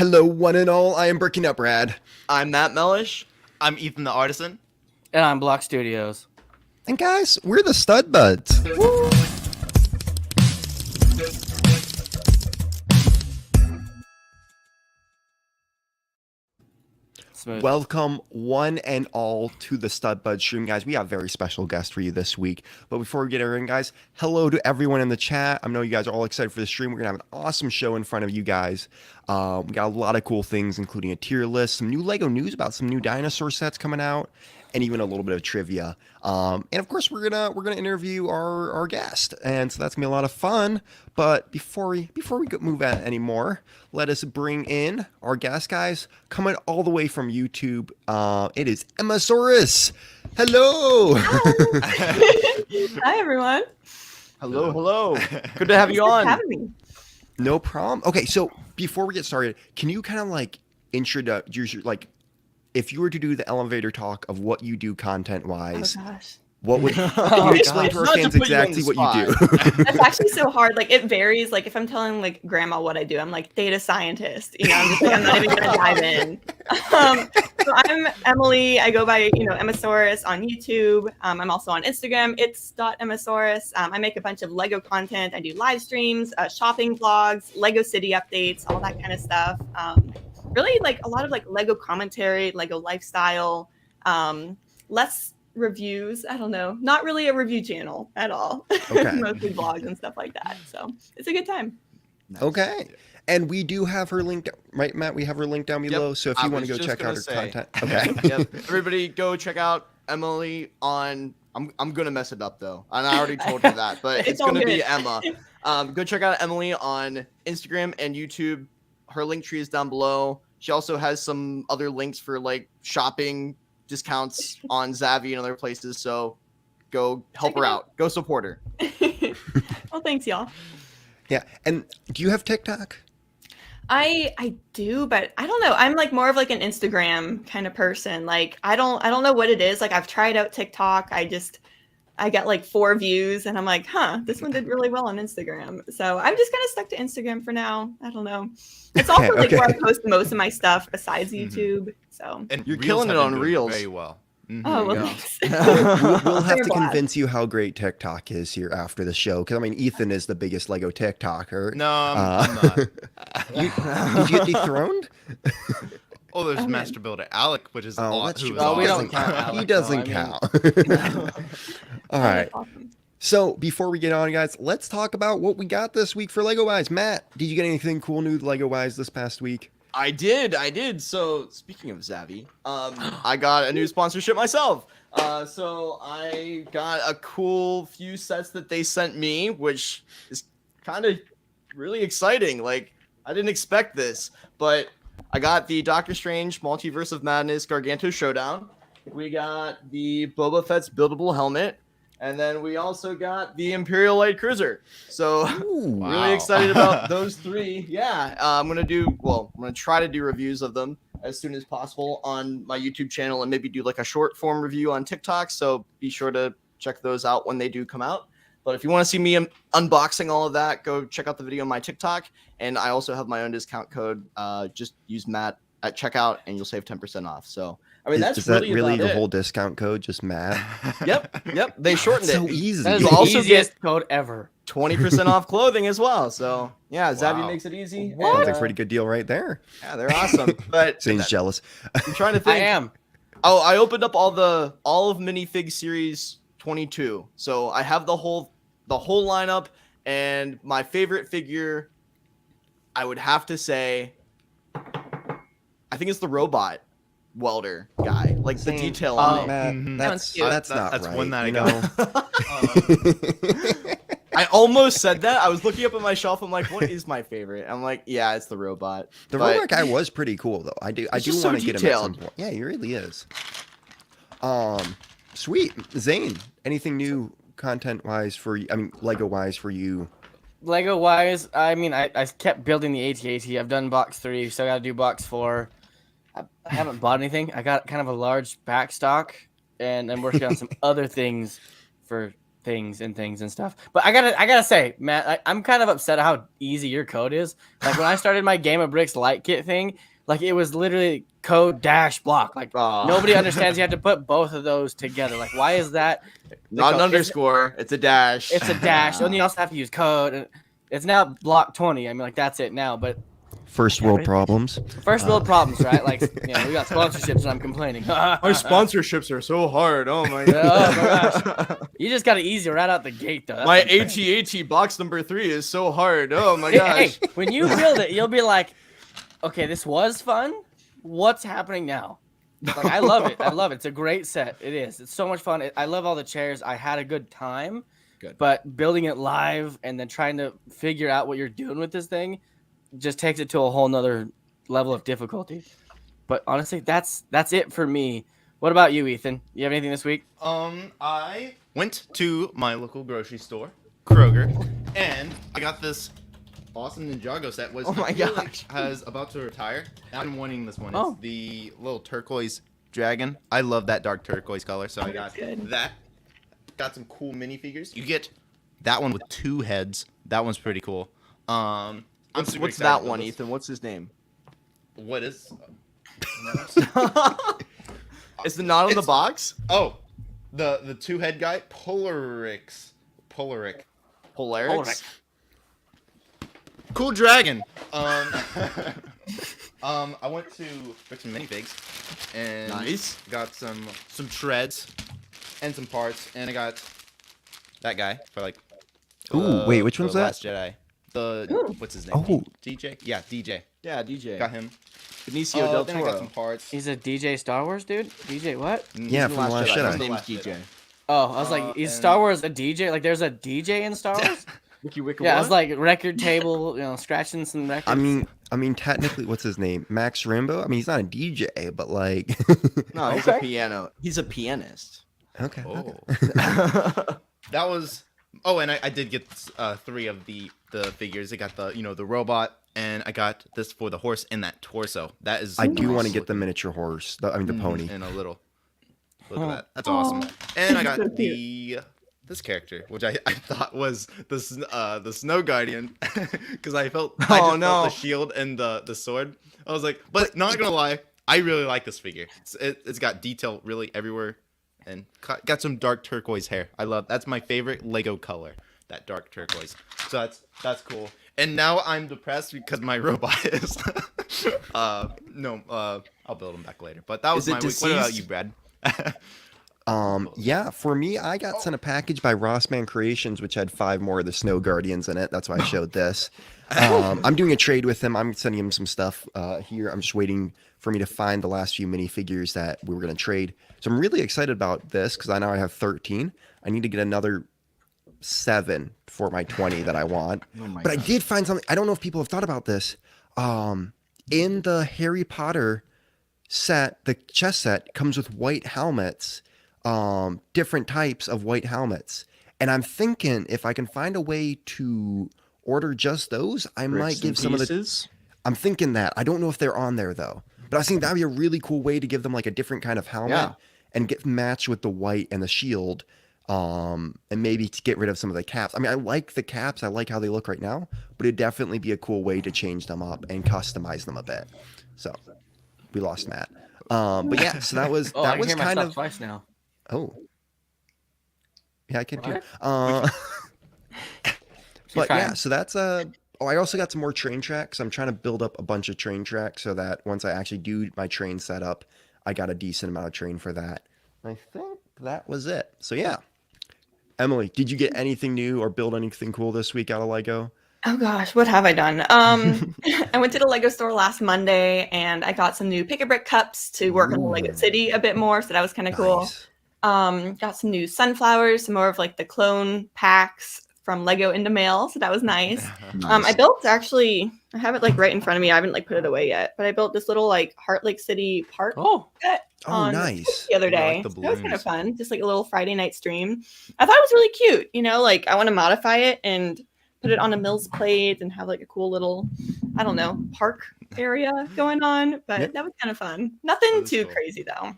Hello, one and all. I am BrickingUpBrad. I'm Matt Mellish. I'm Ethan the Artisan. And I'm Block.studios. And guys, we're the Stud Buds. Woo! Smooth. Welcome one and all to the Stud Bud stream, guys. We have a very special guest for you this week. But before we get in, guys, hello to everyone in the chat. I know you guys are all excited for the stream. We're going to have an awesome show in front of you guys. We got a lot of cool things, including a tier list, some new LEGO news about some new dinosaur sets coming out, and even a little bit of trivia. And of course, we're gonna interview our guest, and so that's gonna be a lot of fun. But before we move on anymore, let us bring in our guest, guys, coming all the way from YouTube. It is Emmasaurus. Hello. Hi everyone. Hello. Good to have you Thanks for on. having me. No problem. Okay, so before we get started, can you kind of like introduce like, if you were to do the elevator talk of what you do content-wise, Oh gosh. what would can you explain to our Not to fans put you on the exactly what you do? That's actually so hard. Like it varies. Like if I'm telling like grandma what I do, I'm like data scientist. You know, I'm just like I'm not even gonna dive in. So I'm Emily. I go by Emmasaurus on YouTube. I'm also on Instagram. It's .emmasaurus. I make a bunch of Lego content. I do live streams, shopping vlogs, Lego City updates, all that kind of stuff. Really like a lot of like Lego commentary, Lego lifestyle, less reviews. I don't know. Not really a review channel at all. Okay. Mostly vlogs and stuff like that. So it's a good time. Nice. Okay. And we do have her link, right, Matt? We have her link down below. Yep. So if I you want to was go just check out her gonna say. content. Okay. Yep. Everybody go check out Emily on I'm gonna mess it up though. And I already told you that, but It's it's all gonna be good. Emma. Go check out Emily on Instagram and YouTube. Her link tree is down below. She also has some other links for like shopping discounts on Zavvi and other places. So go help Check her it out. Go support her. Well, thanks, y'all. Yeah. And do you have TikTok? I do, but I don't know. I'm like more of like an Instagram kind of person. Like I don't know what it is. Like I've tried out TikTok. I got like 4 views and I'm like, this one did really well on Instagram. So I'm just kind of stuck to Instagram for now. I don't know. It's also like where I post most of my stuff besides YouTube. So And You're Reels killing have it been on doing Reels. very well. oh well, go. thanks. We'll have They're to blast. convince you how great TikTok is here after the show. Because, I mean, Ethan is the biggest Lego TikToker. No, I'm not. Did you get dethroned? Oh, there's Oh, man. Master Builder Alec, which is Oh, aw- that's who true. is Oh, we awesome. don't count Alec, He doesn't though. I count. All right. That's awesome. So before we get on, guys, let's talk about what we got this week for Lego Wise. Matt, did you get anything cool new Lego Wise this past week? I did. So speaking of Zavvi, I got a new sponsorship myself. So I got a cool few sets that they sent me, which is kind of really exciting. Like I didn't expect this, but I got the Doctor Strange Multiverse of Madness Garganto Showdown. We got the Boba Fett's buildable helmet, and then we also got the Imperial Light Cruiser. So Ooh, Wow. really excited about those 3. Yeah, I'm gonna try to do reviews of them as soon as possible on my YouTube channel and maybe do like a short form review on TikTok. So be sure to check those out when they do come out. But if you want to see me unboxing all of that, go check out the video on my TikTok. And I also have my own discount code. Just use Matt at checkout and you'll save 10% off. So I mean, that's is that really, really about the it. whole discount code? Just Matt? Yep. They shortened So it. easy. That is You the also easiest code ever. 20% off clothing as well. So yeah, Zavvi Wow. makes it easy. Sounds and, like a pretty good deal right there. yeah, they're awesome. But Zane's jealous. I'm trying to I think. am. Oh, I opened up all of Minifig Series 22. So I have the whole lineup, and my favorite figure, I would have to say, I think it's the robot welder guy. Like the Same. detail Oh, on it. Matt, Mhm. that's cute. not That's right. one that I you got. know? I almost said that. I was looking up at my shelf. I'm like, what is my favorite? I'm like, yeah, it's the robot. The But- robot guy was pretty cool though. I do He's just so want to get him at some detailed. point. Yeah, he really is. Sweet. Zane, anything new content wise for you? I mean, Lego wise for you? Lego wise, I mean, I kept building the AT-AT. I've done box 3, so I got to do box 4. I haven't bought anything. I got kind of a large back stock, and I'm working on some other things for things and stuff. But I gotta say, Matt, I'm kind of upset at how easy your code is. Like when I started my Game of Bricks light kit thing, like it was literally code dash block. Like nobody understands you have to put both of those together. Like why is that? Not an underscore. It's a dash. It's a dash. And you also have to use code. And it's now block 20. I mean, like that's it now. But First world problems. first world problems, right? Like we got sponsorships, and I'm complaining. Our sponsorships are so hard. Oh my Oh god. my gosh. You just got to easy right out the gate, though. That's My what I'm saying. AT box number 3 is so hard. Oh my Hey, gosh. when you build it, you'll be like, okay, this was fun. What's happening now? Like, I love it. I love it. It's a great set. It is. It's so much fun. I love all the chairs. I had a good time. Good. But building it live and then trying to figure out what you're doing with this thing just takes it to a whole nother level of difficulty. But honestly, that's it for me. What about you, Ethan? You have anything this week? I went to my local grocery store, Kroger, and I got this awesome Ninjago set. Oh my gosh. Has about to retire. I'm wanting this one. Oh. It's the little turquoise dragon. I love that dark turquoise color, so I got good. that. Got some cool minifigures. You get that one with 2 heads. That one's pretty cool. I'm super What's excited that about one, this. Ethan? What's his name? What is? Is the knot on the It's- box? Oh, the 2-head guy, Polaric. Polaris. Cool dragon. I went to Bricks and Minifigs and Nice. got some treads and some parts, and I got that guy for like. Ooh, wait, which the one's that? Last Jedi. Ooh. What's his name? Oh. DJ. Yeah, DJ. Yeah, DJ. Got him. Benicio del Then I got some Toro. parts. He's a DJ Star Wars dude? DJ what? Yeah, from The Last His Jedi. name's Last DJ. Oh, I was like, is and- Star Wars a DJ? Like, there's a DJ in Star Wars? Wiki Wiki. Yeah, I was like record table, scratching some records. I mean, technically, what's his name? Max Rambo. I mean, he's not a DJ, but like, no, he's a piano. He's a pianist. okay. Oh. okay. That was. Oh, and I did get 3 of the figures. I got the robot, and I got this for the horse and that torso. That is. I do want to nice get the looking. miniature horse. The pony. And a little. Look Oh. at that. That's awesome. And I got So cute. this character, which I thought was the Snow Guardian, because I just felt Oh, no. the shield and the sword. I was like, but not gonna lie, I really like this figure. It's got detail really everywhere, and got some dark turquoise hair. That's my favorite Lego color, that dark turquoise. So that's cool. And now I'm depressed because my robot is. I'll build him back later. But that was Is it my week. What about deceased? you, Brad? Yeah, for me, I got sent a package by Rossman Creations, which had 5 more of the Snow Guardians in it. That's why I showed this. I'm doing a trade with him. I'm sending him some stuff here. I'm just waiting for me to find the last few minifigures that we were going to trade. So I'm really excited about this because I now have 13. I need to get another 7 for my 20 that I want. Oh my But I gosh. did find something. I don't know if people have thought about this. In the Harry Potter set, the chess set comes with white helmets, different types of white helmets. And I'm thinking if I can find a way to order just those, I might give some of the. pieces. I'm thinking that. I don't know if they're on there though. But I was thinking that'd be a really cool way to give them like a different kind of helmet Yeah. and get matched with the white and the shield. And maybe to get rid of some of the caps. I mean, I like the caps. I like how they look right now, but it'd definitely be a cool way to change them up and customize them a bit. So we lost Matt. But yeah, so that was oh, I that can was hear kind myself of twice now. oh yeah, I can too. What? But trying. yeah, so that's oh, I also got some more train tracks. I'm trying to build up a bunch of train tracks so that once I actually do my train setup, I got a decent amount of train for that. I think that was it. So yeah. Emily, did you get anything new or build anything cool this week out of Lego? Oh gosh, what have I done? I went to the Lego store last Monday and I got some new Pick-a-Brick cups to work on the Lego Ooh. City a bit more. So that was kind of cool. Nice. Got some new sunflowers, some more of like the clone packs from Lego in the mail. So that was nice. I built actually, I have it like right in front of me. I haven't like put it away yet, but I built this little like Heart Lake City park Oh, set Oh, on nice. the other Yeah, I day. like the So that was kind of balloons. fun. Just like a little Friday night stream. I thought it was really cute. Like I want to modify it and put it on a Mills plate and have like a cool little, I don't know, park area going on. But Yeah. that was kind of fun. Nothing That is too cool. crazy though.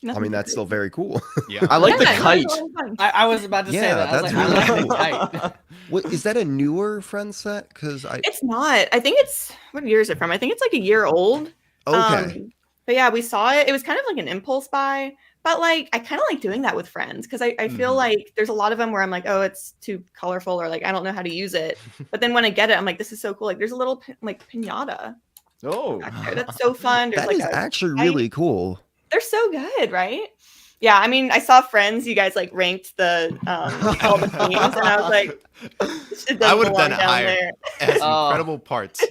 I mean, that's still very cool. Yeah. I like the Yeah, it was kite. a lot of fun. I was about to say Yeah, that. I was that's like, really I like cool. the kite. What is that a newer friend set? Because I It's not. I think it's what year is it from? I think it's like a year old. okay. But yeah, we saw it. It was kind of like an impulse buy. But like I kind of like doing that with friends because I feel Mhm. like there's a lot of them where I'm like, oh, it's too colorful or like I don't know how to use it. But then when I get it, I'm like, this is so cool. Like there's a little like piñata Oh. back there. That's so fun. There's That like is a actually kite. really cool. They're so good, right? Yeah, I mean, I saw Friends. You guys like ranked the all the themes, and I was like, this shit I doesn't would've belong done it down higher. there. It has Oh. incredible parts.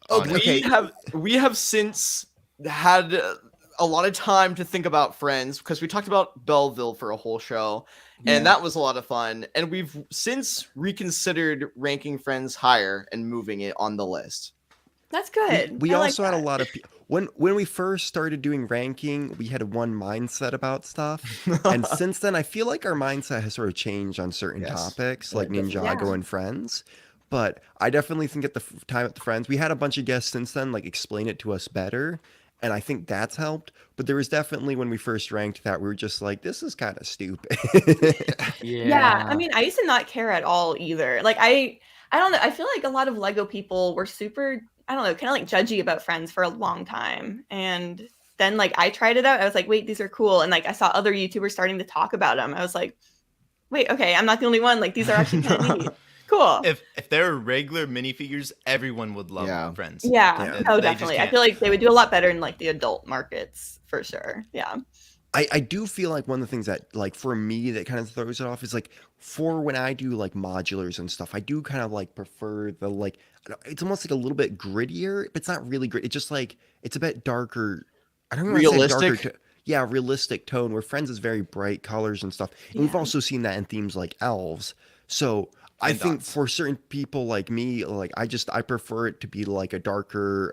Oh, on it. Okay. we have since had a lot of time to think about Friends because we talked about Belleville for a whole show, and that was a lot of fun. And we've since reconsidered ranking Friends higher and moving it on the list. That's good. We I like also had a that. lot of when we first started doing ranking, we had one mindset about stuff, and since then, I feel like our mindset has sort of changed on certain Yes. topics, Yeah, like definitely. Ninjago Yeah. and Friends. But I definitely think at the time at the Friends, we had a bunch of guests since then, like explain it to us better, and I think that's helped. But there was definitely when we first ranked that we were just like, this is kind of stupid. Yeah, I mean, I used to not care at all either. Like I don't know. I feel like a lot of Lego people were super, I don't know, kind of like judgy about Friends for a long time. And then like I tried it out. I was like, wait, these are cool. And like I saw other YouTubers starting to talk about them. I was like, wait, okay, I'm not the only one. Like these are actually kind of neat. Cool. If there were regular minifigures, everyone would love Yeah. Friends. Yeah. Yeah. Oh, They just definitely. I can't. feel like they would do a lot better in like the adult markets for sure. Yeah. I do feel like one of the things that like for me that kind of throws it off is like for when I do like modulars and stuff, I do kind of like prefer the like it's almost like a little bit grittier, but it's not really grit. It's just like it's a bit darker. I don't know. Realistic? Yeah, realistic tone. Where Friends is very bright colors and stuff. And we've Yeah. also seen that in themes like Elves. So I And think dots. for certain people like me, like I prefer it to be like a darker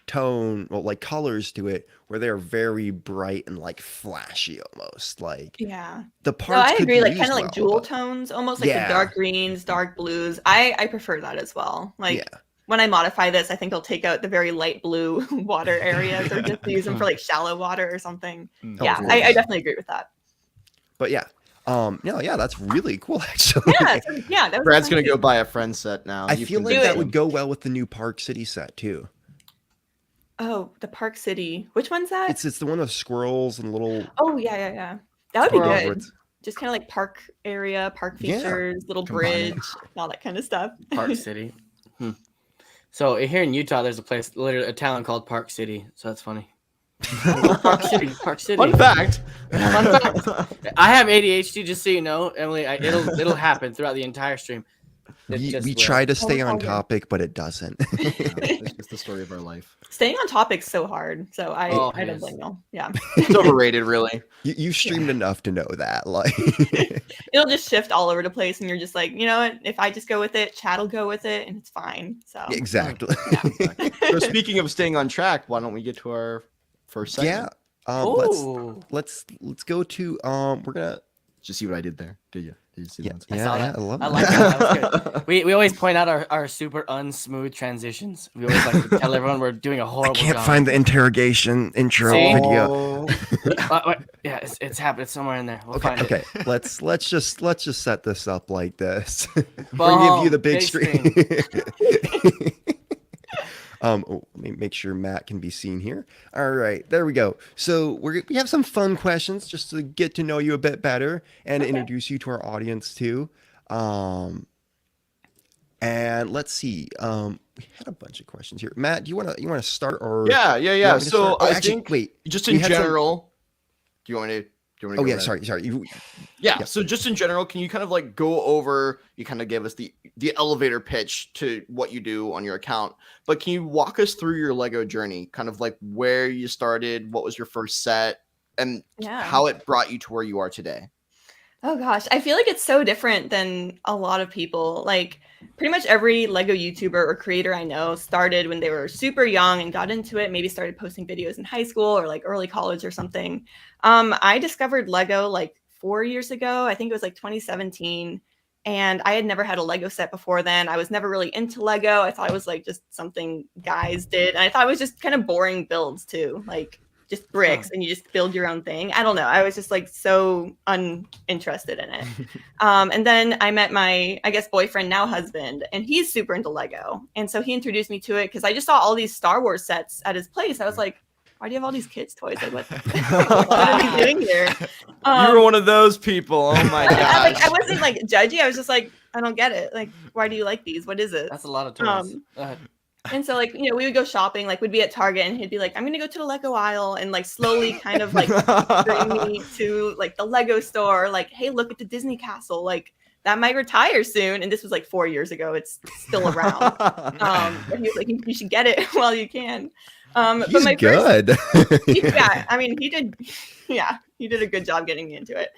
tone, well, like colors to it, where they're very bright and like flashy almost. Like Yeah. the No, parts I could agree. be Like used kind of like well, jewel but tones, almost like yeah, the dark greens, dark blues. I prefer that as well. Like yeah. when I modify this, I think I'll take out the very light blue water areas or just use them for like shallow water or something. Mm. Oh, Yeah, of I course. definitely agree with that. But yeah, no, yeah, that's really cool actually. Yeah, so, yeah, that was Brad's fun gonna go too. buy a Friends set now. I You've feel like convinced that it. would him. go well with the new Park City set too. Oh, the Park City. Which one's that? It's the one with squirrels and little Oh, yeah. That would be Squirrel. good. it's Just kind of like park area, park yeah. features, little Combine it. bridge, and all that kind of stuff. Park City. So here in Utah, there's a place, literally a town called Park City. So that's funny. Park City. Park City. Fun fact. Fun fact. I have ADHD, just so you know, Emily. It'll happen throughout the entire stream. It We just will. try to stay it's all on good. topic, but it doesn't. It's the story of our life. Staying on topic's so hard, so I Oh, I it don't is. blame you. Yeah, It's overrated, really. You streamed enough to know that, like it'll just shift all over the place, and you're just like, you know what? If I just go with it, chat will go with it, and it's fine. So exactly. So speaking of staying on track, why don't we get to our first segment? Yeah. Ooh. Let's go to we're gonna Did you see what I did there? Did you? Did you see yeah that? I yeah, saw yeah, that. I love I that. like that. That was good. We always point out our super unsmooth transitions. We always like to tell everyone we're doing a I horrible can't job. find the interrogation intro See? video. Wait, yeah, it's happened. It's somewhere in there. We'll Okay, find okay. it. Let's just set this up like this. We're Boom, gonna give you the big big screen. Let me make sure Matt can be seen here. All right, there we go. So we have some fun questions just to get to know you a bit better and introduce you to our audience too. And let's see. We had a bunch of questions here. Matt, do you wanna start or Yeah. you want me to So start? Oh, I actually, think wait. just we in had some- general, do you want me to? Do you want Oh to? yeah, sorry. Yeah. Yeah. So just in general, can you kind of like go over? You kind of gave us the elevator pitch to what you do on your account, but can you walk us through your Lego journey? Kind of like where you started, what was your first set, and Yeah. how it brought you to where you are today. Oh gosh, I feel like it's so different than a lot of people. Like pretty much every Lego YouTuber or creator I know started when they were super young and got into it, maybe started posting videos in high school or like early college or something. I discovered Lego like 4 years ago. I think it was like 2017. And I had never had a Lego set before then. I was never really into Lego. I thought it was like just something guys did. And I thought it was just kind of boring builds too. Like just bricks and you just build your own thing. I don't know. I was just like so uninterested in it. And then I met my, I guess, boyfriend, now husband, and he's super into Lego. And so he introduced me to it because I just saw all these Star Wars sets at his place. I was like, why do you have all these kids' toys? Like, what are you doing here? You were one of those people. Oh my gosh. I wasn't like judgy. I was just like, I don't get it. Like, why do you like these? What is it? That's a lot of toys. Go ahead. And so, like, you know, we would go shopping, like, we'd be at Target and he'd be like, I'm going to go to the Lego aisle, and like slowly kind of like bring me to like the Lego store. Like, hey, look at the Disney castle. Like, that might retire soon. And this was like 4 years ago. It's still around. But he was like, you should get it while you can. He's but my good. yeah, I mean, he did a good job getting me into it.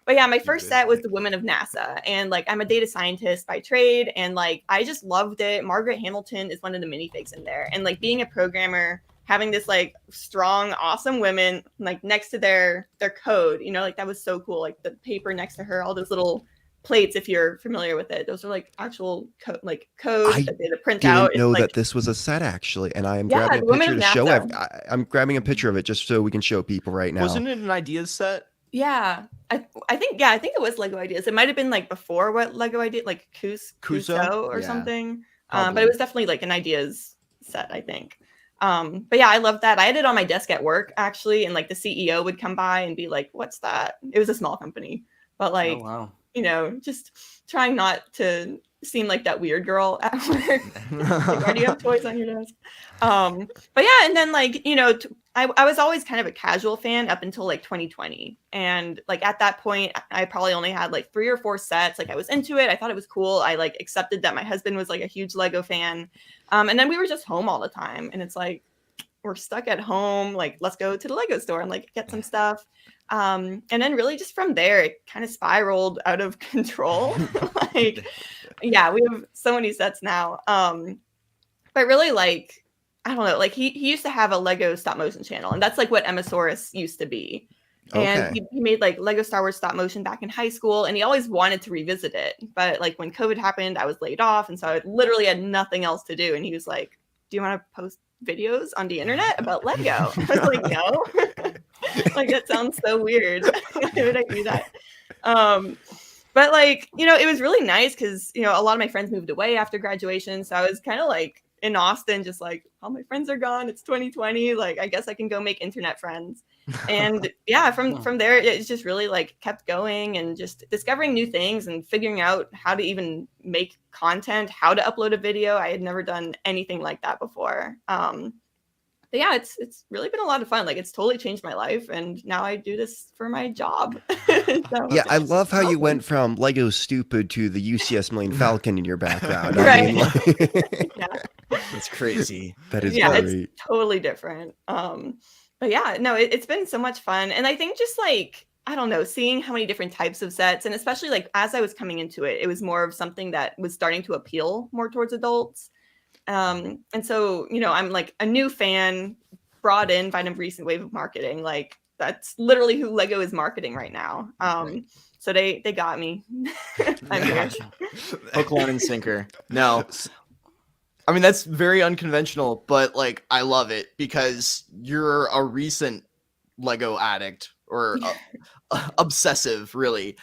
But yeah, my first set was the Women of NASA, and like I'm a data scientist by trade, and like I just loved it. Margaret Hamilton is one of the minifigs in there, and like being a programmer, having this like strong, awesome women like next to their code, you know, like that was so cool. Like the paper next to her, all those little plates, if you're familiar with it, those are like actual code that they print out. Didn't know like, that this was a set actually, and I am Yeah, grabbing a the Women picture of to show. NASA. I'm grabbing a picture of it just so we can show people right now. Wasn't it an ideas set? Yeah, I think it was Lego Ideas. It might have been like before what Lego Idea, like Kuso or Yeah, something. probably. But it was definitely like an Ideas set, I think. But yeah, I love that. I had it on my desk at work actually, and like the CEO would come by and be like, "What's that?" It was a small company, but like, Oh wow. you know, just trying not to seem like that weird girl at work. Like, why do you have toys on your desk? But yeah, and then like, you know, I was always kind of a casual fan up until like 2020. And like at that point, I probably only had like 3 or 4 sets. Like I was into it. I thought it was cool. I like accepted that my husband was like a huge Lego fan. And then we were just home all the time. And it's like, we're stuck at home. Like, let's go to the Lego store and like get some stuff. And then really just from there, it kind of spiraled out of control. Like, yeah, we have so many sets now. But really like, I don't know, like he used to have a Lego stop motion channel, and that's like what Emmasaurus used to be. And Okay. he made like Lego Star Wars stop motion back in high school, and he always wanted to revisit it. But like when COVID happened, I was laid off, and so I literally had nothing else to do. And he was like, "Do you want to post videos on the internet about Lego?" I was like, "No." Like that sounds so weird. Why would I do that? But like, you know, it was really nice because, you know, a lot of my friends moved away after graduation. So I was kind of like in Austin, just like, all my friends are gone. It's 2020. Like, I guess I can go make internet friends. And yeah, from there, it's just really like kept going and just discovering new things and figuring out how to even make content, how to upload a video. I had never done anything like that before. But yeah, it's really been a lot of fun. Like it's totally changed my life, and now I do this for my job. So, Yeah, I love how you went from Lego stupid to the UCS Millennium Falcon in your background. Right. Like, That's crazy. that is yeah, great. it's totally different. But yeah, no, it's been so much fun, and I think just like, I don't know, seeing how many different types of sets, and especially like as I was coming into it, it was more of something that was starting to appeal more towards adults. And so, you know, I'm like a new fan brought in by a recent wave of marketing. Like that's literally who Lego is marketing right now. So they got me. I'm here. Hook, line, and sinker. No. I mean, that's very unconventional, but like, I love it because you're a recent Lego addict or obsessive, really.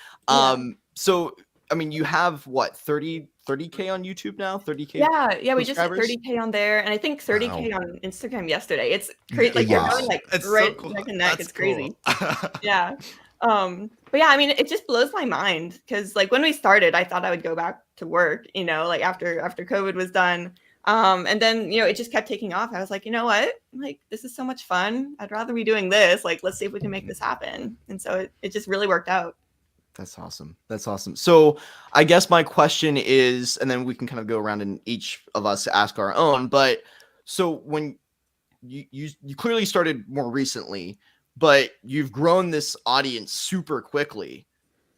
So, I mean, you have what, 30K on YouTube now? 30K? Yeah, we just hit subscribers? 30K on there, and I think 30K Wow. on Instagram yesterday. It's crazy. Like Wow. we're going like It's so right cool. neck and neck. That's It's crazy. cool. Yeah. But yeah, I mean, it just blows my mind because like when we started, I thought I would go back to work, you know, like after COVID was done. And then, you know, it just kept taking off. I was like, you know what? Like, this is so much fun. I'd rather be doing this. Like, let's see if we can make this happen. And so it just really worked out. That's awesome. That's awesome. So I guess my question is, and then we can kind of go around and each of us ask our own, but so when you clearly started more recently, but you've grown this audience super quickly.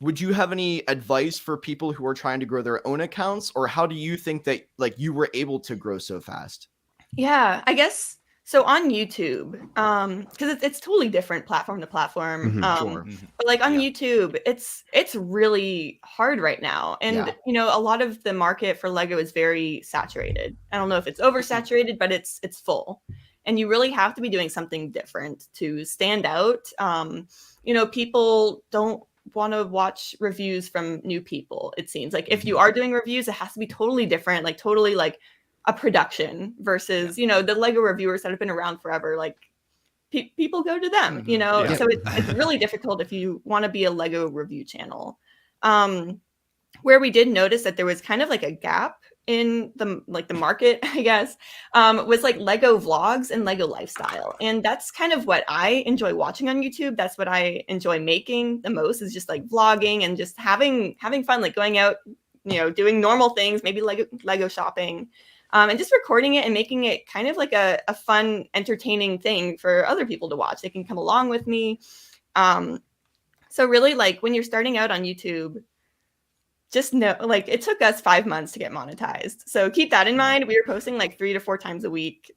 Would you have any advice for people who are trying to grow their own accounts, or how do you think that like you were able to grow so fast? Yeah, I guess so on YouTube, because it's totally different platform to platform. Sure. But like on Yeah. YouTube, it's really hard right now. And Yeah. you know, a lot of the market for Lego is very saturated. I don't know if it's oversaturated, but it's full. and you really have to be doing something different to stand out. People don't want to watch reviews from new people. It seems like if you are doing reviews, it has to be totally different, like totally like a production versus the Lego reviewers that have been around forever. Like people go to them, so it's really difficult if you want to be a Lego review channel. Where we did notice that there was kind of like a gap in the market, I guess, was like Lego vlogs and Lego lifestyle. And that's kind of what I enjoy watching on YouTube. That's what I enjoy making the most, is just like vlogging and just having fun, like going out, doing normal things, maybe Lego shopping, and just recording it and making it kind of like a fun, entertaining thing for other people to watch. They can come along with me. So really, like when you're starting out on YouTube, just know, like, it took us 5 months to get monetized. So keep that in mind. We were posting like 3 to 4 times a week,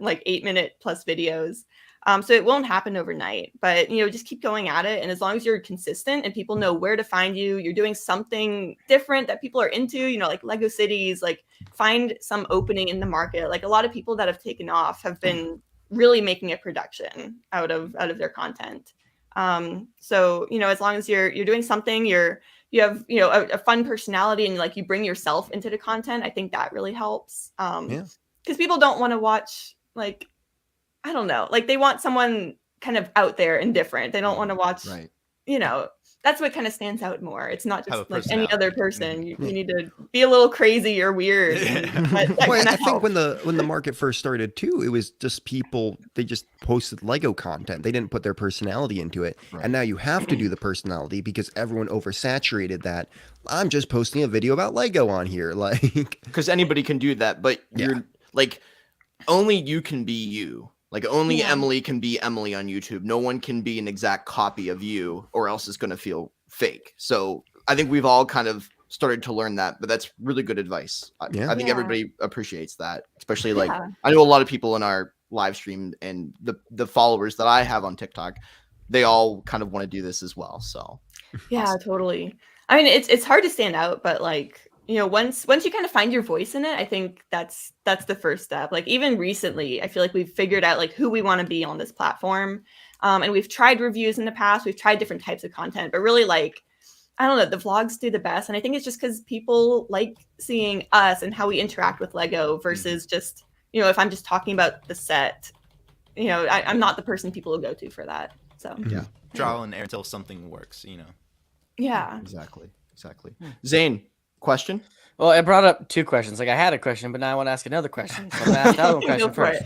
like 8-minute plus videos. So it won't happen overnight, but just keep going at it. And as long as you're consistent and people know where to find you, you're doing something different that people are into, like Lego cities, like find some opening in the market. Like a lot of people that have taken off have been really making a production out of their content. So as long as you're doing something, you have a fun personality and like you bring yourself into the content, I think that really helps. Because people don't want to watch, like, I don't know, like they want someone kind of out there and different. They don't want to watch, that's what kind of stands out more. It's not just like any other person. You need to be a little crazy or weird. I think when the market first started too, it was just people, they just posted Lego content. They didn't put their personality into it. Right. And now you have to do the personality because everyone oversaturated that. I'm just posting a video about Lego on here. Like, because anybody can do that, but you're like, only you can be you. Like only Emily can be Emily on YouTube. No one can be an exact copy of you, or else it's going to feel fake. So I think we've all kind of started to learn that, but that's really good advice. I think everybody appreciates that, especially like I know a lot of people in our live stream and the followers that I have on TikTok, they all kind of want to do this as well. So awesome. Totally. I mean, it's hard to stand out, but like, once you kind of find your voice in it, I think that's the first step. Like even recently, I feel like we've figured out like who we want to be on this platform. And we've tried reviews in the past. We've tried different types of content, but really like, I don't know, the vlogs do the best. And I think it's just because people like seeing us and how we interact with Lego versus just, if I'm just talking about the set, I'm not the person people will go to for that. So trial and error until something works, Yeah, exactly. Zane, question? Well, I brought up 2 questions. Like I had a question, but now I want to ask another question. So I'm gonna ask another question first.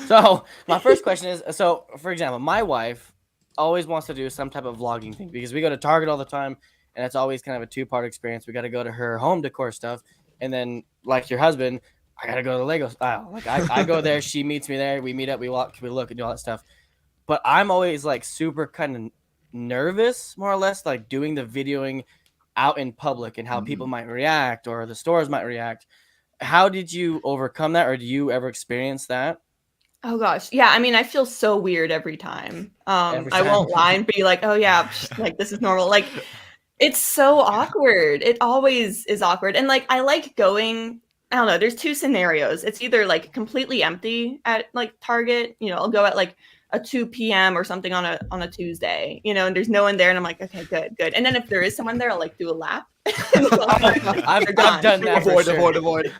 So my first question is, so for example, my wife always wants to do some type of vlogging thing because we go to Target all the time, and it's always kind of a 2-part experience. We got to go to her home decor stuff, and then like your husband, I got to go to the Lego aisle. Like I go there, she meets me there, we meet up, we walk, we look and do all that stuff. But I'm always like super kind of nervous, more or less, like doing the videoing out in public and how people might react or the stores might react. How did you overcome that, or do you ever experience that? Oh gosh, yeah. I mean, I feel so weird every time. I won't lie and be like, oh yeah, like this is normal. Like it's so awkward. It always is awkward. And like I like going, I don't know, there's 2 scenarios. It's either like completely empty at like Target, I'll go at like a 2 p.m. or something on a Tuesday, and there's no one there, and I'm like, okay, good. And then if there is someone there, I'll like do a lap. I've done that. Avoid.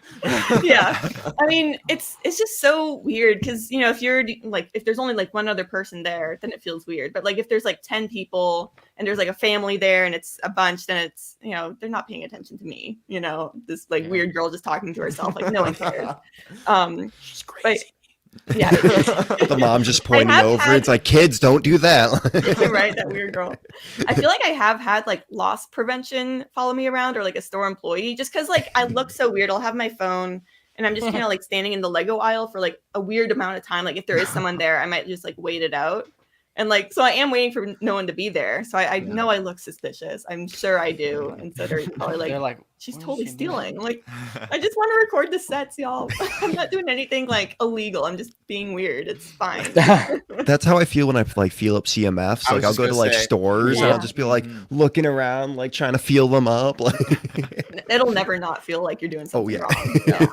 Yeah, I mean, it's just so weird because if you're like, if there's only like one other person there, then it feels weird. But like if there's like 10 people and there's like a family there and it's a bunch, then it's they're not paying attention to me. This like weird girl just talking to herself, like no one cares. She's crazy. Yeah. The mom just pointing over. It's like, kids, don't do that. Right, that weird girl. I feel like I have had like loss prevention follow me around, or like a store employee, just because like I look so weird. I'll have my phone and I'm just kind of like standing in the Lego aisle for like a weird amount of time. Like if there is someone there, I might just like wait it out. And like, so I am waiting for no one to be there. So I know I look suspicious. I'm sure I do. And so they're probably They're like, like, she's "What is totally she doing?" stealing. Like, I just want to record the sets, y'all. I'm not doing anything like illegal. I'm just being weird. It's fine. That's how I feel when I like feel up CMFs. I Like was I'll just go to gonna like say. stores and Yeah. I'll just be like looking around, like trying to feel them up. Like, It'll never not feel like you're doing something yeah. wrong. Yeah.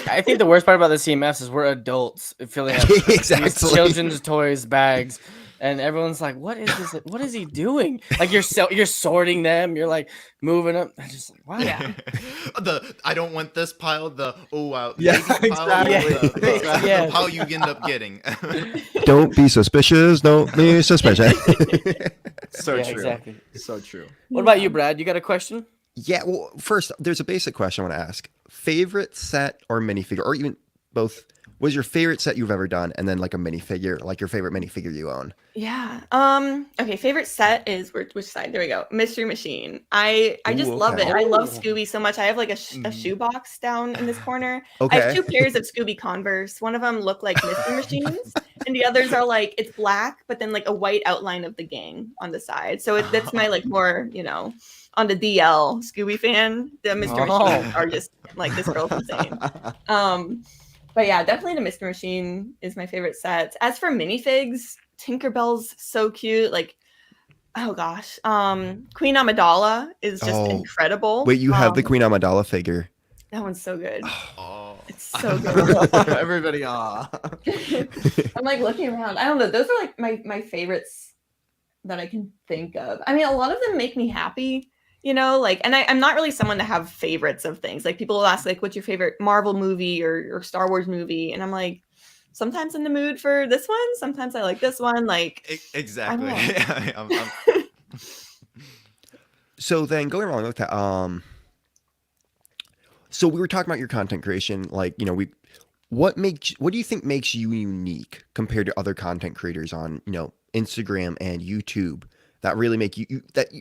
I think the worst part about the CMFs is we're adults filling up these Exactly. children's toys bags, and everyone's like, "What is this? What is he doing?" Like you're sorting them, you're like moving them. I'm just like, wow. Yeah. I don't want this pile. Yeah, maybe pile, exactly. the pile you end up getting. Don't be suspicious. Don't be suspicious. So Yeah, true. exactly. So true. What about you, Brad? You got a question? Yeah, well, first, there's a basic question I want to ask. Favorite set or minifigure, or even both, was your favorite set you've ever done, and then like a minifigure, like your favorite minifigure you own? Yeah. Okay. Favorite set is which side? There we go. Mystery Machine. I just Ooh, love okay. it. I love Ooh. Scooby so much. I have like a shoebox down in this corner. I Okay. have 2 pairs of Scooby Converse. One of them look like Mystery Machines, and the others are like it's black, but then like a white outline of the gang on the side. So that's my like more on the DL Scooby fan. The Mystery Machines are just like this girl's insane. But yeah, definitely the Mystery Machine is my favorite set. As for minifigs, Tinkerbell's so cute. Like, oh gosh, Queen Amidala is just Oh. incredible. Wait, you have the Queen Amidala figure. That one's so good. Oh. It's so good. Everybody, I'm like looking around. I don't know. Those are like my favorites that I can think of. I mean, a lot of them make me happy. Like, and I'm not really someone to have favorites of things. Like people will ask, like, what's your favorite Marvel movie or Star Wars movie? And I'm like, sometimes in the mood for this one. Sometimes I like this one. Like, Exactly. I I'm- So then going along with that, so we were talking about your content creation, like, what do you think makes you unique compared to other content creators on, Instagram and YouTube that really make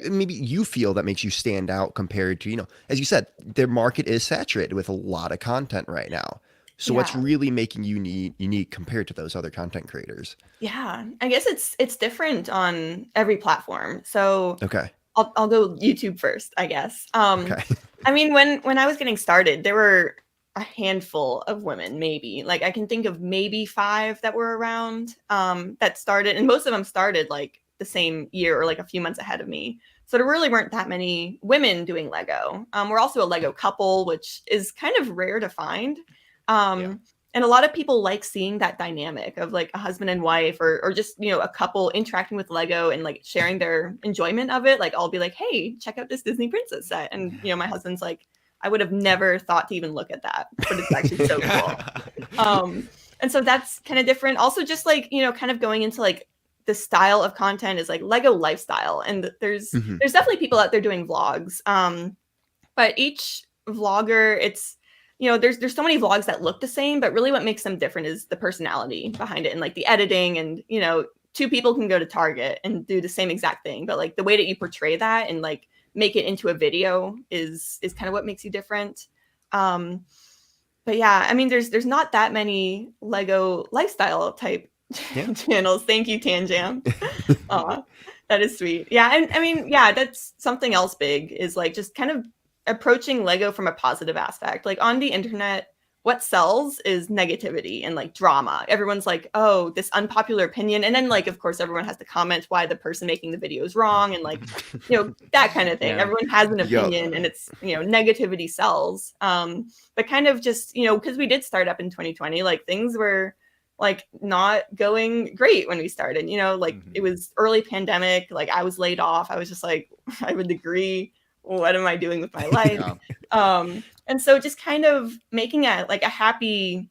maybe you feel that makes you stand out compared to, as you said, the market is saturated with a lot of content right now. So what's Yeah. really making you unique compared to those other content creators? yeah, I guess it's different on every platform. So Okay. I'll go YouTube first, I guess. Okay. I mean, when I was getting started, there were a handful of women, maybe. Like I can think of maybe 5 that were around that started, and most of them started like the same year or like a few months ahead of me. So there really weren't that many women doing Lego. We're also a Lego couple, which is kind of rare to find. And a lot of people like seeing that dynamic of like a husband and wife or just, a couple interacting with Lego and like sharing their enjoyment of it. Like I'll be like, hey, check out this Disney princess set. And, my husband's like, I would have never thought to even look at that, but it's actually so cool. And so that's kind of different. Also just like, kind of going into like the style of content is like Lego lifestyle. And there's definitely people out there doing vlogs. But each vlogger, it's, there's so many vlogs that look the same, but really what makes them different is the personality behind it and like the editing and, 2 people can go to Target and do the same exact thing, but like the way that you portray that and like make it into a video is kind of what makes you different. But yeah, I mean, there's not that many Lego lifestyle type channels. Thank you, Tanjam. Aw, that is sweet. Yeah, and I mean, yeah, that's something else big is like just kind of approaching Lego from a positive aspect. Like on the internet, what sells is negativity and like drama. Everyone's like, oh, this unpopular opinion. And then like, of course, everyone has to comment why the person making the video is wrong. And like, that kind of thing. Yeah. Everyone has an opinion and it's, negativity sells. But kind of just, because we did start up in 2020, like things were like not going great when we started, like it was early pandemic. Like I was laid off. I was just like, I have a degree. What am I doing with my life? And so just kind of making it like a happy,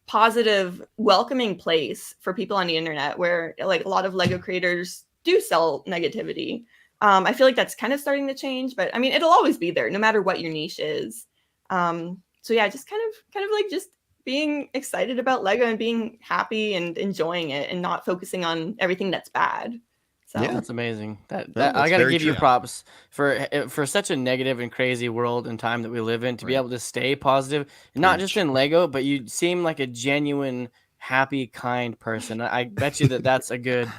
positive, welcoming place for people on the internet where like a lot of Lego creators do sell negativity. I feel like that's kind of starting to change, but I mean, it'll always be there no matter what your niche is. So yeah, just kind of like just being excited about Lego and being happy and enjoying it and not focusing on everything that's bad. So Yeah. That's amazing. that's I gotta very give you true. props for such a negative and crazy world and time that we live in to be able to stay positive, and not just in Lego, but you seem like a genuine, happy, kind person. I bet you that's a good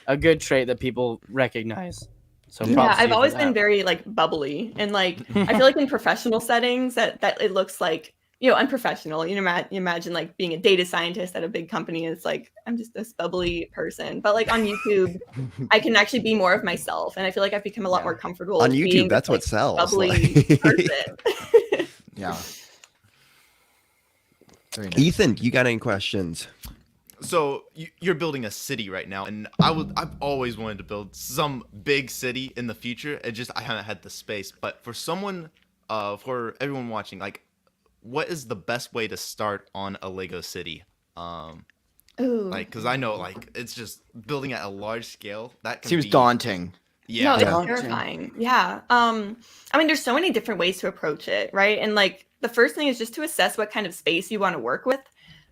a good trait that people recognize. So Yeah, props to I've you for always been that. very like bubbly, and like I feel like in professional settings that it looks like, you know, unprofessional. You know, you imagine like being a data scientist at a big company, and it's like I'm just this bubbly person. But like on YouTube, I can actually be more of myself, and I feel like I've become a lot more comfortable On with YouTube, being that's this, what like, sells. bubbly Like- person. Yeah. Very nice. Ethan, you got any questions? So you're building a city right now, and I've always wanted to build some big city in the future. I haven't had the space. But for for everyone watching, like, what is the best way to start on a Lego city? Ooh. Like, because I know, like, it's just building at a large scale. That can Seems be daunting. Yeah. No, it's Yeah. terrifying. Yeah. I mean, there's so many different ways to approach it, right? And like the first thing is just to assess what kind of space you want to work with.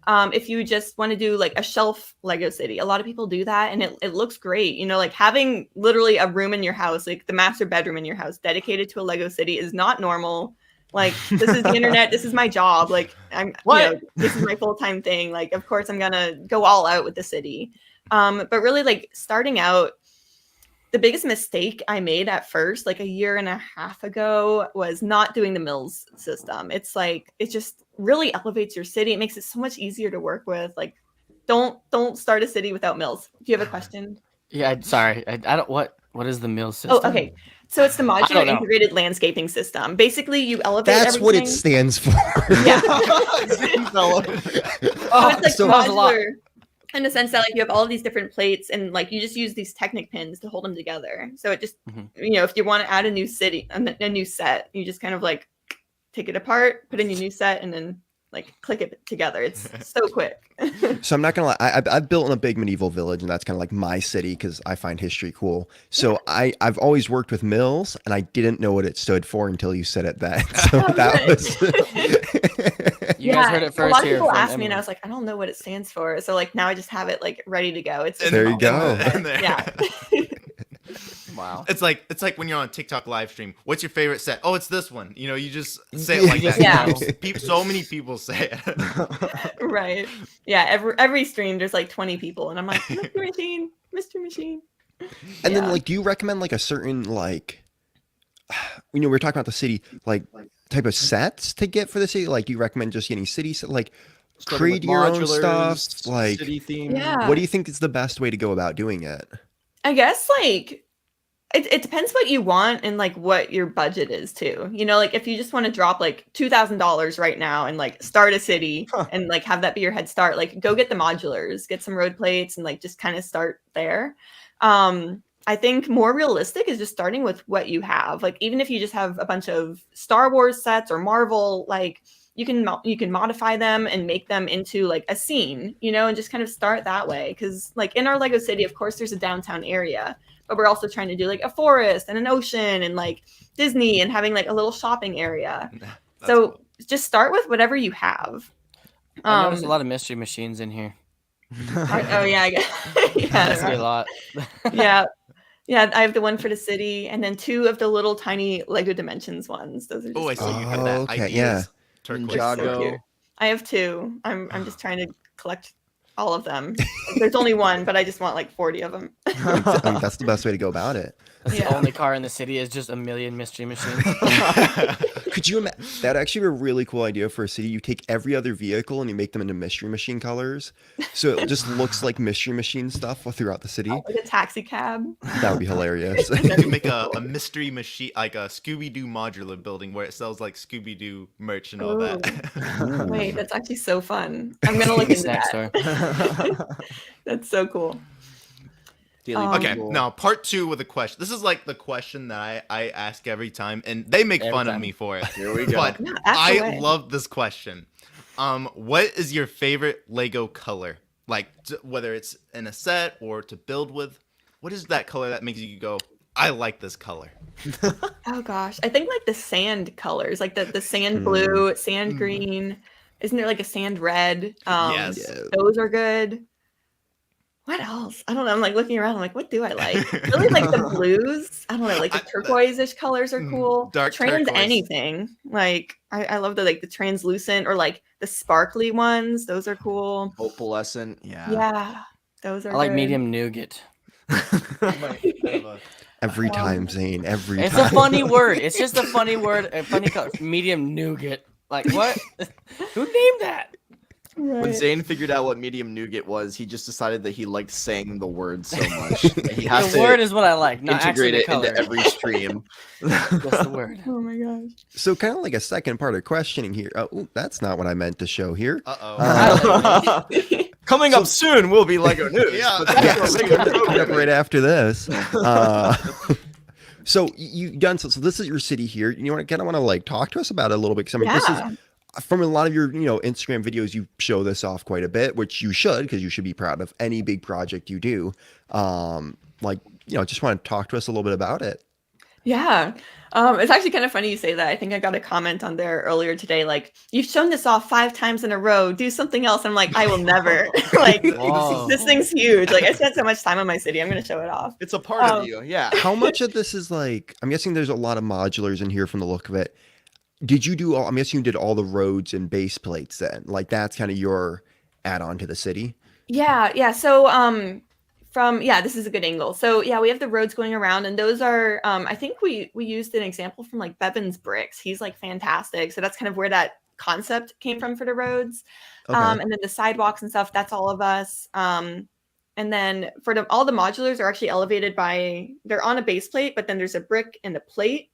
If you just want to do like a shelf Lego city, a lot of people do that and it looks great. You know, like having literally a room in your house, like the master bedroom in your house dedicated to a Lego city is not normal. Like, this is the internet, this is my job. Like, you know, this is my full-time thing. Like, of course I'm gonna go all out with the city. But really, like, starting out, the biggest mistake I made at first, like a year and a half ago, was not doing the mills system. It's like, it just really elevates your city. It makes it so much easier to work with. Like, don't start a city without mills. Do you have a question? Yeah, sorry. I don't. What is the mill system? Oh, okay. So it's the modular don't know. integrated landscaping system. Basically, you elevate That's everything. what it stands for. Yeah. Oh, So it's like so that was a lot. modular in the sense that like you have all of these different plates and like you just use these Technic pins to hold them together. So it just, you know, if you want to add a new city, a new set, you just kind of like take it apart, put in your new set, and then like click it together. It's so quick. So I'm not gonna lie. I've built in a big medieval village, and that's kind of like my city because I find history cool. So I've always worked with mills, and I didn't know what it stood for until you said it. So Oh, that good. was. You guys heard it a first lot of here people from ask me, and Emily. I was like, I don't know what it stands for. So like now I just have it like ready to go. It's just There you all go. over. In there. Yeah. Wow. It's like when you're on a TikTok live stream. What's your favorite set? Oh, it's this one. You know, you just say it like that. Yeah. So many people say it. Right. Yeah. Every stream, there's like 20 people, and I'm like, Mr. Machine, Mr. Machine. And then Yeah. like, do you recommend like a certain like, you know, we were talking about the city, like type of sets to get for the city? Like, do you recommend just getting city set, like Starting create with your own modulars, stuff? Like, city theme. Yeah. what do you think is the best way to go about doing it? I guess like it depends what you want and like what your budget is too. You know, like if you just want to drop like $2,000 right now and like start a city and like have that be your head start, like go get the modulars, get some road plates, and like just kind of start there. I think more realistic is just starting with what you have. Like even if you just have a bunch of Star Wars sets or Marvel, like you can modify them and make them into like a scene, you know, and just kind of start that way. Because like in our Lego city, of course, there's a downtown area, but we're also trying to do like a forest and an ocean and like Disney and having like a little shopping area. That's So cool. just start with whatever you have. I noticed a lot of mystery machines in here. Oh yeah, I guess. I see a yeah, lot. yeah. I have the one for the city, and then 2 of the little tiny Lego Dimensions ones. Those are just Oh, I see so you have Oh, that. okay, Ideas. yeah. Turquoise. Ninjago. cute. I have 2. I'm just trying to collect all of them. There's only one, but I just want like 40 of them. I mean, that's the best way to go about it. That's Yeah. the only car in the city is just a million mystery machines. Could you imagine? That'd actually be a really cool idea for a city. You take every other vehicle and you make them into mystery machine colors, so it just looks like mystery machine stuff throughout the city. Like a taxi cab. That would be hilarious. You can make a mystery machine, like a Scooby-Doo modular building where it sells like Scooby-Doo merch and all that. Wait, that's actually so fun. I'm gonna look into Snack that. store. That's so cool. Daily Okay, Bugle. now part 2 with a question. This is like the question that I ask every time, and they make Every fun of time. me for it. Here we go. But No, ask I away. love this question. What is your favorite Lego color? Like whether it's in a set or to build with, what is that color that makes you go, I like this color? Oh gosh, I think like the sand colors, like the sand blue, sand green. Isn't there like a sand red? Yes. Yeah. Those are good. What else? I don't know. I'm like looking around. I'm like, what do I like? Really like the blues. I don't know. Like the turquoise-ish colors are cool. Dark Trans turquoise. anything. Like I love the translucent or like the sparkly ones. Those are cool. Opalescent. Yeah. Yeah, those are. I like good. medium nougat. Every time, Zane. Every It's time. a funny word. It's just a funny word. A funny color. Medium nougat. Like what? Who named that? When Zane figured out what medium nougat was, he just decided that he liked saying the word so much. that He has The to word is what I like, not actually integrate the it color. into every stream. Just the word. Oh my gosh. So kind of like a second part of questioning here. Oh, ooh, that's not what I meant to show here. Coming up soon will be Lego news. Yeah. but that's Yes, our regular coming up programming. right after this. So you done so this is your city here. You want to like talk to us about it a little bit because I mean this is from a lot of your Instagram videos. You show this off quite a bit, which you should because you should be proud of any big project you do. Just want to talk to us a little bit about it. Yeah. It's actually kind of funny you say that. I think I got a comment on there earlier today, like, you've shown this off 5 times in a row. Do something else. I'm like, I will never. Like, Whoa. this thing's huge. Like, I spent so much time on my city. I'm going to show it off. It's a part of you, yeah. How much of this is like? I'm guessing there's a lot of modulars in here from the look of it. Did you do all? I'm guessing you did all the roads and base plates then. Like that's kind of your add-on to the city. Yeah. So, this is a good angle. So yeah, we have the roads going around and those are, I think we used an example from like Bevan's bricks. He's like fantastic. So that's kind of where that concept came from for the roads. Okay. And then the sidewalks and stuff, that's all of us. And then for all the modulars are actually elevated they're on a base plate, but then there's a brick and a plate,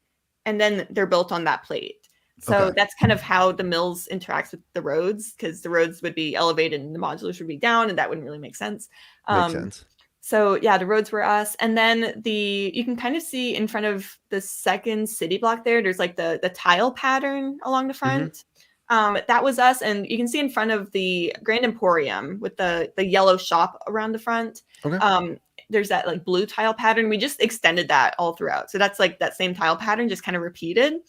and then they're built on that plate. So Okay. that's kind of how the mills interacts with the roads, because the roads would be elevated and the modulars would be down, and that wouldn't really make sense. Makes sense. So yeah, the roads were us. And then you can kind of see in front of the second city block there's like the tile pattern along the front. That was us. And you can see in front of the Grand Emporium with the yellow shop around the front. Okay. There's that like blue tile pattern. We just extended that all throughout. So that's like that same tile pattern just kind of repeated.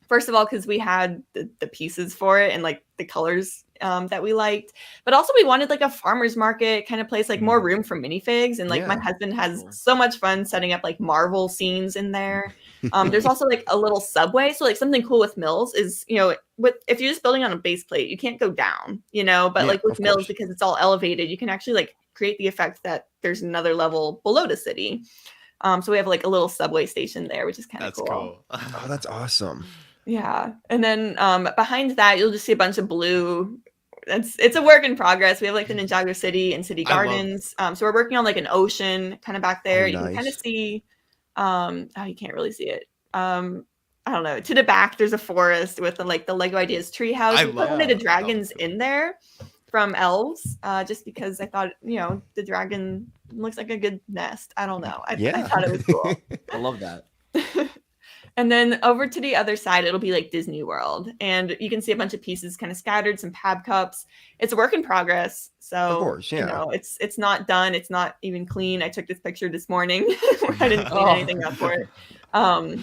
First of all, because we had the pieces for it and like the colors that we liked, but also we wanted like a farmer's market kind of place, like more room for minifigs. And like my husband has so much fun setting up like Marvel scenes in there. There's also like a little subway. So like something cool with mills is, if you're just building on a base plate, you can't go down, but like with mills, because it's all elevated, you can actually like create the effect that there's another level below the city. So we have like a little subway station there, which is kind of cool. Oh, that's awesome. Yeah. And then behind that, you'll just see a bunch of blue. It's a work in progress. We have like the Ninjago City and City Gardens. So we're working on like an ocean kind of back there. You can kind of see, you can't really see it. I don't know. To the back, there's a forest with the Lego Ideas treehouse. We put one of the dragons in there from Elves, just because I thought, the dragon looks like a good nest. I don't know. I thought it was cool. I love that. And then over to the other side, it'll be like Disney World. And you can see a bunch of pieces kind of scattered, some pab cups. It's a work in progress. So, of course, yeah. It's not done. It's not even clean. I took this picture this morning. I didn't clean anything up for it. But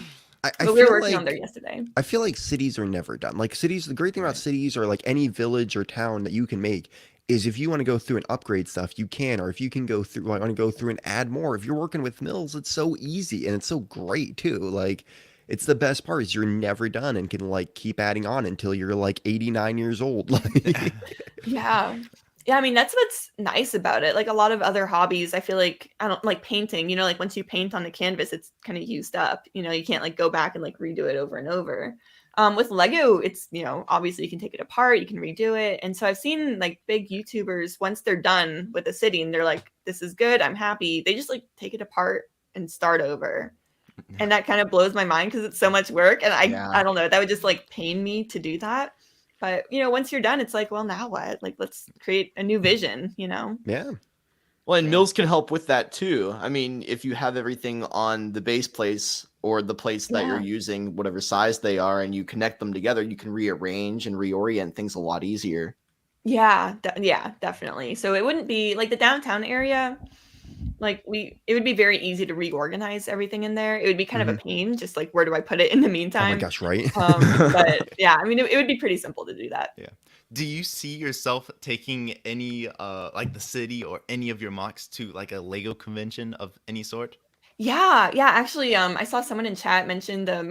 we were working on there yesterday. I feel like cities are never done. Like cities, the great thing about cities or like any village or town that you can make is if you want to go through and upgrade stuff, you can, or if you can want to go through and add more. If you're working with mills, it's so easy and it's so great too. Like, it's the best part is you're never done and can like keep adding on until you're like 89 years old. Yeah. I mean, that's what's nice about it. Like a lot of other hobbies, I feel like I don't like painting, like once you paint on the canvas, it's kind of used up, you can't like go back and like redo it over and over. With Lego, it's, obviously you can take it apart, you can redo it. And so I've seen like big YouTubers, once they're done with a city and they're like, this is good, I'm happy. They just like take it apart and start over. And that kind of blows my mind because it's so much work. And I don't know, that would just like pain me to do that. But, once you're done, it's like, well, now what? Like, let's create a new vision, Yeah. Well, and mills can help with that too. I mean, if you have everything on the base plates or the plates that you're using, whatever size they are, and you connect them together, you can rearrange and reorient things a lot easier. Yeah, definitely. So it wouldn't be like the downtown area. Like it would be very easy to reorganize everything in there. It would be kind of a pain, just like where do I put it in the meantime? Oh my gosh, right? But yeah, I mean, it would be pretty simple to do that. Yeah. Do you see yourself taking any like the city or any of your mocks to like a Lego convention of any sort? Yeah. Actually, I saw someone in chat mention the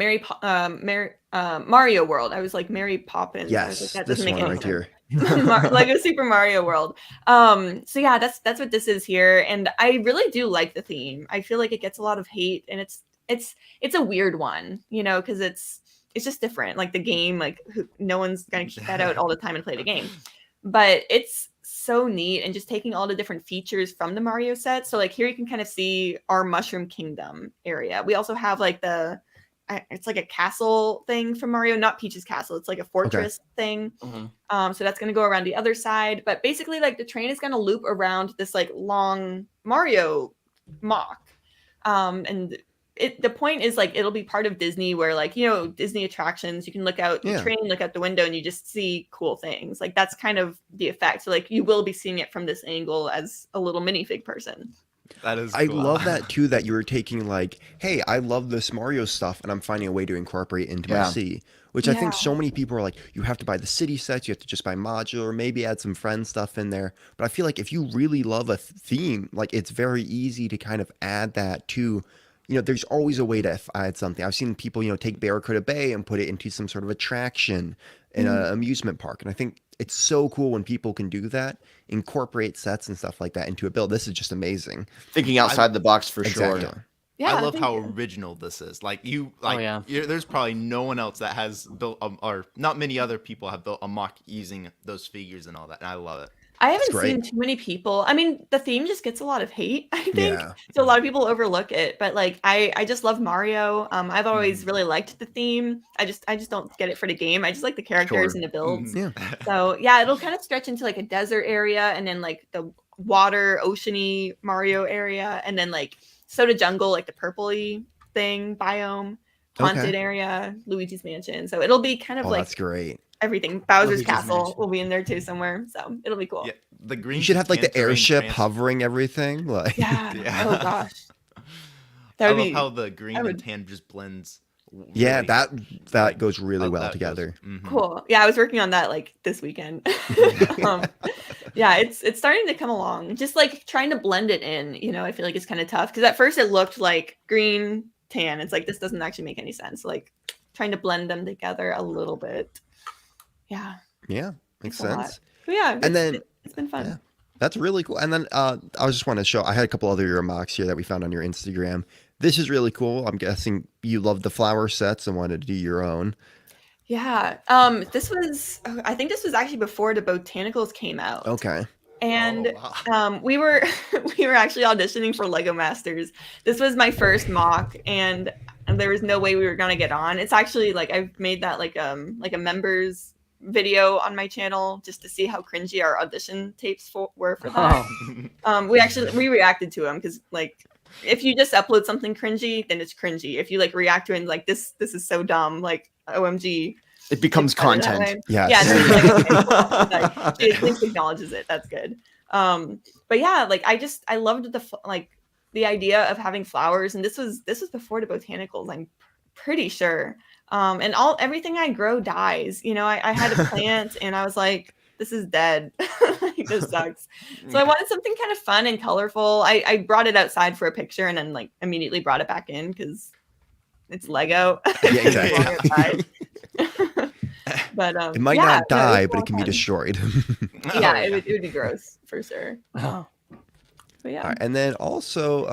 Mario World. I was like Mary Poppins. I was Yes, like, that this doesn't make one any right sense. here. Lego Super Mario World. So yeah, that's what this is here, and I really do like the theme. I feel like it gets a lot of hate, and it's a weird one, because it's just different. Like the game, like no one's gonna keep that out all the time and play the game, but it's so neat, and just taking all the different features from the Mario set. So like here you can kind of see our Mushroom Kingdom area. We also have like it's like a castle thing from Mario, not Peach's castle. It's like a fortress thing. So that's going to go around the other side. But basically, like the train is going to loop around this like long Mario mock. And the point is like it'll be part of Disney, where like Disney attractions, you can look out the train, look out the window, and you just see cool things. Like that's kind of the effect. So like you will be seeing it from this angle as a little minifig person. That is cool. I love that too, that you were taking like, hey, I love this Mario stuff, and I'm finding a way to incorporate into my city, which I think so many people are like, you have to buy the city sets, you have to just buy modular, maybe add some friend stuff in there. But I feel like if you really love a theme, like it's very easy to kind of add that to, there's always a way to add something. I've seen people, take Barracuda Bay and put it into some sort of attraction in an amusement park. And I think it's so cool when people can do that, incorporate sets and stuff like that into a build. This is just amazing. Thinking outside the box for Exactly. sure. Yeah, I love thank how you. original this is. Like yeah. there's probably no one else that has built, or not many other people have built a mock using those figures and all that. And I love it. I haven't great. seen too many people. I mean, the theme just gets a lot of hate, I think. Yeah. So a lot of people overlook it. But like I just love Mario. I've always really liked the theme. I just don't get it for the game. I just like the characters and the builds. Yeah. So yeah, it'll kind of stretch into like a desert area, and then like the water, oceany Mario area, and then like Soda Jungle, like the purpley thing, biome, haunted area, Luigi's Mansion. So it'll be kind of Oh, like that's great. everything. Bowser's Luigi's Castle Mansion. will be in there too somewhere. So it'll be cool. Yeah, the green. You should have like the terrain airship trans- hovering everything. Like, Yeah. Yeah. Oh gosh. I That would love be how the green would- and tan just blends. yeah, really- that goes really how well that goes. together. Mhm. cool. Yeah, I was working on that like this weekend. Yeah, it's starting to come along. Just like trying to blend it in, I feel like it's kind of tough because at first it looked like green, tan. It's like this doesn't actually make any sense. Like trying to blend them together a little bit. Yeah. Yeah, makes It's a lot. sense. But yeah, And then it's been fun. yeah. That's really cool. And then I just want to show, I had a couple other your mocks here that we found on your Instagram. This is really cool. I'm guessing you love the flower sets and wanted to do your own. Yeah. I think this was actually before the botanicals came out. Okay. And Oh, wow. we were actually auditioning for Lego Masters. This was my first mock, and there was no way we were gonna get on. It's actually like I've made that like a members video on my channel just to see how cringy our audition tapes were for that. We reacted to them because like if you just upload something cringy, then it's cringy. If you like react to it and like this is so dumb, like OMG. It becomes it's better that content. way. Yes. Yeah, so it's like, okay, like, it at least acknowledges it. That's good. But yeah, like I loved the idea of having flowers, and this was before the botanicals. I'm pretty sure. And everything I grow dies. I had a plant, and I was like, this is dead. Like, this sucks. So I wanted something kind of fun and colorful. I brought it outside for a picture, and then like immediately brought it back in because it's Lego. Yeah, exactly. But It might yeah, not die, was but it can be fun. destroyed. Yeah, it would be gross for sure. Oh. But yeah. All right, and then also,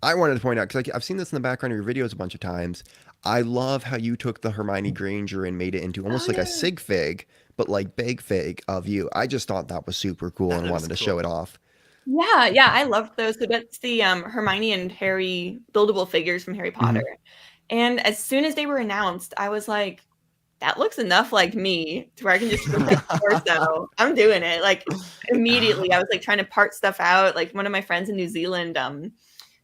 I wanted to point out, because I've seen this in the background of your videos a bunch of times. I love how you took the Hermione Granger and made it into almost like a sig fig, but like big fig of you. I just thought that was super cool That and is wanted to cool. show it off. Yeah, I loved those. So that's the Hermione and Harry buildable figures from Harry Potter. And as soon as they were announced, I was like, that looks enough like me to where I can just put that torso. I'm doing it. Like immediately, I was like trying to part stuff out. Like one of my friends in New Zealand,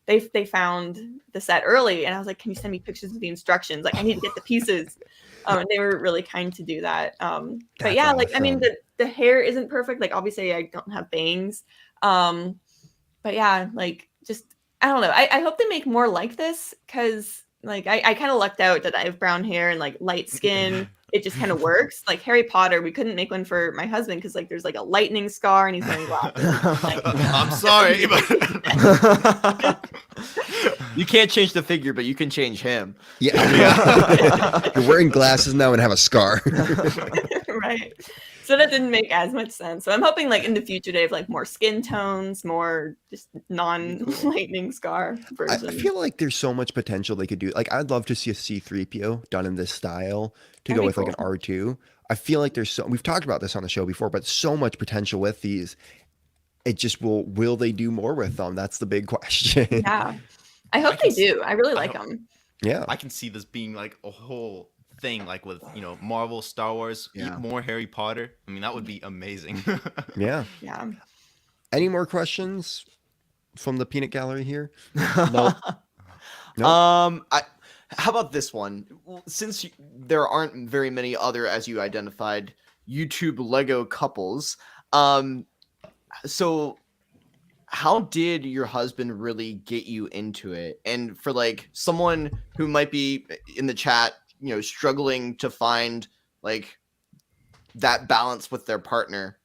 they found the set early, and I was like, can you send me pictures of the instructions? Like I need to get the pieces. And they were really kind to do that. But That's yeah, like I mean, awesome. the hair isn't perfect. Like obviously, I don't have bangs. But yeah, like just I don't know. I hope they make more like this because like I kind of lucked out that I have brown hair and like light skin. It just kind of works. Like Harry Potter, we couldn't make one for my husband because like there's like a lightning scar and he's wearing glasses. Like, I'm sorry, but You can't change the figure, but you can change him. Yeah. You're wearing glasses now and have a scar. right. So that didn't make as much sense. So I'm hoping like in the future they have like more skin tones, more just non-lightning scar I version. feel like there's so much potential they could do. Like, I'd love to see a C3PO done in this style to That'd go be with like an cool. R2. I feel like there's we've talked about this on the show before, but so much potential with these. It just will they do more with them? That's the big question. Yeah. I hope they do. I really like them. Yeah. I can see this being like a whole thing, like with Marvel, Star Wars, Yeah. more Harry Potter. I mean, that would be amazing. Yeah. Yeah. Any more questions from the peanut gallery here? Nope. Nope. How about this one? Since there aren't very many other, as you identified, YouTube Lego couples, so how did your husband really get you into it? And for like someone who might be in the chat, struggling to find like that balance with their partner,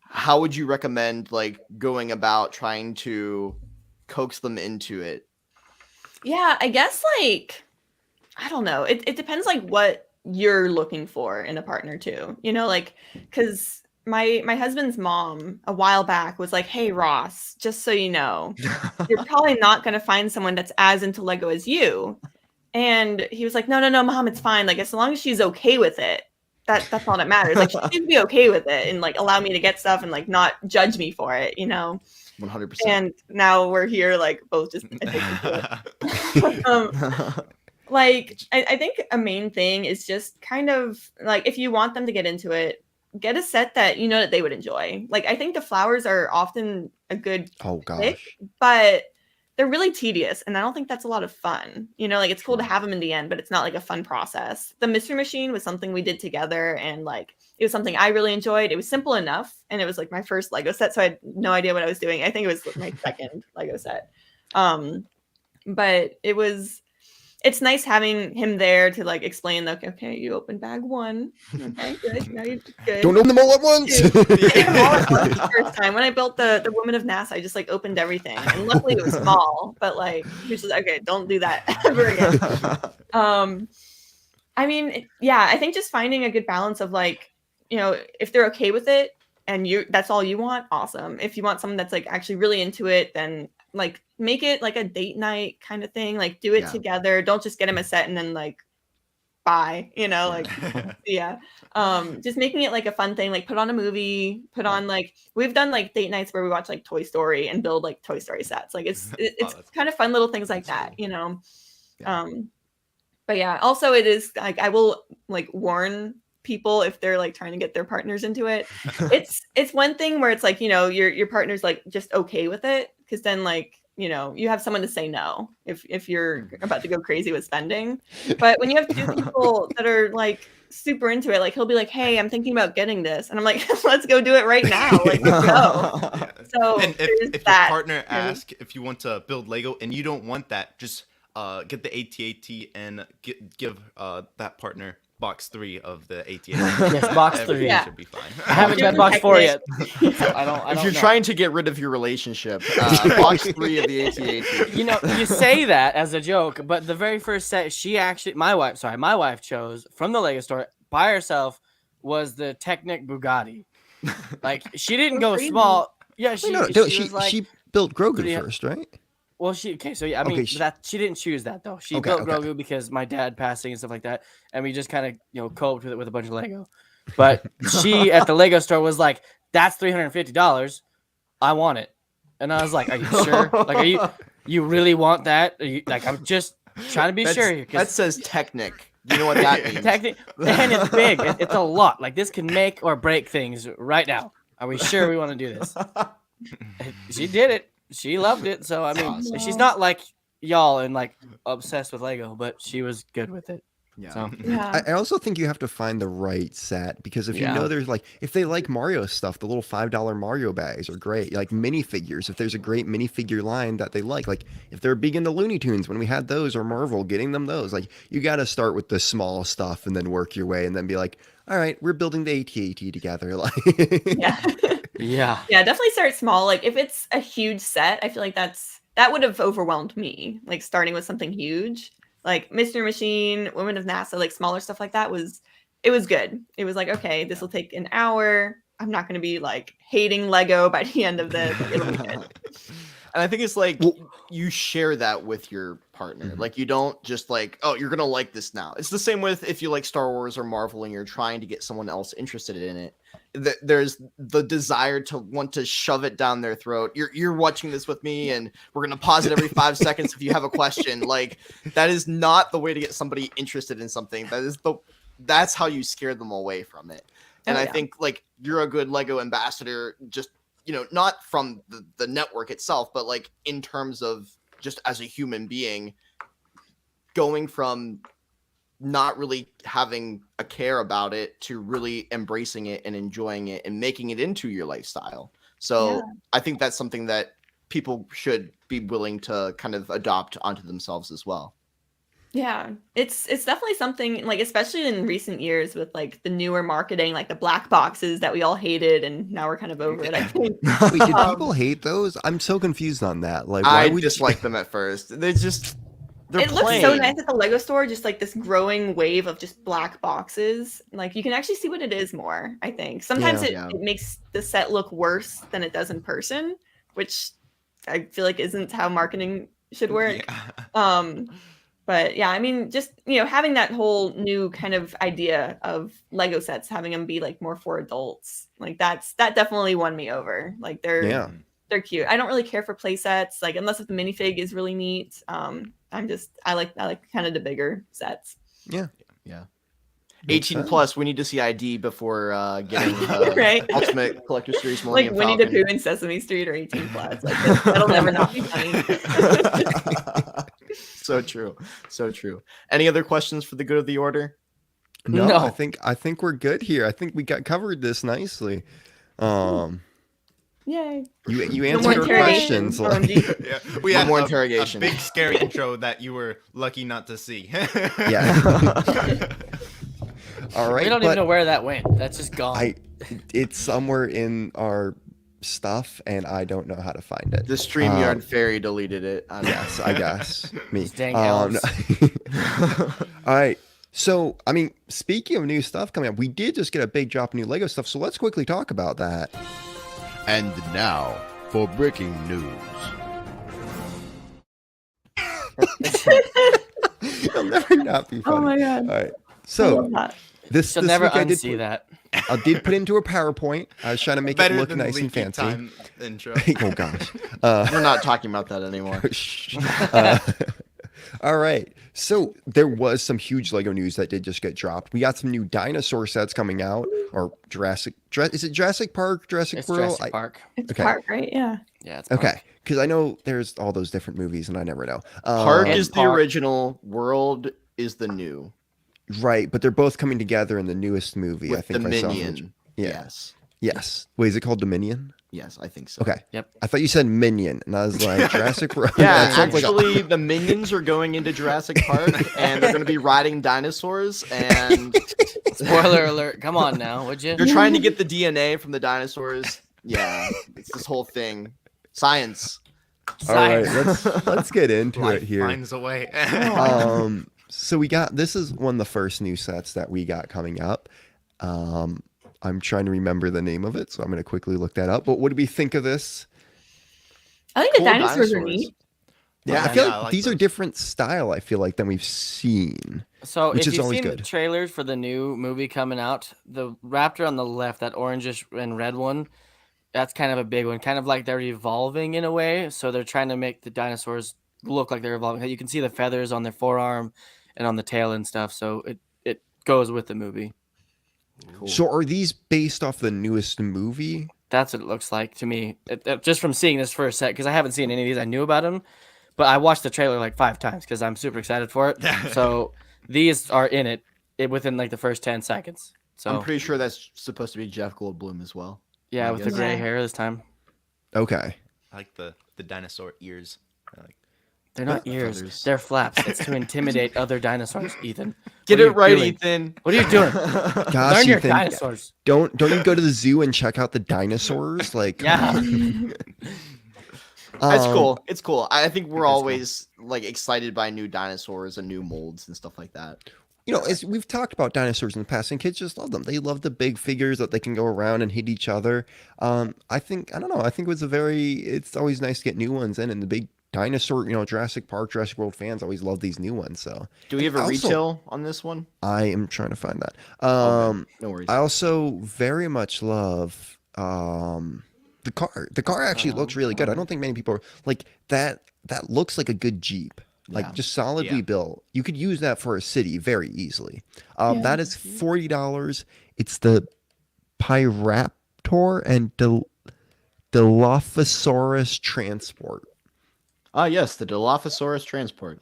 how would you recommend like going about trying to coax them into it? Yeah, I guess like I don't know. It depends like what you're looking for in a partner too. Like because my husband's mom a while back was like, "Hey Ross, just so you know, you're probably not going to find someone that's as into Lego as you." And he was like, "No, mom, it's fine. Like as long as she's okay with it, that's all that matters. Like she needs to be okay with it and like allow me to get stuff and like not judge me for it, 100%. And now we're here like both just addicted to it. Like I think a main thing is just kind of like if you want them to get into it, get a set that that they would enjoy. Like I think the flowers are often a good pick, but they're really tedious and I don't think that's a lot of fun. Like it's cool to have them in the end, but it's not like a fun process. The mystery machine was something we did together and like it was something I really enjoyed. It was simple enough and it was like my first Lego set, so I had no idea what I was doing. I think it was my second Lego set. But it's nice having him there to like explain like, okay, you opened bag 1. Okay, good. Now you're good. Don't open them all at once. The first time when I built the Woman of NASA, I just like opened everything, and luckily it was small. But like, he was just okay. Don't do that ever again. I mean, yeah, I think just finding a good balance of like, if they're okay with it and that's all you want, awesome. If you want someone that's like actually really into it, then like make it like a date night kind of thing. Like do it together. Don't just get him a set and then like bye. Like yeah. Just making it like a fun thing. Like put on a movie. Put on like we've done like date nights where we watch like Toy Story and build like Toy Story sets. Like it's kind of fun little things like that. But yeah. Also, it is like I will like warn people if they're like trying to get their partners into it. It's one thing where it's like your partner's like just okay with it because then like you have someone to say no if you're about to go crazy with spending. But when you have two people that are like super into it, like he'll be like, "Hey, I'm thinking about getting this," and I'm like, "Let's go do it right now. Like let's go." So and if your partner asks if you want to build Lego and you don't want that, just get the AT-AT and give that partner box 3 of the AT-AT. Yes, box 3. Yeah. Should be fine. I haven't got box 4 yet. I don't If you're know. trying to get rid of your relationship, box 3 of the AT-AT. You say that as a joke, but the very first set my wife chose from the Lego store by herself was the Technic Bugatti. Like she didn't go crazy. small. Yeah, she built Grogu first, right? Well, she that she didn't choose that though. She built Grogu because my dad passing and stuff like that, and we just kind of coped with it with a bunch of Lego. But she at the Lego store was like, "That's $350. I want it," and I was like, "Are you sure? Like, you really want that? Like, I'm just trying to be sure." That says Technic. You know what that means? Technic, and it's big. It's a lot. Like this can make or break things right now. Are we sure we want to do this? She did it. She loved it. So I mean, she's not like y'all and like obsessed with Lego, but she was good with it. Yeah. So, I also think you have to find the right set because if there's like if they like Mario stuff, the little $5 Mario bags are great. Like minifigures, if there's a great minifigure line that they like if they're big into Looney Tunes when we had those or Marvel, getting them those. Like you got to start with the small stuff and then work your way and then be like, all right, we're building the AT-AT together. Like yeah, definitely start small. Like if it's a huge set, I feel like that would have overwhelmed me. Like starting with something huge. Like Mystery Machine, Women of NASA, like smaller stuff like that it was good. It was like, okay, this will take an hour. I'm not going to be like hating Lego by the end of this. It'll be good. And I think it's like Well- you share that with your partner. Mhm. Like you don't just like, oh, you're gonna like this now. It's the same with if you like Star Wars or Marvel and you're trying to get someone else interested in it. There's the desire to want to shove it down their throat. You're watching this with me, and we're gonna pause it every 5 seconds if you have a question. Like that is not the way to get somebody interested in something. That's how you scare them away from it. And Oh, I yeah. think like you're a good Lego ambassador, just not from the network itself, but like in terms of just as a human being, going from not really having a care about it to really embracing it and enjoying it and making it into your lifestyle. So Yeah. I think that's something that people should be willing to kind of adopt onto themselves as well. Yeah, it's definitely something like, especially in recent years with like the newer marketing, like the black boxes that we all hated, and now we're kind of over it. I think. Wait, did Um, people hate those? I'm so confused on that. Like, why I would dislike them at first. They're It looks so plain. nice at the Lego store, just like this growing wave of just black boxes. Like you can actually see what it is more, I think. Sometimes Yeah. it makes the set look worse than it does in person, which I feel like isn't how marketing should work. Yeah. But yeah, I mean, just having that whole new kind of idea of Lego sets, having them be like more for adults, like that definitely won me over. Like Yeah. they're cute. I don't really care for play sets, like unless if the minifig is really neat. I like kind of the bigger sets. Yeah. 18 sense. plus, we need to see ID before getting Right. Ultimate Collector Series Like Millennium Winnie the Falcon. Pooh and Sesame Street or 18 plus. Like that'll never not be funny. So true. So true. Any other questions for the good of the order? No, No. I think we're good here. I think we got covered this nicely. Yay. You No answered more our interrogations, questions. Like, OMG. Yeah, we One had more a interrogation. big scary intro that you were lucky not to see. yeah. All right. We don't but even know where that went. That's just gone. it's somewhere in our stuff, and I don't know how to find it. The StreamYard fairy deleted it. Yes, I guess me. Those dang elves. All right. So, I mean, speaking of new stuff coming up, we did just get a big drop of new Lego stuff. So let's quickly talk about that. And now for breaking news. It'll never not be funny. Oh my god. All right. I So love that. this She'll this never week I did unsee put, that. I did put into a PowerPoint. I was trying to make Better it look than nice and leaky fancy. time intro. Oh gosh. We're not talking about that anymore. Shh. All right. So there was some huge Lego news that did just get dropped. We got some new dinosaur sets coming out, or is it Jurassic Park, Jurassic It's World? Jurassic Park. It's Okay. Park, right? Yeah. Yeah, it's Park. Okay, because I know there's all those different movies, and I never know. Park And is the Park. original, World is the new. Right, but they're both coming together in the newest movie. I With think I saw. Dominion. Yeah. Yes. Yes. Wait, is it called Dominion? Yes, I think so. Okay. Yep. I thought you said Minion, and I was like Jurassic World. Yeah, That sounds like a- actually, the Minions are going into Jurassic Park, and they're going to be riding dinosaurs, and Spoiler alert. Come on now, would you? they're trying to get the DNA from the dinosaurs. Yeah, it's this whole thing. Science. All right, Science. let's get into it Life here. finds a way. So this is one of the first new sets that we got coming up. I'm trying to remember the name of it, so I'm going to quickly look that up. But what do we think of this? I think the Cool dinosaurs are dinosaurs. neat. Yeah, I Yeah, feel I like like these are those. different style. I feel like than we've seen. So Which if is you've always seen the good. trailers for the new movie coming out, the raptor on the left, that orangish and red one, that's kind of a big one. Kind of like they're evolving in a way. So they're trying to make the dinosaurs look like they're evolving. You can see the feathers on their forearm and on the tail and stuff. So it goes with the movie. Cool. So are these based off the newest movie? That's what it looks like to me. Just from seeing this first set, because I haven't seen any of these. I knew about them, but I watched the trailer like 5 times because I'm super excited for it. So these are in it within like the first 10 seconds. So I'm pretty sure that's supposed to be Jeff Goldblum as well. yeah, I with the guess. gray Yeah. hair this time. Okay. I like the dinosaur ears. I like They're not Yeah, ears. feathers. They're flaps. It's to intimidate other dinosaurs, Ethan. Get What are it you right, doing? Ethan. What are you doing? Gosh, Learn your Ethan, dinosaurs. don't you go to the zoo and check out the dinosaurs? Like, Yeah. It's um, cool. It's cool. I think we're It is cool. always like excited by new dinosaurs and new molds and stuff like that. you know, as we've talked about dinosaurs in the past, and kids just love them. They love the big figures that they can go around and hit each other. I don't know. I think it's always nice to get new ones in, and the big dinosaur, you know, Jurassic Park, Jurassic World fans always love these new ones. So, Do we have a also, retail on this one? I am trying to find that. Okay, no worries. I also very much love the car. The car actually looks really good. I don't think many people are like that. That looks like a good Jeep. Like Yeah. just solidly built. You could use that for a city very easily. Yeah. That is $40. It's the Pyraptor and Dilophosaurus Transport. Yes, the Dilophosaurus transport.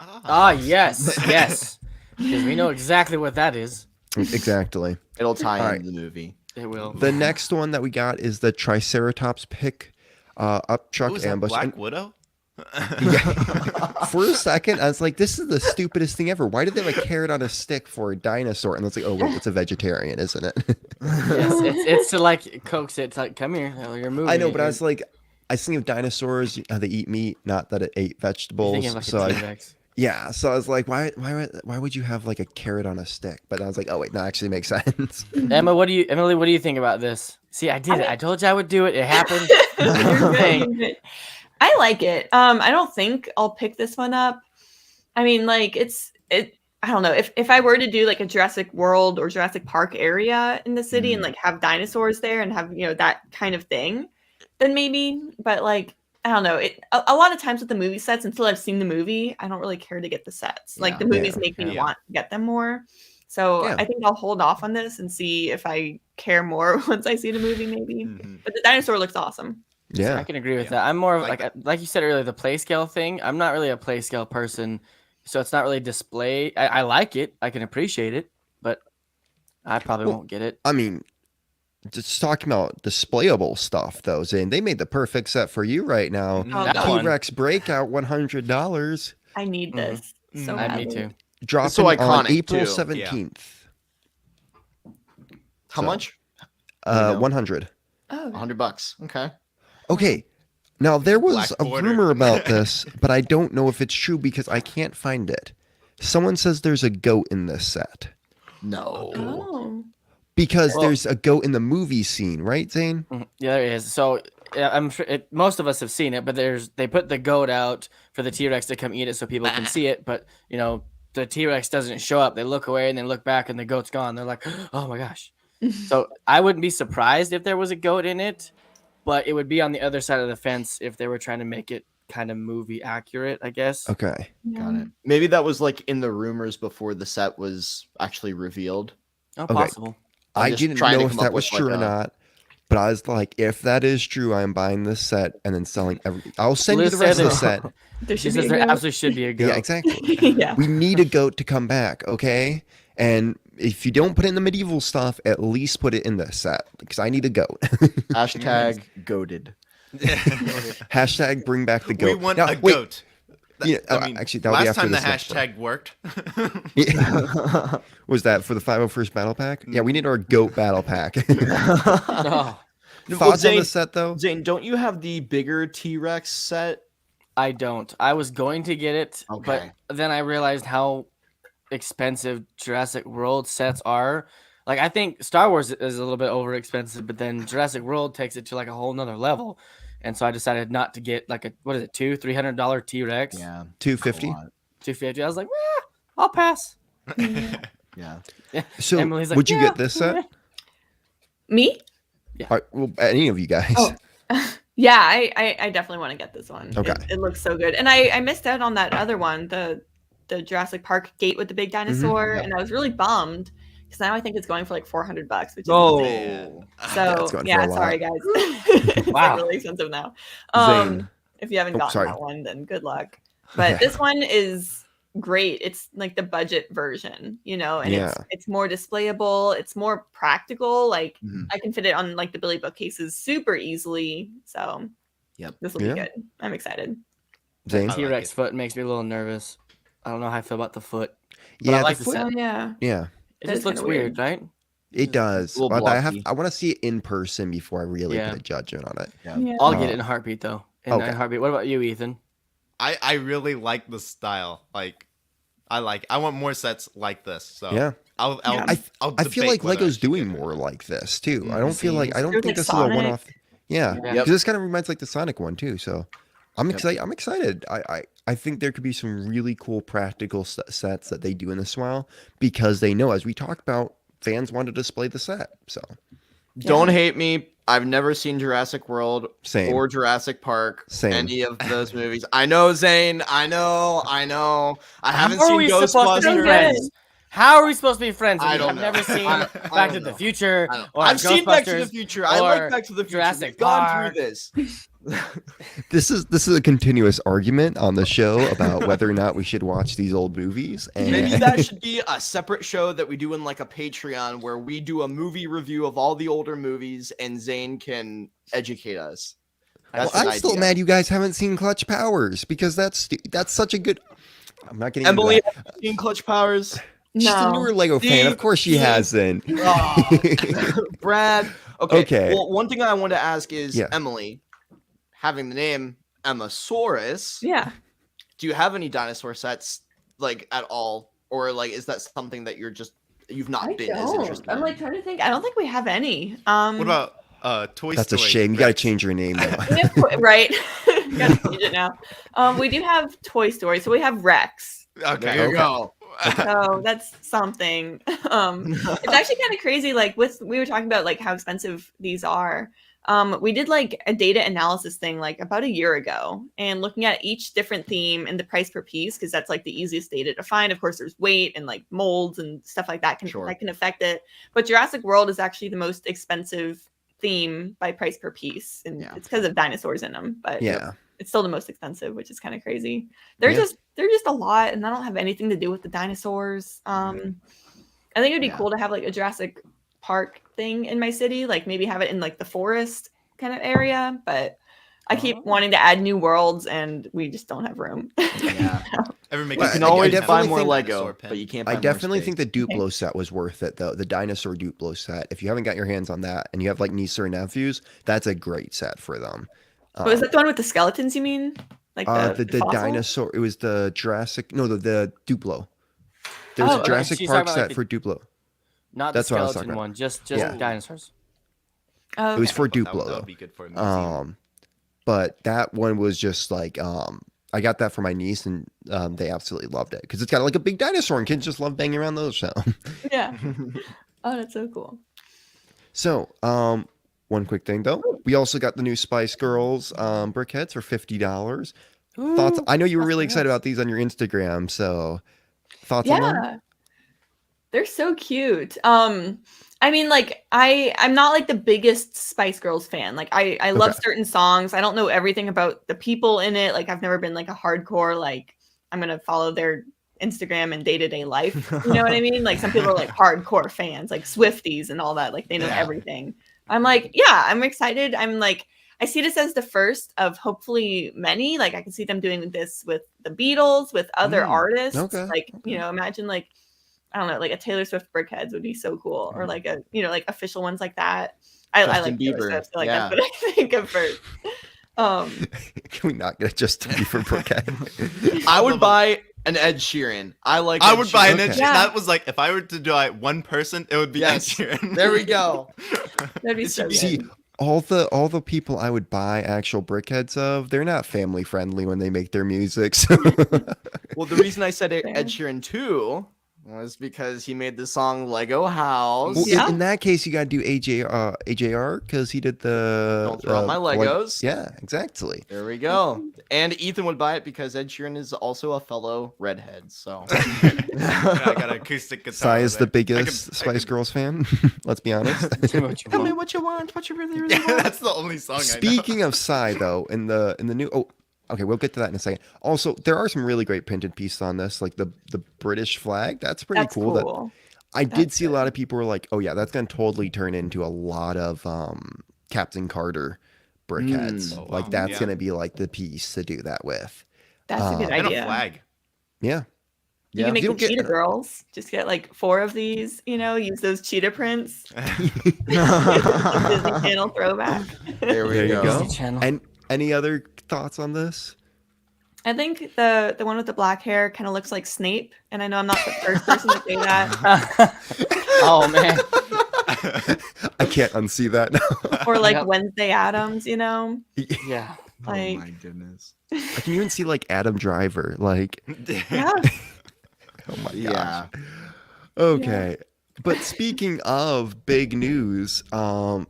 Yes, yes. Because we know exactly what that is. Exactly. It'll tie All into the movie. It will. The next one that we got is the Triceratops pick up truck Was that ambush. Black And- Widow? For a second, I was like, this is the stupidest thing ever. Why did they have a carrot on a stick for a dinosaur? And it's like, oh, wait, it's a vegetarian, isn't it? Yes, it's to like coax it. It's like, come here, you're moving. I know, but I was like, I was thinking of dinosaurs, how they eat meat, not that it ate vegetables. thinking of like So a I, T-Rex. yeah, so I was like, why would you have like a carrot on a stick? But I was like, oh wait, that actually makes sense. Emily, what do you think about this? See, I did it. I told you I would do it. It happened. You're good, Hey. you're good. I like it. I don't think I'll pick this one up. I mean, like I don't know. If I were to do like a Jurassic World or Jurassic Park area in the city and like have dinosaurs there and have, you know, that kind of thing, then maybe. But like, I don't know. A lot of times with the movie sets, until I've seen the movie, I don't really care to get the sets. Like the movies make me want to get them more. So I think I'll hold off on this and see if I care more once I see the movie, maybe. But the dinosaur looks awesome. Yeah, I can agree with that. I'm more of Like like you said earlier, the play scale thing. I'm not really a play scale person, so it's not really display. I like it. I can appreciate it, but I probably won't get it. I mean, just talking about displayable stuff, though, Zane, they made the perfect set for you right now. Oh, That God. one. T-Rex Breakout, $100, I need this so Me badly. too. dropping so on iconic, April too. 17th. How So, much? 100. Oh, $100. Okay. Okay. Now there was Black a border. rumor about this, but I don't know if it's true because I can't find it. Someone says there's a goat in this set No. oh. because Well- there's a goat in the movie scene, right, Zane? Mhm. Yeah, there is. So I'm sure most of us have seen it, but they put the goat out for the T-Rex to come eat it so people can see it. But you know, the T-Rex doesn't show up. They look away and then look back, and the goat's gone. They're like, oh my gosh. So I wouldn't be surprised if there was a goat in it, but it would be on the other side of the fence if they were trying to make it kind of movie accurate, I guess. Okay. Got it. Maybe that was like in the rumors before the set was actually revealed. Oh, Okay. possible. I'm I just didn't trying to know if come up that was with, true like, or a- not, but I was like, if that is true, I'm buying this set and then selling everything. I'll send you the Liz rest said of the set. There She should says be there a goat. absolutely should be a goat. Yeah, exactly. Yeah. We need a goat to come back, okay? And if you don't put in the medieval stuff, at least put it in the set because I need a goat. Hashtag goated. Hashtag bring back the goat. We want Now, a wait, goat. Yeah, actually, that'll be last after time the this next one. hashtag worked. Was that for the 501st Battle Pack? Yeah, we need our goat battle pack. Oh, Thoughts on Zane- the set, though? Zane, don't you have the bigger T-Rex set? I don't. I was going to get it, Okay. but then I realized how expensive Jurassic World sets are. Like I think Star Wars is a little bit over expensive, but then Jurassic World takes it to like a whole nother level. And so I decided not to get like a $300 T-Rex. Yeah. 250. $250. I was like, I'll pass. Yeah. So, Emily's like, would you "Yeah." get this set? Me? Well, any of you guys? Oh. Yeah, I definitely want to get this one. Okay. It looks so good. And I missed out on that other one, the Jurassic Park gate with the big dinosaur, Yep. and I was really bummed because now I think it's going for like $400, which is Oh. insane. That's So going for yeah, a lot. sorry guys. It's Wow. like really expensive now. Zane. If you haven't Oh, gotten sorry. that one, then good luck. But this one is great. It's like the budget version, you know, and Yeah. it's more displayable, it's more practical. Like Mhm. I can fit it on like the Billy bookcases super easily. So Yep. this will Yeah. be good. I'm excited. Zane? like T-Rex it. foot makes me a little nervous. I don't know how I feel about the foot. But Yeah, I like the the foot. set. Oh yeah. Yeah, It That just is looks kinda weird, weird. right? it does. a little But I blocky. want to see it in person before I really Yeah. put a judgment on it. Yeah. I'll get Uh, it in a heartbeat though. In okay. a heartbeat. What about you, Ethan? I really like the style. Like, I want more sets like this. So Yeah. I'll Yeah. I'll I feel debate like whether I Lego's should doing get it. more like this too. I Mhm. don't feel like I don't There's, think like, this is a Sonic. one-off. Yeah, Yeah. because this kind of reminds like the Sonic one too. So I'm Yep. excited. I'm excited. I think there could be some really cool practical sets that they do in this while because they know, as we talked about, fans want to display the set. So Don't hate me. I've never seen Jurassic World Same. or Jurassic Park. Same. Any of those movies. I know, Zane. I know. I haven't How are seen we supposed to be Ghostbusters. friends? How are we supposed to be friends? I If we don't have know. never seen I Back don't to the know. Future I don't- or I've seen Back to the Ghostbusters Future. I like or Back to the Future. Jurassic We've gone Park. through this. this is a continuous argument on the show about whether or not we should watch these old movies. And Maybe that should be a separate show that we do in like a Patreon where we do a movie review of all the older movies and Zane can educate us. That's Well, an I'm still idea. mad you guys haven't seen Clutch Powers because that's such a good. I'm not getting into Emily, that. have you seen Clutch Powers? She's a No. newer Lego fan. Of course she See? hasn't. Brad. Okay. Okay. Well, one thing I want to ask is Yeah. Emily, having the name Emmasaurus, Yeah. do you have any dinosaur sets like at all, or like is that something that you've not I been as don't. interested I'm in? like trying to think. I don't think we have any. What about Toy That's a Story? shame. You got to Rex? change your name now. We have right. Gotta change it now. We do have Toy Story, so we have Rex. Okay. There you go. So that's something. It's actually kind of crazy. Like we were talking about like how expensive these are. We did like a data analysis thing like about a year ago and looking at each different theme and the price per piece because that's like the easiest data to find. Of course, there's weight and like molds and stuff like that Sure. that can affect it. But Jurassic World is actually the most expensive theme by price per piece, and Yeah. it's because of dinosaurs in them. But Yeah. it's still the most expensive, which is kind of crazy. They're Yeah. just a lot, and I don't have anything to do with the dinosaurs. I think it'd be Yeah. cool to have like a Jurassic Park thing in my city, like maybe have it in like the forest kind of area. But I keep wanting to add new worlds, and we just don't have room. Yeah. Ever make Well, a You can I always definitely buy more think- Lego, dinosaur pen. but you can't buy I more definitely space. think the Duplo set was worth it though. The dinosaur Duplo set. If you haven't got your hands on that and you have like nieces or nephews, that's a great set for them. Was that the one with the skeletons? You mean like the fossil? dinosaur? It was the Jurassic. No, the Duplo. There's Oh, a okay. Jurassic She's Park talking set about, like, for Duplo. Not That's the what I was skeleton talking about. one, just Yeah. dinosaurs. Oh, It was okay. for That would Duplo be good for a though. museum. But that one was just like I got that for my niece and they absolutely loved it because it's got like a big dinosaur and kids just love banging around those. So, Yeah. Oh, that's so cool. so one quick thing though, we also got the new Spice Girls brickheads for $50. Thoughts? Ooh, I know you were that's really nice. excited about these on your Instagram. So, thoughts on them? Yeah. They're so cute. I mean, like I'm not like the biggest Spice Girls fan. Like I love Okay. certain songs. I don't know everything about the people in it. Like I've never been like a hardcore like I'm gonna follow their Instagram and day-to-day life. You know what I mean? Like some people are like hardcore fans, like Swifties and all that. Like they know Yeah. everything. I'm like, yeah, I'm excited. I'm like, I see this as the first of hopefully many. Like I can see them doing this with the Beatles, with other artists. okay, Like, you know, imagine like I don't know, like a Taylor Swift brickheads would be so cool, or like a like official ones like that. I Justin like Taylor Bieber, Swift, so like yeah. that's what I think of first. Can we not get Justin Bieber brickhead? I would buy an Ed Sheeran. I like. I Ed would buy an Sheeran. Ed Okay. Sheeran. Yeah. That was like if I were to do one person, it would be Yes. Ed Sheeran. There we go. That'd be It so should be- good. See, all the people I would buy actual brickheads of, they're not family friendly when they make their music. So. Well, the reason I said Fair. Ed Sheeran too was because he made the song Lego House. Well, Yeah. in that case, you got to do AJR because he did the. Don't throw out my Legos. Yeah, exactly. There we go. And Ethan would buy it because Ed Sheeran is also a fellow redhead. So Yeah, I got an acoustic guitar. Sai is the over there. biggest Spice Girls fan. Let's be honest. Do what you tell me want. what you want, what you really, really Yeah, want. that's the only song I know. Speaking of Psy, though, in the new okay, we'll get to that in a second. Also, there are some really great printed pieces on this, like the British flag. That's pretty That's cool. cool. That I did That's see a lot of people were like, "Oh yeah, that's gonna totally turn into a lot of Captain Carter brickheads. Mm. Oh, like wow. that's Yeah. gonna be like the piece to do that with." That's a good And idea. a flag. Yeah, You can make You the don't get- cheetah girls. Just get like 4 of these, use those cheetah prints. Disney Channel throwback. There we There you go. go. Disney Channel. And any other thoughts on this? I think the one with the black hair kind of looks like Snape, and I know I'm not the first person to say that. Oh man. I can't unsee that. Or like Yep. Wednesday Addams, you know? Yeah. Oh Like- my goodness. I can even see like Adam Driver. Like, Yeah. oh my gosh. Yeah. Okay. But speaking of big news,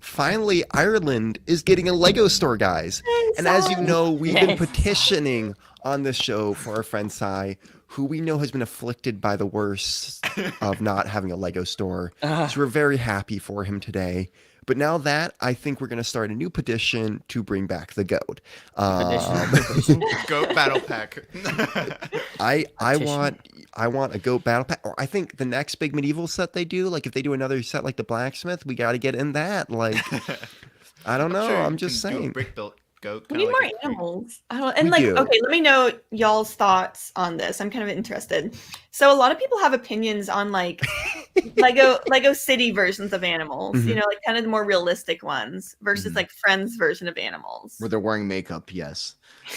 finally Ireland is getting a Lego store, guys. And as you know, we've been Yes. petitioning on this show for our friend Sai, who we know has been afflicted by the worst of not having a Lego store. So we're very happy for him today. But now that, I think we're going to start a new petition to bring back the goat. Petition. Goat battle pack. I Petition. want a goat battle pack. Or I think the next big medieval set they do, like if they do another set like the blacksmith, we got to get in that. Like, I don't know. Sure I'm you just can do a saying. brick built goat. We kinda need more like a- animals. And We like, do. okay, let me know y'all's thoughts on this. I'm kind of interested. So a lot of people have opinions on like Lego City versions of animals. Mhm. You know, like kind of the more realistic ones versus Mhm. like Friends version of animals. Where they're wearing makeup, yes.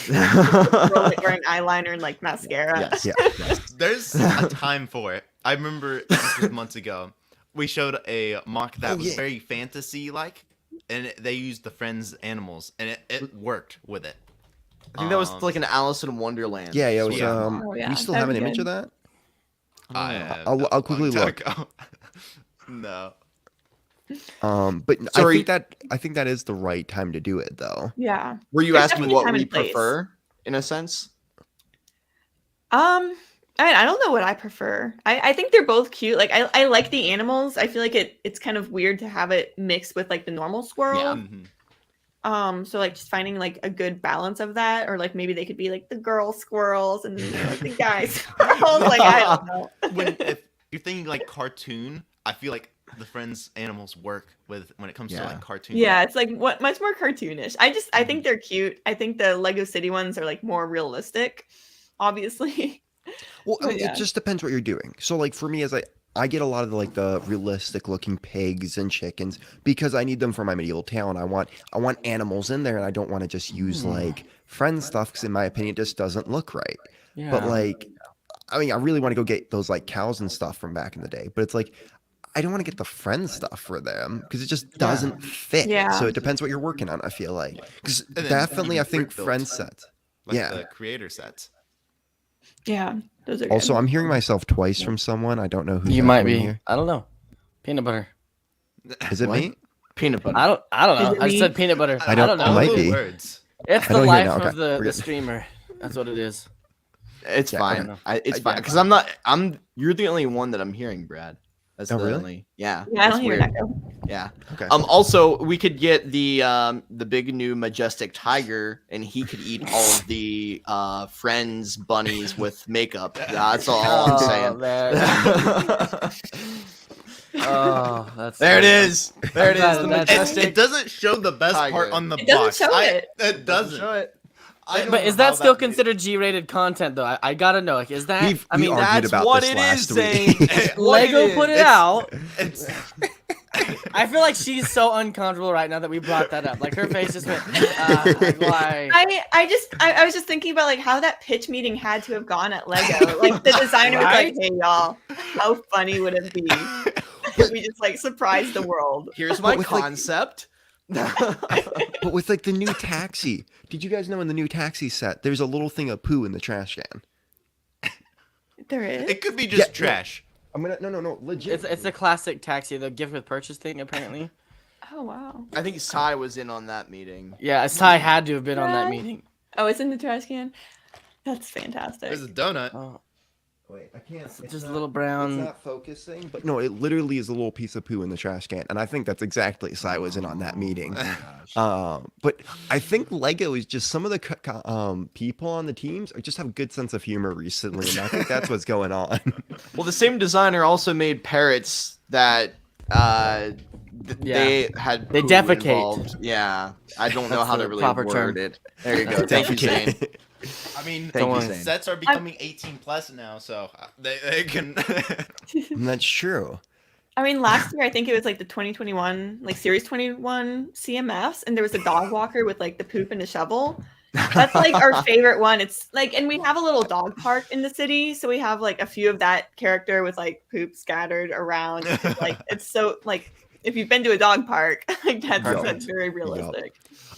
Or, like, wearing eyeliner and like mascara. Yes. Yeah. Yes. There's a time for it. I remember this was months ago. We showed a mock that Oh, was yeah. very fantasy like, and they used the Friends animals, and it worked with it. I think that was like an Alice in Wonderland. Yeah, it was. Yeah. Oh, yeah, We still that'd have an be image of good. that. I'll quickly look. No. But So I think that is the right time to do it, though. Yeah. Were you There's asking definitely what time we and place. prefer, in a sense? I don't know what I prefer. I think they're both cute. Like I like the animals. I feel like it's kind of weird to have it mixed with like the normal squirrel. Yeah. Mhm. So like just finding like a good balance of that, or like maybe they could be like the girl squirrels and like the guy squirrels. Like I don't know. If you're thinking like cartoon, I feel like the Friends animals work with when it comes to Yeah. like cartoon. Yeah, it's like much more cartoonish. I think they're cute. I think the Lego City ones are like more realistic, obviously. Well, I Oh, mean, yeah. it just depends what you're doing. So, like for me, as I get a lot of the realistic looking pigs and chickens because I need them for my medieval town. I want animals in there, and I don't want to just use like friend stuff because, in my opinion, it just doesn't look right. Yeah. But like, I mean, I really want to go get those like cows and stuff from back in the day. But it's like, I don't want to get the friend stuff for them because it just doesn't fit. Yeah. So it depends what you're working on. I feel like because And then definitely, I even think brick built. friend sets. Like Yeah. the creator sets. Yeah, those are Also, good. I'm hearing myself twice from someone. I don't know who you might be. I don't know. Peanut butter. Is it What? me? Peanut butter. I don't Is know. it I just me? said peanut butter. I don't- don't know. it might All the be. words. It's I the don't hear life now. of Okay, we're the good. streamer. That's what it is. It's Yeah, fine. okay. It's I fine get because I'm not. You're the only one that I'm hearing, Brad. That's Oh, the really? only. Yeah. Yeah, I it's don't hear weird. an echo. Yeah. Okay. Also, we could get the big new majestic tiger, and he could eat all of the friends bunnies with makeup. That's all I'm saying. Man. Oh, that's There it is. There it is. That's- The that's- majestic. It doesn't show the best part Tiger. on the It doesn't box. show it. It doesn't. Show it. I don't But know is that how still made it. considered G-rated content though? I gotta know. Like, is that? We've- I we mean, argued That's about what this it last is, week. Zane. What Lego put it It's- out. It's I feel like she's so uncomfortable right now that we brought that up. Like her face just went. Why? I was just thinking about like how that pitch meeting had to have gone at Lego. Like the designer was Right? like, "Hey y'all, how funny would it be if we just like surprised the world?" Here's my with, like- concept. But with like the new taxi, did you guys know in the new taxi set, there's a little thing of poo in the trash can? There is. it could be just Yeah, trash. I'm gonna no legit. It's a classic taxi, the gift with purchase thing. Apparently, Oh wow. I think Sai was in on that meeting. yeah. Sai had to have been on that Right. meeting. Oh, it's in the trash can. That's fantastic. There's a donut. Oh, Wait, I can't. It's just a not- little It's brown. not focusing, but no, it literally is a little piece of poo in the trash can, and I think that's exactly Sai was in on that meeting. But I think Lego is just some of the people on the teams are just have a good sense of humor recently, and I think that's what's going on. Well, the same designer also made parrots that they had They poo defecate. involved. Yeah, I don't know That's how the to really proper word term. it. There you go. That's Thank you, Zane. I mean, Thank you, Zane. sets are becoming 18 plus now, so they can. And that's true. I mean, last year I think it was like the 2021, like Series 21 CMFs, and there was a dog walker with like the poop and a shovel, That's like our favorite one. It's like, and we have a little dog park in the city, so we have like a few of that character with like poop scattered around. Like it's so like if you've been to a dog park, like that's very realistic.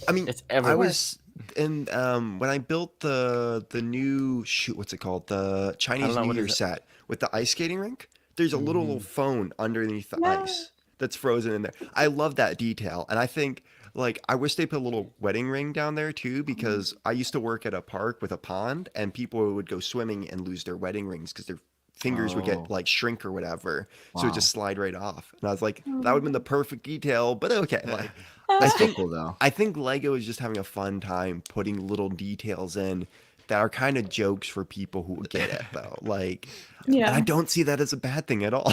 I mean, It's everywhere. I was in when I built the new what's it called? The Chinese know, New what Year is it? set with the ice skating rink. There's a little phone underneath the ice that's frozen in there. I love that detail, and I think like I wish they put a little wedding ring down there too, because I used to work at a park with a pond, and people would go swimming and lose their wedding rings because their fingers would get like shrink or whatever, so it just slide right off. And I was like, that would have been the perfect detail, but okay, like. I think Cool though. I think Lego is just having a fun time putting little details in that are kind of jokes for people who get it though. Like, and I don't see that as a bad thing at all.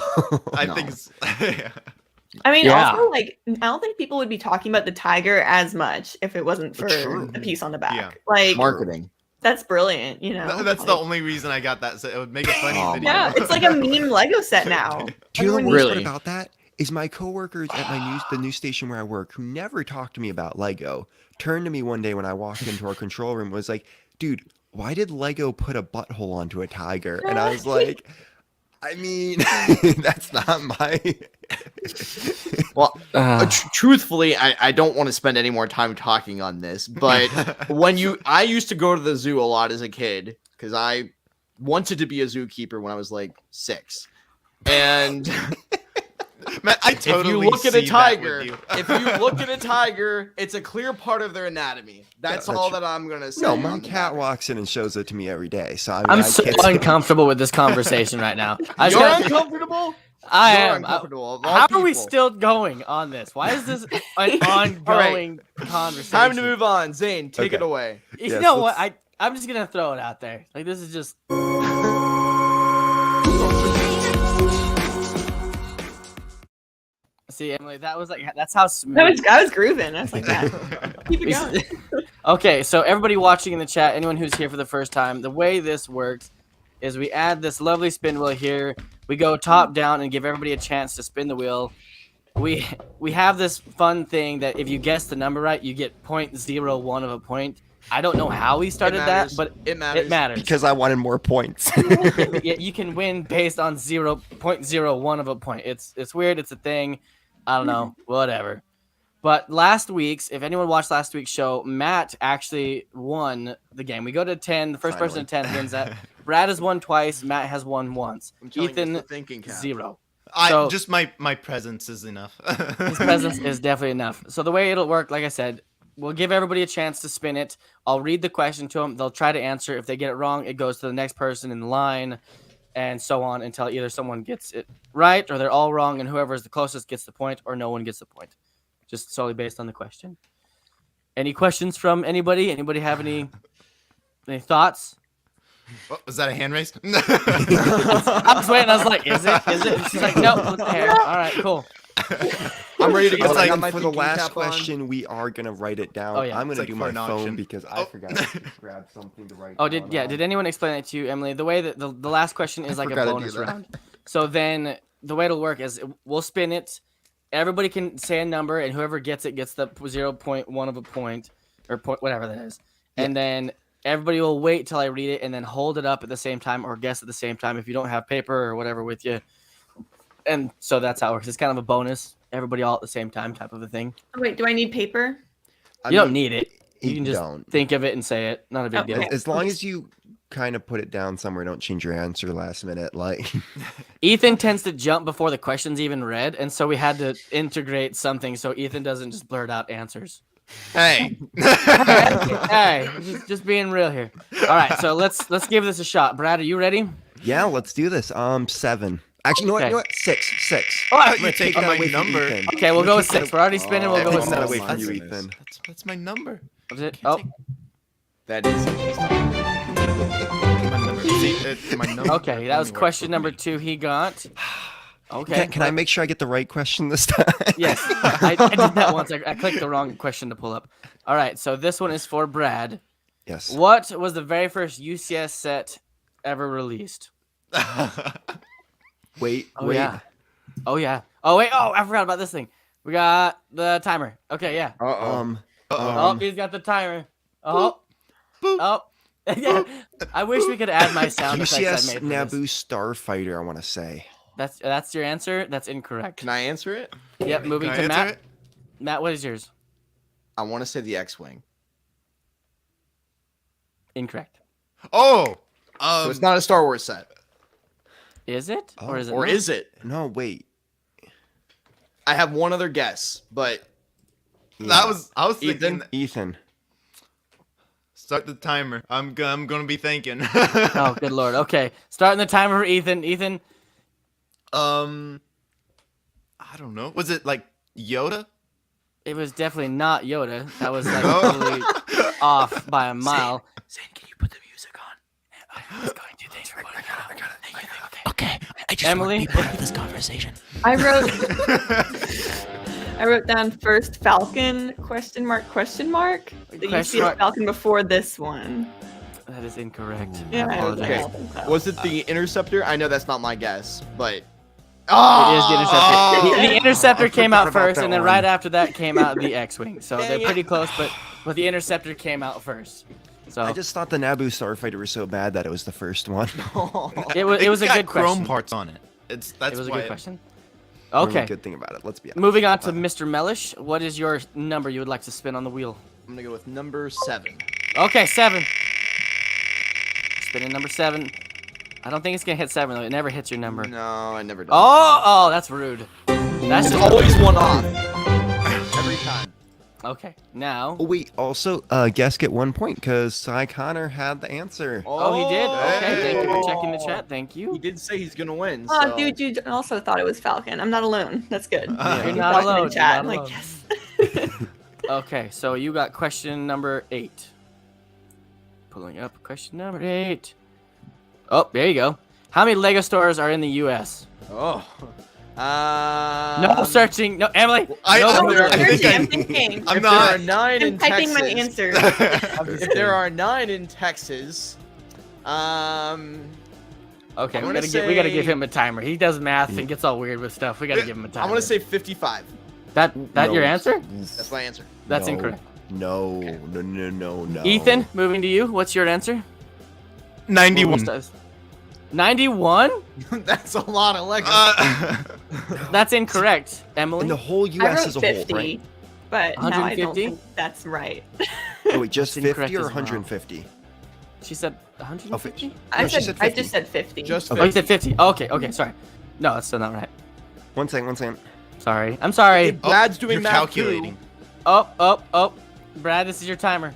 I think it's I mean, Yeah. also, like, I don't think people would be talking about the tiger as much if it wasn't for True. the piece on the back. Yeah. Like, Marketing. that's brilliant, you know? that's the Like, only reason I got that. So it would make a funny Oh, video. yeah, it's like a meme Lego set now. Do you know Everyone what's needs- fun about that? Is my coworkers at the news station where I work, who never talked to me about Lego, turned to me one day when I walked into our control room, was like, dude, why did Lego put a butthole onto a tiger? And I was like, I mean, that's not my. Well, truthfully, I don't want to spend any more time talking on this, but I used to go to the zoo a lot as a kid because I wanted to be a zookeeper when I was like 6. And Man, I totally if you look at a see that with tiger, you. if you look at a tiger, it's a clear part of their anatomy. That's that's all true. that I'm gonna say. No, my on the cat matter. walks in and shows it to me every day. So I mean, I'm I so can't say- uncomfortable with this conversation right now. I just You're gotta- uncomfortable. I You're am. uncomfortable. Of all How are we people. still going on this? Why is this an ongoing conversation? Time to move on. Zane, take it Okay. away. You Yes, know what? let's- I'm just gonna throw it out there. Like this is just. See, Emily, that's how smooth. I was grooving. I was like, that. Keep it going. Okay, so everybody watching in the chat, anyone who's here for the first time, the way this works is we add this lovely spin wheel here. We go top down and give everybody a chance to spin the wheel. We have this fun thing that if you guess the number right, you get 0.01 of a point. I don't know how we started that, but it matters. it matters. because I wanted more points. Yeah, you can win based on 0.01 of a point. It's weird. It's a thing. I don't know. Whatever. But if anyone watched last week's show, Matt actually won the game. We go to 10. The first person to 10 wins that. Brad has won twice. Matt has won once. I'm telling you, it's Ethan, the thinking cap. 0. So- Just my presence is enough. His presence is definitely enough. So the way it'll work, like I said, we'll give everybody a chance to spin it. I'll read the question to them. They'll try to answer. If they get it wrong, it goes to the next person in line, and so on until either someone gets it right or they're all wrong, and whoever is the closest gets the point, or no one gets the point. Just solely based on the question. Any questions from anybody? Anybody have any thoughts? Oh, was that a hand raise? I was waiting. I was like, is it? Is it? And she's like, nope, with the hair. All right, cool. I'm ready to go. It's I got like my for the thinking last cap on. question, we are gonna write it down. Oh, yeah. I'm It's gonna like do for my an phone auction. because I Oh. forgot to grab something to write. Oh, down did anyone explain it to you, Emily? The way that the last question is like a forgot to do bonus that. round. So then the way it'll work is we'll spin it. Everybody can say a number, and whoever gets it gets the 0.1 of a point, or whatever that is. And then everybody will wait till I read it, and then hold it up at the same time, or guess at the same time if you don't have paper or whatever with you. And so that's how it works. It's kind of a bonus. Everybody all at the same time type of a thing. Oh, wait, do I need paper? You don't need it. You you can just don't. think of it and say it. Not a big Okay. deal. As long as you kind of put it down somewhere, don't change your answer last minute. Like, Ethan tends to jump before the question's even read, and so we had to integrate something so Ethan doesn't just blurt out answers. Hey. Hey, just being real here. All right, so let's give this a shot. Brad, are you ready? yeah, let's do this. 7. Actually, you know what? 6. Oh, I thought you I'm gonna were taking that my away from number. Ethan. okay, we'll go with 6. We're already spinning. We'll go I'm with taking that 6. away from you, That's- Ethan. That's my number. Was it? Oh, That is. My number. See, my number. okay. That was question number 2 he got. Okay. Can I make sure I get the right question this time? Yes, I did that once. I clicked the wrong question to pull up. All right, so this one is for Brad. Yes. What was the very first UCS set ever released? Wait. Oh wait. yeah. Oh yeah. Oh wait. Oh, I forgot about this thing. We got the timer. Okay, yeah. Uh-oh. Um. Oh, he's got the timer. Oh, Oh, yeah. I wish we could add my sound effects I UCS made for Naboo this. Starfighter, I want to say. That's your answer? That's incorrect. Can I answer it? Yep, moving Can I to answer Matt. it? Matt, what is yours? I want to say the X-wing. Incorrect. Oh, So it's not a Star Wars set, Is it? Oh, Or is it or not? is it? No, wait. I have one other guess, but I was thinking. Ethan? Ethan. Start the timer. I'm gonna be thinking. Oh, good lord. Okay. Starting the timer for Ethan. Ethan, I don't know. Was it like Yoda? it was definitely not Yoda. That was like Oh. totally off by a mile. Zane, can you put the music on? I was going to. Thanks for putting it on. Okay. Emily, this conversation. I wrote down first Falcon ? That you Question see a mark. Falcon before this one. That is incorrect. Yeah, I apologize. okay. I don't think so. Was it the Interceptor? I know that's not my guess, but It is the Interceptor. Oh. The Interceptor I came forgot out about first, that and then one. right after that came out the X-Wing. So Yeah, they're yeah. pretty close, but the Interceptor came out first. So I just thought the Naboo Starfighter was so bad that it was the first one. it was It's a got good chrome question. parts on it. That's It was a why good question. Only Okay. good thing about it. Let's be honest. Moving on to Mr. Mellish. What is your number you would like to spin on the wheel? I'm gonna go with number 7. Okay, 7. Spinning number 7. I don't think it's gonna hit 7 though. It never hits your number. No, I never did. Oh, that's rude. That's It's just always one off. Every time. okay. Now. Oh wait, also guests get 1 point because Cy Connor had the answer. Oh, he did. Okay, thank you for Hey. checking the chat. Thank He you. did say he's gonna win. Oh, so. dude, you also thought it was Falcon. I'm not alone. That's good. You're Talking not in alone. Chat. You're I'm not like, alone. yes. Okay, so you got question number 8. Pulling up question number 8. Oh, there you go. How many Lego stores are in the U.S.? Oh. No searching. No, Emily. I- no, I'm Oh, there. I'm I think searching. I- I'm thinking. I'm If not- there are 9 I'm in typing Texas, my answer. if there are 9 in Texas, Okay, I'm we gonna gotta give say- him a timer. He does math and gets all weird with stuff. We gotta give him a timer. I'm gonna say 55. that No. your answer? That's my answer. That's No. incorrect. No, no. Ethan, moving to you. What's your answer? 91. 91? That's a lot of Legos. That's incorrect. Emily. In the whole I U.S. wrote as a 50, whole, right? but now I don't 150? think that's right. Oh, wait, just That's incorrect 50 or as well. 150? She said 150? I No, she said said I 50. just said 50. Just Oh, you said 50. Okay, sorry. No, that's still not right. One second. Sorry. I'm sorry. Brad's doing You're math calculating. too. Oh. Brad, this is your timer.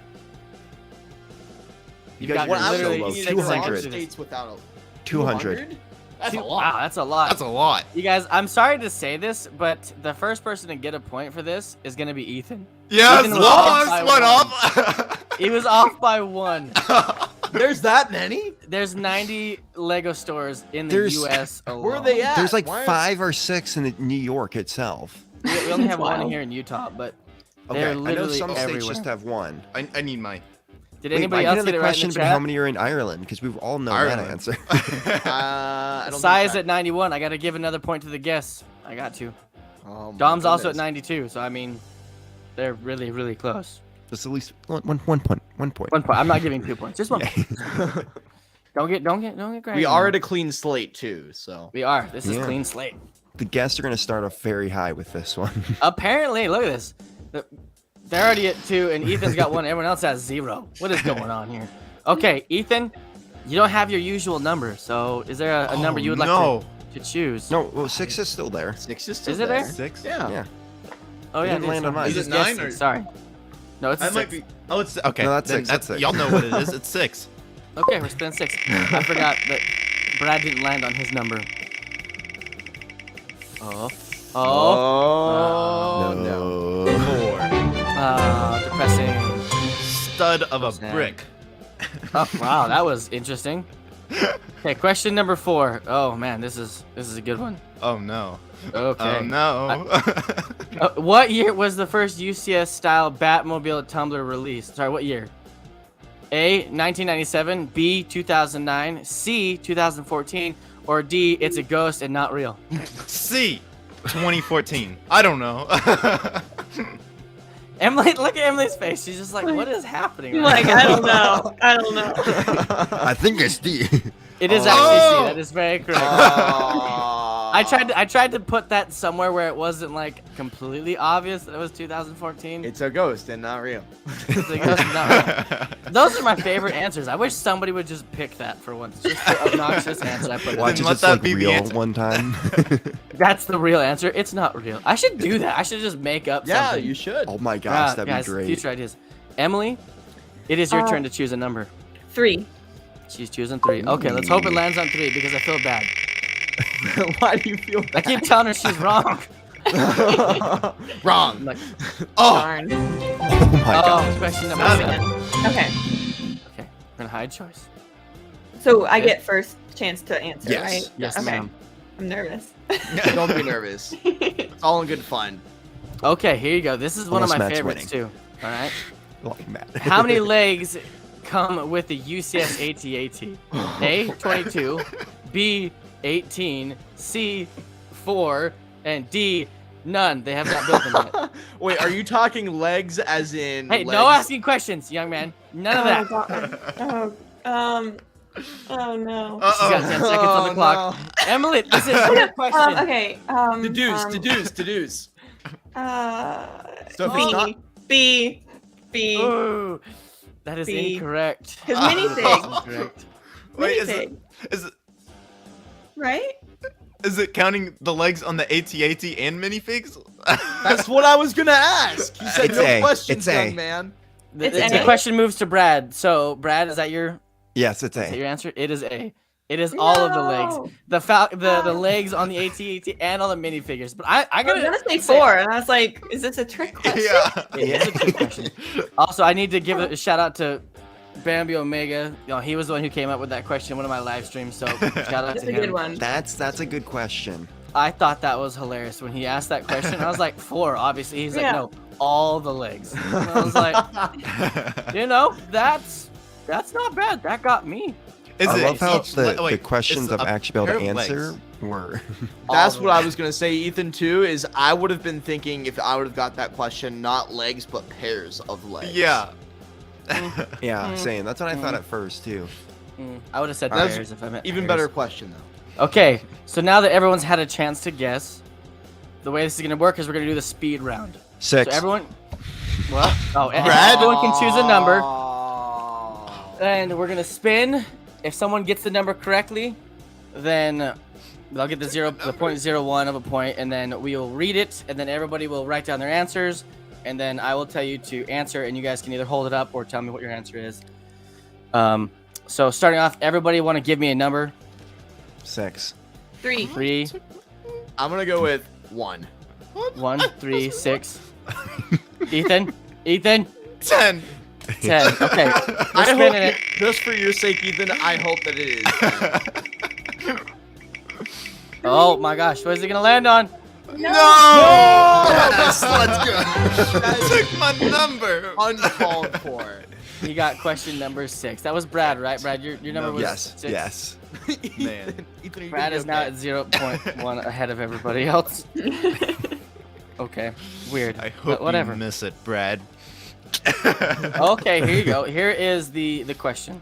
You You've guys got What are I so literally low. need is 200. states without a 200. That's a Wow, lot. that's a lot. That's a lot. You guys, I'm sorry to say this, but the first person to get a point for this is gonna be Ethan. Yes, Ethan was off by lost one one. up. He was off by 1. There's that many? There's 90 Lego stores in the There's- U.S. alone. Where are they at? There's like Why is- 5 or 6 in New York itself. We only have one Wild. here in Utah, but Okay, they're I know literally some states everywhere. just have one. I need mine. Did Wait, anybody I else get get the it right in question, the but how chat? many are in Ireland? Because we all know Ireland. that answer. I don't Size think at 91. I got to give another point to the guess. I got to. Oh my Dom's also at goodness. 92, so I mean, they're really, really close. Just at least one point. 1 point. 1 point. I'm not giving 2 points. Just 1 point. Don't get crazy. We are at a clean slate too, so. We are. This is Yeah. clean slate. The guests are going to start off very high with this one. Apparently, look at this. They're already at 2, and Ethan's got 1. Everyone else has 0. What is going on here? Okay, Ethan, you don't have your usual number, so is there a number you would like to choose? No, well, 6 is still there. 6 is still Is it there? 6? Yeah. Yeah. Oh yeah, didn't it land on Sorry. mine. Is Just it 9 guessing. or- Sorry. No, it's a That might 6. be. Oh, it's okay. No, that's then 6, that's 6. Y'all know what it is. It's 6. Okay, we're spinning 6. I forgot that Brad didn't land on his number. Oh. Oh, no. 4. Depressing. Stud of a Sad. brick. Oh, wow, that was interesting. Okay, question number 4. Oh man, this is a good one. Oh no. Okay. Oh no. What year was the first UCS style Batmobile tumbler released? Sorry, what year? A, 1997, B, 2009, C, 2014, or D, it's a ghost and not real? C. 2014. I don't know. Emily, look at Emily's face. She's just like, what is happening? I'm right like, I don't know. I don't know. I think it's D. It is Oh. actually C. That is very correct. Oh. I tried to put that somewhere where it wasn't like completely obvious that it was 2014. It's a ghost and not real. It's like, that's not right. Those are my favorite answers. I wish somebody would just pick that for once. Just the obnoxious answer I put. Watch Then it let just that like be the real answer. one time. That's the real answer. It's not real. I should do that. I should just make up Yeah, something. you should. Oh my gosh, that'd guys, be great. future ideas. Emily, it is your turn to choose a number. 3. She's choosing 3. Okay, let's hope it lands on 3 because I feel bad. Why do you feel I keep telling her she's wrong. wrong? I'm like, Oh, Darn. Oh my gosh. oh, question number Oh, 7. man. Okay. Okay, we're gonna hide choice. So I get first chance to answer, Yes. right? Yes, Okay. ma'am. I'm nervous. Don't be nervous. It's all in good fun. Okay, here you go. This is one of Almost my Matt's favorites winning. too. All right. Like Matt. How many legs come with the UCS AT-AT? A, 22, B, 18, C, 4, and D, none. They have not built them yet. Wait, are you talking legs as in Hey, legs? no asking questions, young man. None of that. God. Oh no. She's got 10 seconds on the Oh, clock. Emily, this is your question. Okay. Deduce. So if B, it's not, B, B. Ooh, that is B. incorrect. His minifig, Incorrect. wait, minifig, is right? it counting the legs on the AT-AT and minifigs? that's what I was gonna ask. You said It's no A. questions, It's A. young man. It's The A? question moves to Brad. So, Brad, is that your Yes, it's is that A. your answer? It is A. It is all of the No. legs. The legs on the AT-AT and all the minifigures. But I I was gotta gonna say 4, and I was like, is this a trick question? Yeah. It is a trick question. Also, I need to give a shout out to Bambi Omega. You know, he was the one who came up with that question in one of my live streams. So shout out That's to a him. good one. That's a good question. I thought that was hilarious when he asked that question. I was like, 4, obviously. He's like, Yeah. no, all the legs. And I was like, you know, that's not bad. That got me. Is I it love how each the wait, questions it's I've a actually been able to pair of legs. answer were. That's All what I the was gonna say, Ethan. Too is I would have been thinking if I would have got that question, not legs but pairs of legs. Yeah. Yeah, same. That's what I thought at first too. I would have said That's pairs if I meant Even pairs. better question though. Okay, so now that everyone's had a chance to guess, the way this is gonna work is we're gonna do the speed round. 6. So everyone, what? Oh, Brad? everyone can choose a number, Oh. and we're gonna spin. If someone gets the number correctly, then they'll get the 0.01 of a point, and then we'll read it, and then everybody will write down their answers, and then I will tell you to answer, and you guys can either hold it up or tell me what your answer is. So starting off, everybody want to give me a number? 6. 3. 3, I'm gonna go with 1. 1, 3, 6. Ethan, 10. 10. Okay, I we're hope, spinning it. just for your sake, Ethan, I hope that it is. Oh my gosh, what is it gonna land on? No! Yes, let's go. Took my number. Uncalled for. You got question number 6. That was Brad, right? Brad, your number was Yes. 6. Yes. Man. Ethan, are you Brad gonna be is now okay? at 0.1 ahead of everybody else. Okay, weird. I but hope whatever. you miss it, Brad. Okay, here you go. Here is the question.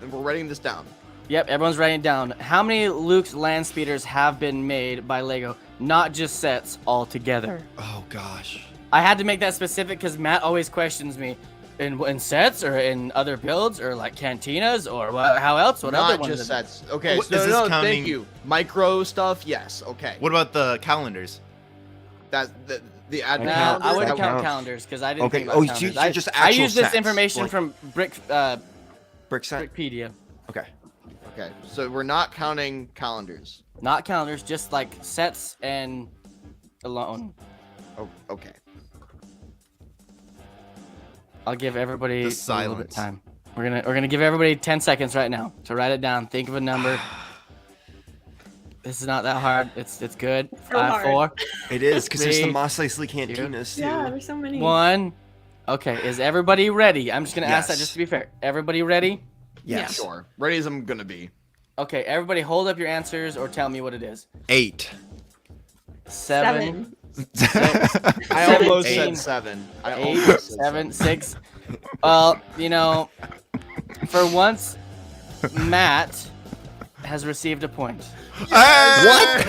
And we're writing this down. Yep, everyone's writing it down. How many Luke's land speeders have been made by Lego? Not just sets, all together. Oh gosh. I had to make that specific because Matt always questions me. In sets or in other builds or like cantinas or what, how else? What other Not ones? just sets. Okay, What- so is this no, counting- thank you. Micro stuff, yes. Okay. What about the calendars? That the admin Nah, calendar, I wouldn't that count counts. calendars because I didn't Okay, think about oh, you- calendars. you're just I actual used this sets, information like- from Brick set. Brickpedia. Okay. Okay, so we're not counting calendars. Not calendars, just like sets and alone. Oh, okay. I'll give everybody The a little bit silence. time. We're gonna give everybody 10 seconds right now to write it down. Think of a number. This is not that hard. It's good. So 5, hard. 4, It is because there's the 3, Mos Eisley cantinas too. Yeah, there's so many. 1. Okay, is everybody ready? I'm just gonna ask that Yes. just to be fair. Everybody ready? Yes. Sure. Ready as I'm gonna be. Okay, everybody hold up your answers or tell me what it is. 8. 7, I almost 17, said 7. I 8, almost said 7, 6. Well, you know, for once, Matt has received a point. What?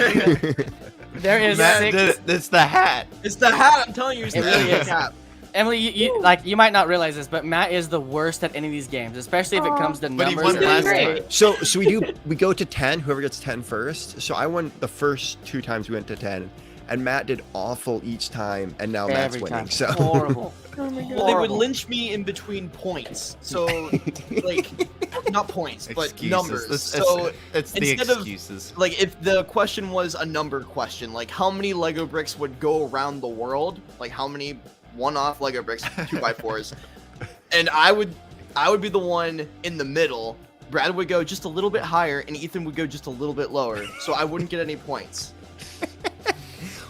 There is Matt 6. did it. It's the hat. It's the hat. I'm telling you, it's It the really is. cap. Emily, you might not realize this, but Matt is the worst at any of these games, especially if it comes to But he numbers. won and last numbers. time. So we go to 10. Whoever gets 10 first. So I won the first 2 times we went to 10, and Matt did awful each time, and now Matt's Every winning. time. So Horrible. Well, they would Horrible. lynch me in between points. So, like, not points, but Excuses. numbers. It's So, it's the instead of- excuses. like, if the question was a number question, like, how many Lego bricks would go around the world? Like, how many one-off Lego bricks, 2x4s? And I would be the one in the middle. Brad would go just a little bit higher, and Ethan would go just a little bit lower. So I wouldn't get any points.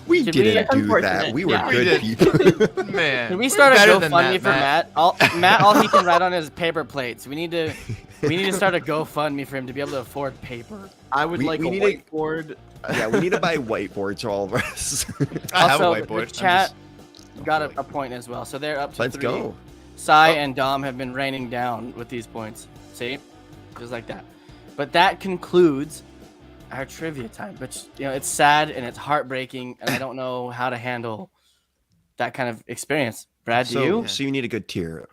we Should didn't That's do that. unfortunate. We were Yeah. We good did. people. Man, Can we we're start a better than GoFundMe that, for Matt? All he can write on is paper plates. We need to start a GoFundMe for him to be able to afford paper. I would We- like we a need a- whiteboard. Yeah, we need to buy whiteboards for all of us. I have a Also, whiteboard. the chat got a point as well, so they're up to Let's 3. go. Sai and Dom have been raining down with these points. See? Just like that. But that concludes our trivia time. But, you know, it's sad and it's heartbreaking, and I don't know how to handle that kind of experience. Brad, do you? So you need a good tier.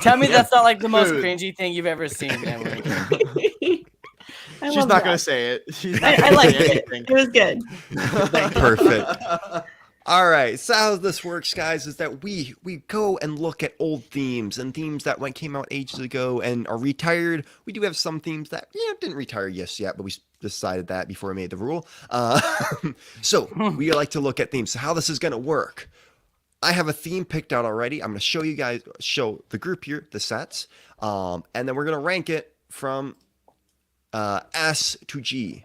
Tell me that's not like the most Dude. cringy thing you've ever seen, Emily. I She's love not that. gonna say it. She's not I gonna liked say it. anything. It was good. Perfect. All right. So how this works, guys, is that we go and look at old themes and themes that came out ages ago and are retired. We do have some themes that didn't retire just yet, but we decided that before we made the rule. So we like to look at themes. So how this is going to work. I have a theme picked out already. I'm going to show the group here, the sets, and then we're going to rank it from S to G.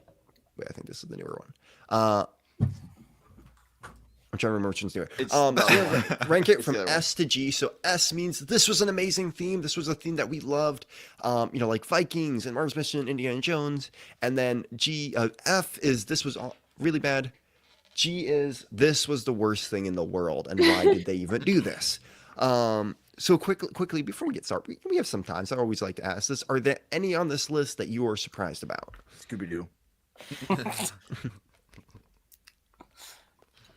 Wait, I think this is the newer one. I'm trying to remember which one's newer. It's Rank it It's from the other one. S to G. So S means this was an amazing theme. This was a theme that we loved. Like Vikings and Mars Mission, Indiana Jones. And then F is this was all really bad. G is this was the worst thing in the world, and why did they even do this? So quickly before we get started, we have some time. So I always like to ask this: are there any on this list that you are surprised about? Scooby Doo.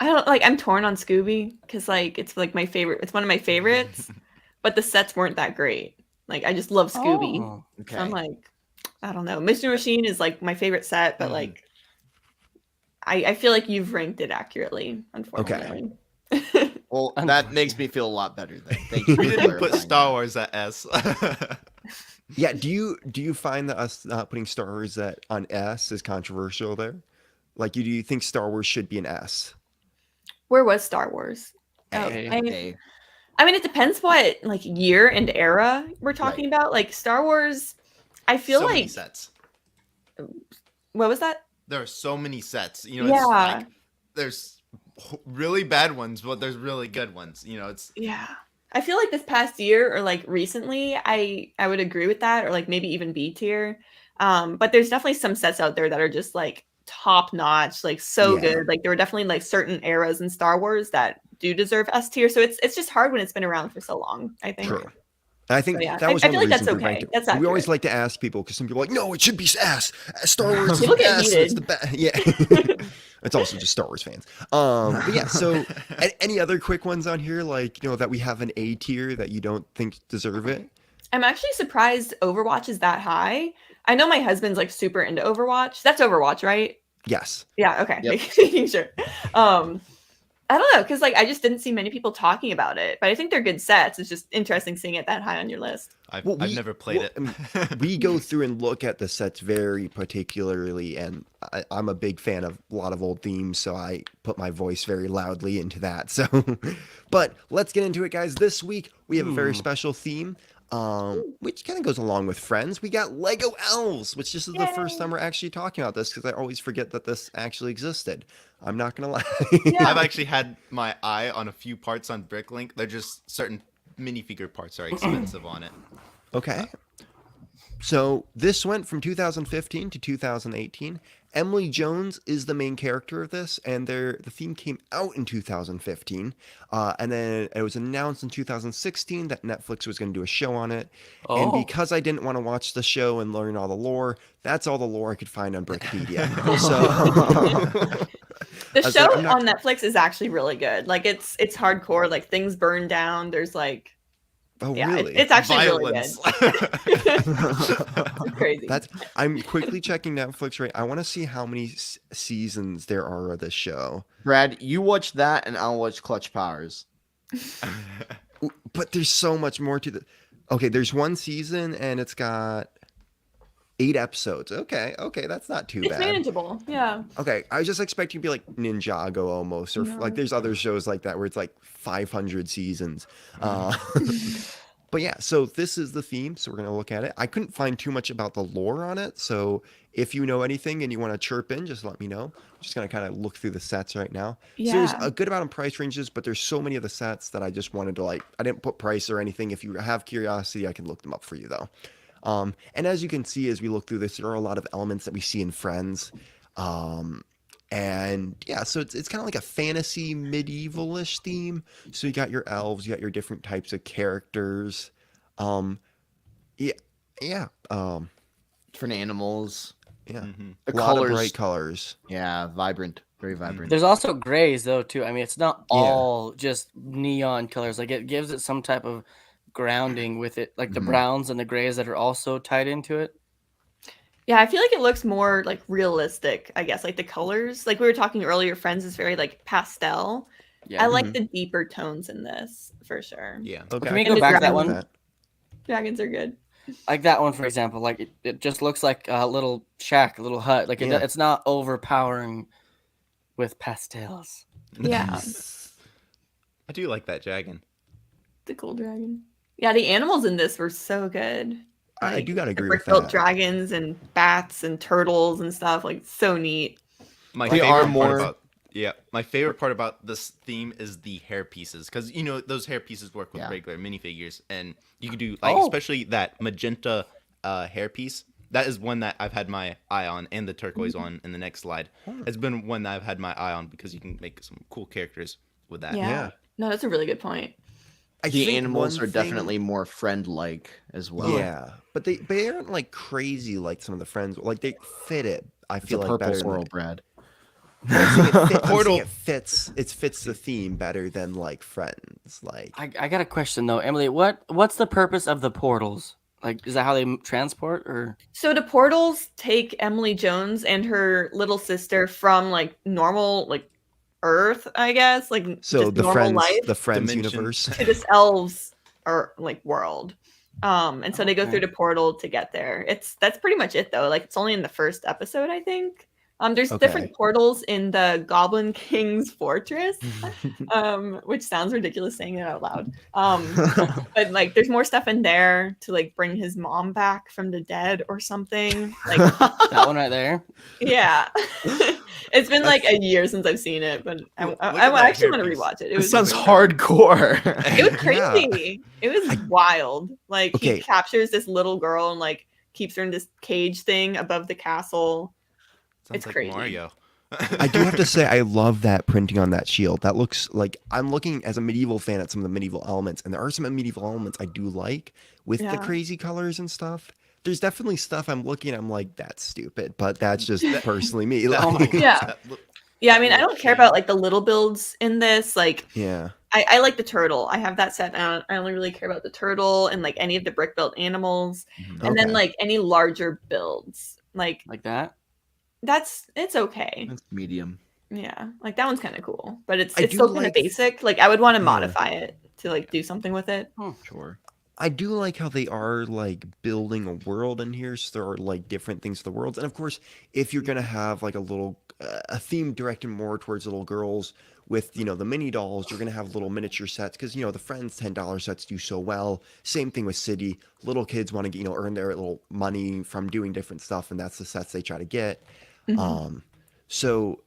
I don't like. I'm torn on Scooby because like it's like my favorite. It's one of my favorites, but the sets weren't that great. Like I just love Scooby. Oh. Okay. So I'm like, I don't know. Mystery Machine is like my favorite set, but like, I feel like you've ranked it accurately. Unfortunately. Well, that makes me feel a lot better. Then. Thank you. We for didn't put clarifying Star Wars at S. Yeah. Do you find that us not putting Star Wars on S is controversial there? Like, do you think Star Wars should be an S? Where was Star Wars? Oh, A. I mean, it depends what like year and era we're talking about. Like Star Wars, I feel so many like sets. what was that? There are so many sets. You know, it's Yeah. like there's really bad ones, but there's really good ones. You know, it's Yeah. I feel like this past year or like recently, I would agree with that, or like maybe even B tier. But there's definitely some sets out there that are just like top notch, like so Yeah. good. Like there were definitely like certain eras in Star Wars that do deserve S tier. So it's just hard when it's been around for so long, I think. True. And I think So, yeah, that was I one feel of the like reasons that's we okay. ranked it. That's We always accurate. like to ask people because some people are like, no, it should be S. Star Wars is People the get best. heated. It's the best. Yeah. It's also just Star Wars fans. But yeah, so any other quick ones on here, like, that we have an A tier that you don't think deserve it? I'm actually surprised Overwatch is that high. I know my husband's like super into Overwatch. That's Overwatch, right? Yes. Yeah, okay. Yep. Making sure. I don't know, because like I just didn't see many people talking about it. But I think they're good sets. It's just interesting seeing it that high on your list. I've Well, I've never played it. We go through and look at the sets very particularly, and I'm a big fan of a lot of old themes, so I put my voice very loudly into that. So, but let's get into it, guys. This week we have a very special theme, which kind of goes along with Friends. We got Lego Elves, which this is the first time we're actually talking about this because I always forget that this actually existed. I'm not gonna lie. Yeah. I've actually had my eye on a few parts on Bricklink. They're just certain minifigure parts are expensive on it. Okay. So this went from 2015 to 2018. Emily Jones is the main character of this, and the theme came out in 2015, and then it was announced in 2016 that Netflix was going to do a show on it. And Oh. because I didn't want to watch the show and learn all the lore, that's all the lore I could find on Wikipedia. So The I was show like, I'm not- on Netflix is actually really good. Like it's hardcore. Like things burn down. There's like oh yeah, really? it's actually Violence. really good. It's crazy. That's I'm quickly checking Netflix right. I want to see how many seasons there are of this show. Brad, you watch that, and I'll watch Clutch Powers. But there's so much more to the. Okay, there's one season and it's got 8 episodes. Okay, that's not too It's bad. manageable. Yeah. Okay, I was just expecting to be like Ninjago almost, or No. like there's other shows like that where it's like 500 seasons. But yeah, so this is the theme, so we're gonna look at it. I couldn't find too much about the lore on it, so if you know anything and you want to chirp in, just let me know. I'm just gonna kind of look through the sets right now. So there's Yeah. a good amount of price ranges, but there's so many of the sets that I just wanted to like. I didn't put price or anything. If you have curiosity, I can look them up for you though. And as you can see, as we look through this, there are a lot of elements that we see in Friends. And yeah, so it's kind of like a fantasy medievalish theme. So you got your elves, you got your different types of characters. Um, yeah, yeah, Different animals. yeah. Mhm. The A lot of colors. bright colors. Yeah, vibrant. Very vibrant. There's also grays though too. I mean, it's not Yeah. all just neon colors. Like it gives it some type of grounding with it, like the Mhm. browns and the grays that are also tied into it. Yeah, I feel like it looks more like realistic, I guess. Like the colors, like we were talking earlier, Friends is very like pastel. Yeah. I like Mhm. the deeper tones in this for sure. Yeah. Okay, Can we I go And back the that agree with one? Dragons are good. Like that one, for example. Like it just looks like a little shack, a little hut. Like Yeah. it's not overpowering with pastels. Yeah, I do like that dragon. the cool dragon. Yeah, the animals in this were so good. I do gotta the agree with brick-built that. dragons and bats and turtles and stuff. Like so neat. My They favorite are part more- about my favorite part about this theme is the hair pieces, because you know those hair pieces work with Yeah. regular minifigures, and you can do like Oh. especially that magenta hair piece. That is one that I've had my eye on, and the turquoise one in the next slide. It's been one that I've had my eye on because you can make some cool characters with that. Yeah. Yeah. No, that's a really good point. I The think animals one are thing- definitely more friend-like as well. Yeah, but they aren't like crazy like some of the Friends. Like they fit it. I It's a feel like purple better. swirl, Than, Brad. I'm saying it fits, Portal. it fits. It fits the theme better than like Friends. Like I got a question though, Emily. What's the purpose of the portals? Like, is that how they transport, or So the portals take Emily Jones and her little sister from like normal like Earth, I guess, like so just the normal Friends, life the Friends Dimension. universe. to this elves or like world. And so they go Okay. through the portal to get there. That's pretty much it though. Like it's only in the first episode, I think. There's different Okay. portals in the Goblin King's fortress, which sounds ridiculous saying it out loud. But like there's more stuff in there to like bring his mom back from the dead or something. Like that one right there? yeah. It's been like a year since I've seen it, but I Look at that actually want to hairpiece. rewatch it. It It was sounds hardcore. it was Yeah. crazy. It was wild. Like Okay. he captures this little girl and like keeps her in this cage thing above the castle. Sounds It's like crazy. Mario. I do have to say I love that printing on that shield. That looks like I'm looking as a medieval fan at some of the medieval elements, and there are some medieval elements I do like with the Yeah. crazy colors and stuff. There's definitely stuff I'm looking at, I'm like, that's stupid, but that's just personally me. Oh Like, my Yeah. gosh, that look- Yeah, I mean, I Little don't care chain. about like the little builds in this. Like yeah. I like the turtle. I have that set. I only really care about the turtle and like any of the brick built animals. And then Okay. like any larger builds. Like Like that? it's okay. That's medium. Yeah. Like that one's kind of cool. But it's I it's do still kind of like- basic. Like I would want to Yeah. modify it to like do something with it. Sure. I do like how they are like building a world in here. So there are like different things to the worlds. And of course, if you're going to have like a little, a theme directed more towards little girls with, you know, the mini dolls, you're going to have little miniature sets because, you know, the Friends $10 sets do so well. Same thing with City. Little kids want to, you know, earn their little money from doing different stuff. And that's the sets they try to get. Mhm. So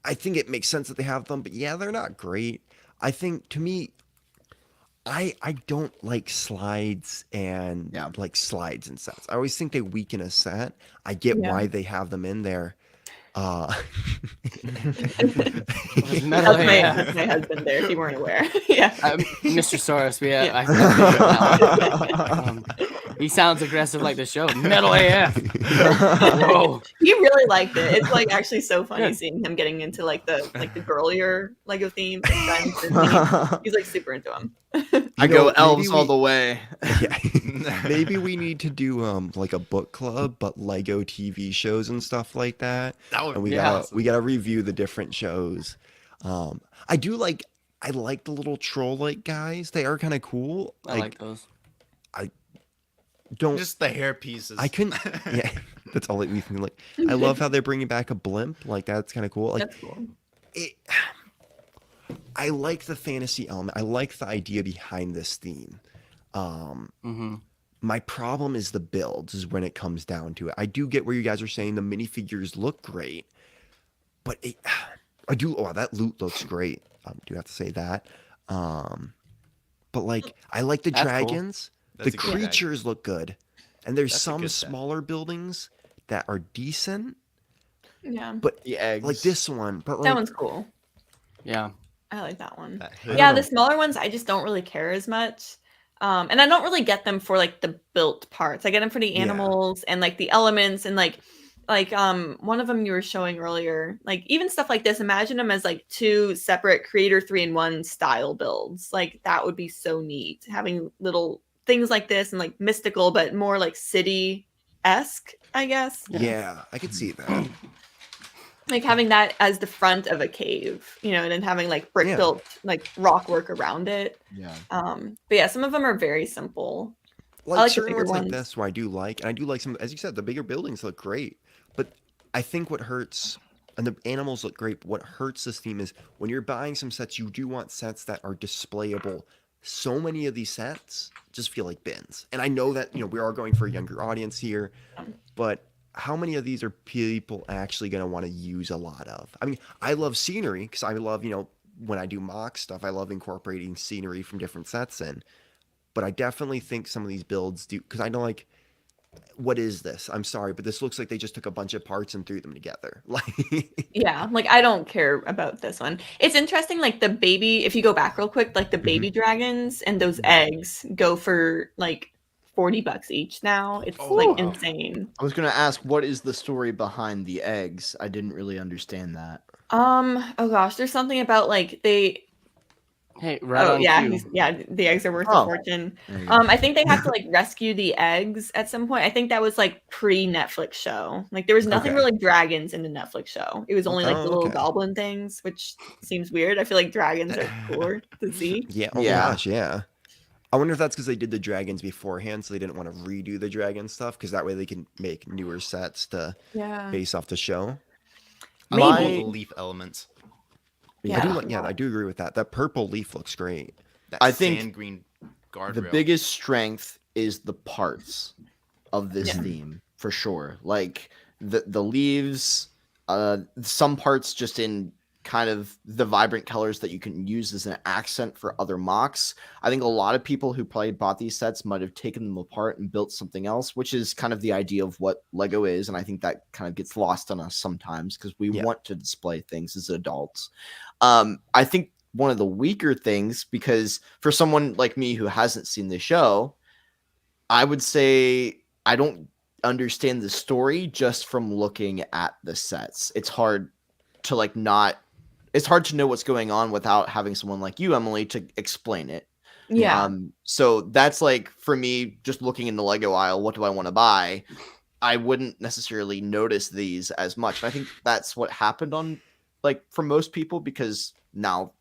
I think it makes sense that they have them, but yeah, they're not great. I think to me, I don't like slides and Yeah. like slides and sets. I always think they weaken a set. I get Yeah. why they have them in there. Uh, Was metal AF. That's my husband there, if you weren't aware. Yeah. Mr. Soros, Yeah. I figured it out. He sounds aggressive like the show. Metal AF. Whoa. He really liked it. It's like actually so funny Good. seeing him getting into like the girlier Lego theme. He's like super into them. I know, go maybe elves all we- the way. yeah. Maybe we need to do like a book club, but Lego TV shows and stuff like that. That would And we be gotta awesome. we gotta review the different shows. I like the little troll like guys. They are kind of cool. I like those. Don't Just the hair pieces. I couldn't. Yeah, that's all that we can like. I love how they're bringing back a blimp. Like that's kind of cool. Like That's cool. it. I like the fantasy element. I like the idea behind this theme. Mm-hmm. My problem is the builds. Is when it comes down to it. I do get where you guys are saying the minifigures look great, but I do. Oh, that loot looks great. Do have to say that. But like, I like the That's cool. dragons. That's The a good tag. creatures look good, and there's That's a some good set. smaller buildings that are decent, Yeah. but The eggs. like this one. But That like, one's cool. Yeah. I like that one. That I hood. Yeah, don't the know. smaller ones I just don't really care as much. And I don't really get them for like the built parts. I get them for the Yeah. animals and like the elements and like one of them you were showing earlier. Like even stuff like this, imagine them as like two separate creator 3-in-1 style builds. Like that would be so neat. Having little things like this and like mystical but more like city-esque, I guess. yeah, I could see that. Like having that as the front of a cave, you know, and then having like brick Yeah. built like rock work around it. Yeah. But yeah, some of them are very simple. Like, like the certain bigger ones like ones. this, where I do like, and I do like some. As you said, the bigger buildings look great, but I think what hurts, and the animals look great. But what hurts this theme is when you're buying some sets, you do want sets that are displayable. So many of these sets just feel like bins, and I know that we are going for a younger audience here, but how many of these are people actually going to want to use a lot of? I mean, I love scenery because I love, when I do mock stuff, I love incorporating scenery from different sets in. But I definitely think some of these builds do, because I know, like, what is this? I'm sorry, but this looks like they just took a bunch of parts and threw them together. Like, Yeah, like I don't care about this one. It's interesting, like the baby, if you go back real quick, like the baby dragons and those eggs go for like $40 each now. It's like wow. insane. I was gonna ask, what is the story behind the eggs? I didn't really understand that. Oh gosh, there's something about like they Hey, right oh on yeah, cue. the eggs are worth Oh. a fortune. There you go. I think they have to like rescue the eggs at some point. I think that was like pre-Netflix show. Like there was nothing Okay. really dragons in the Netflix show. It was only like Oh, the little okay. goblin things, which seems weird. I feel like dragons are cooler to see. yeah, oh Yeah. gosh, yeah. I wonder if that's because they did the dragons beforehand, so they didn't want to redo the dragon stuff, because that way they can make newer sets to Yeah. base off the show. I love all Maybe. the leaf elements. I do Yeah. like, I do agree with that. That purple leaf looks great. That I think sand green guardrail. The biggest strength is the parts of this Yeah. theme for sure. Like the leaves, some parts just in kind of the vibrant colors that you can use as an accent for other mocks. I think a lot of people who probably bought these sets might have taken them apart and built something else, which is kind of the idea of what Lego is. And I think that kind of gets lost on us sometimes because we Yeah. want to display things as adults. I think one of the weaker things, because for someone like me who hasn't seen the show, I would say I don't understand the story just from looking at the sets. It's hard to it's hard to know what's going on without having someone like you, Emily, to explain it. Yeah. So that's like, for me, just looking in the Lego aisle, what do I want to buy? I wouldn't necessarily notice these as much. And I think that's what happened on, like, for most people, because now,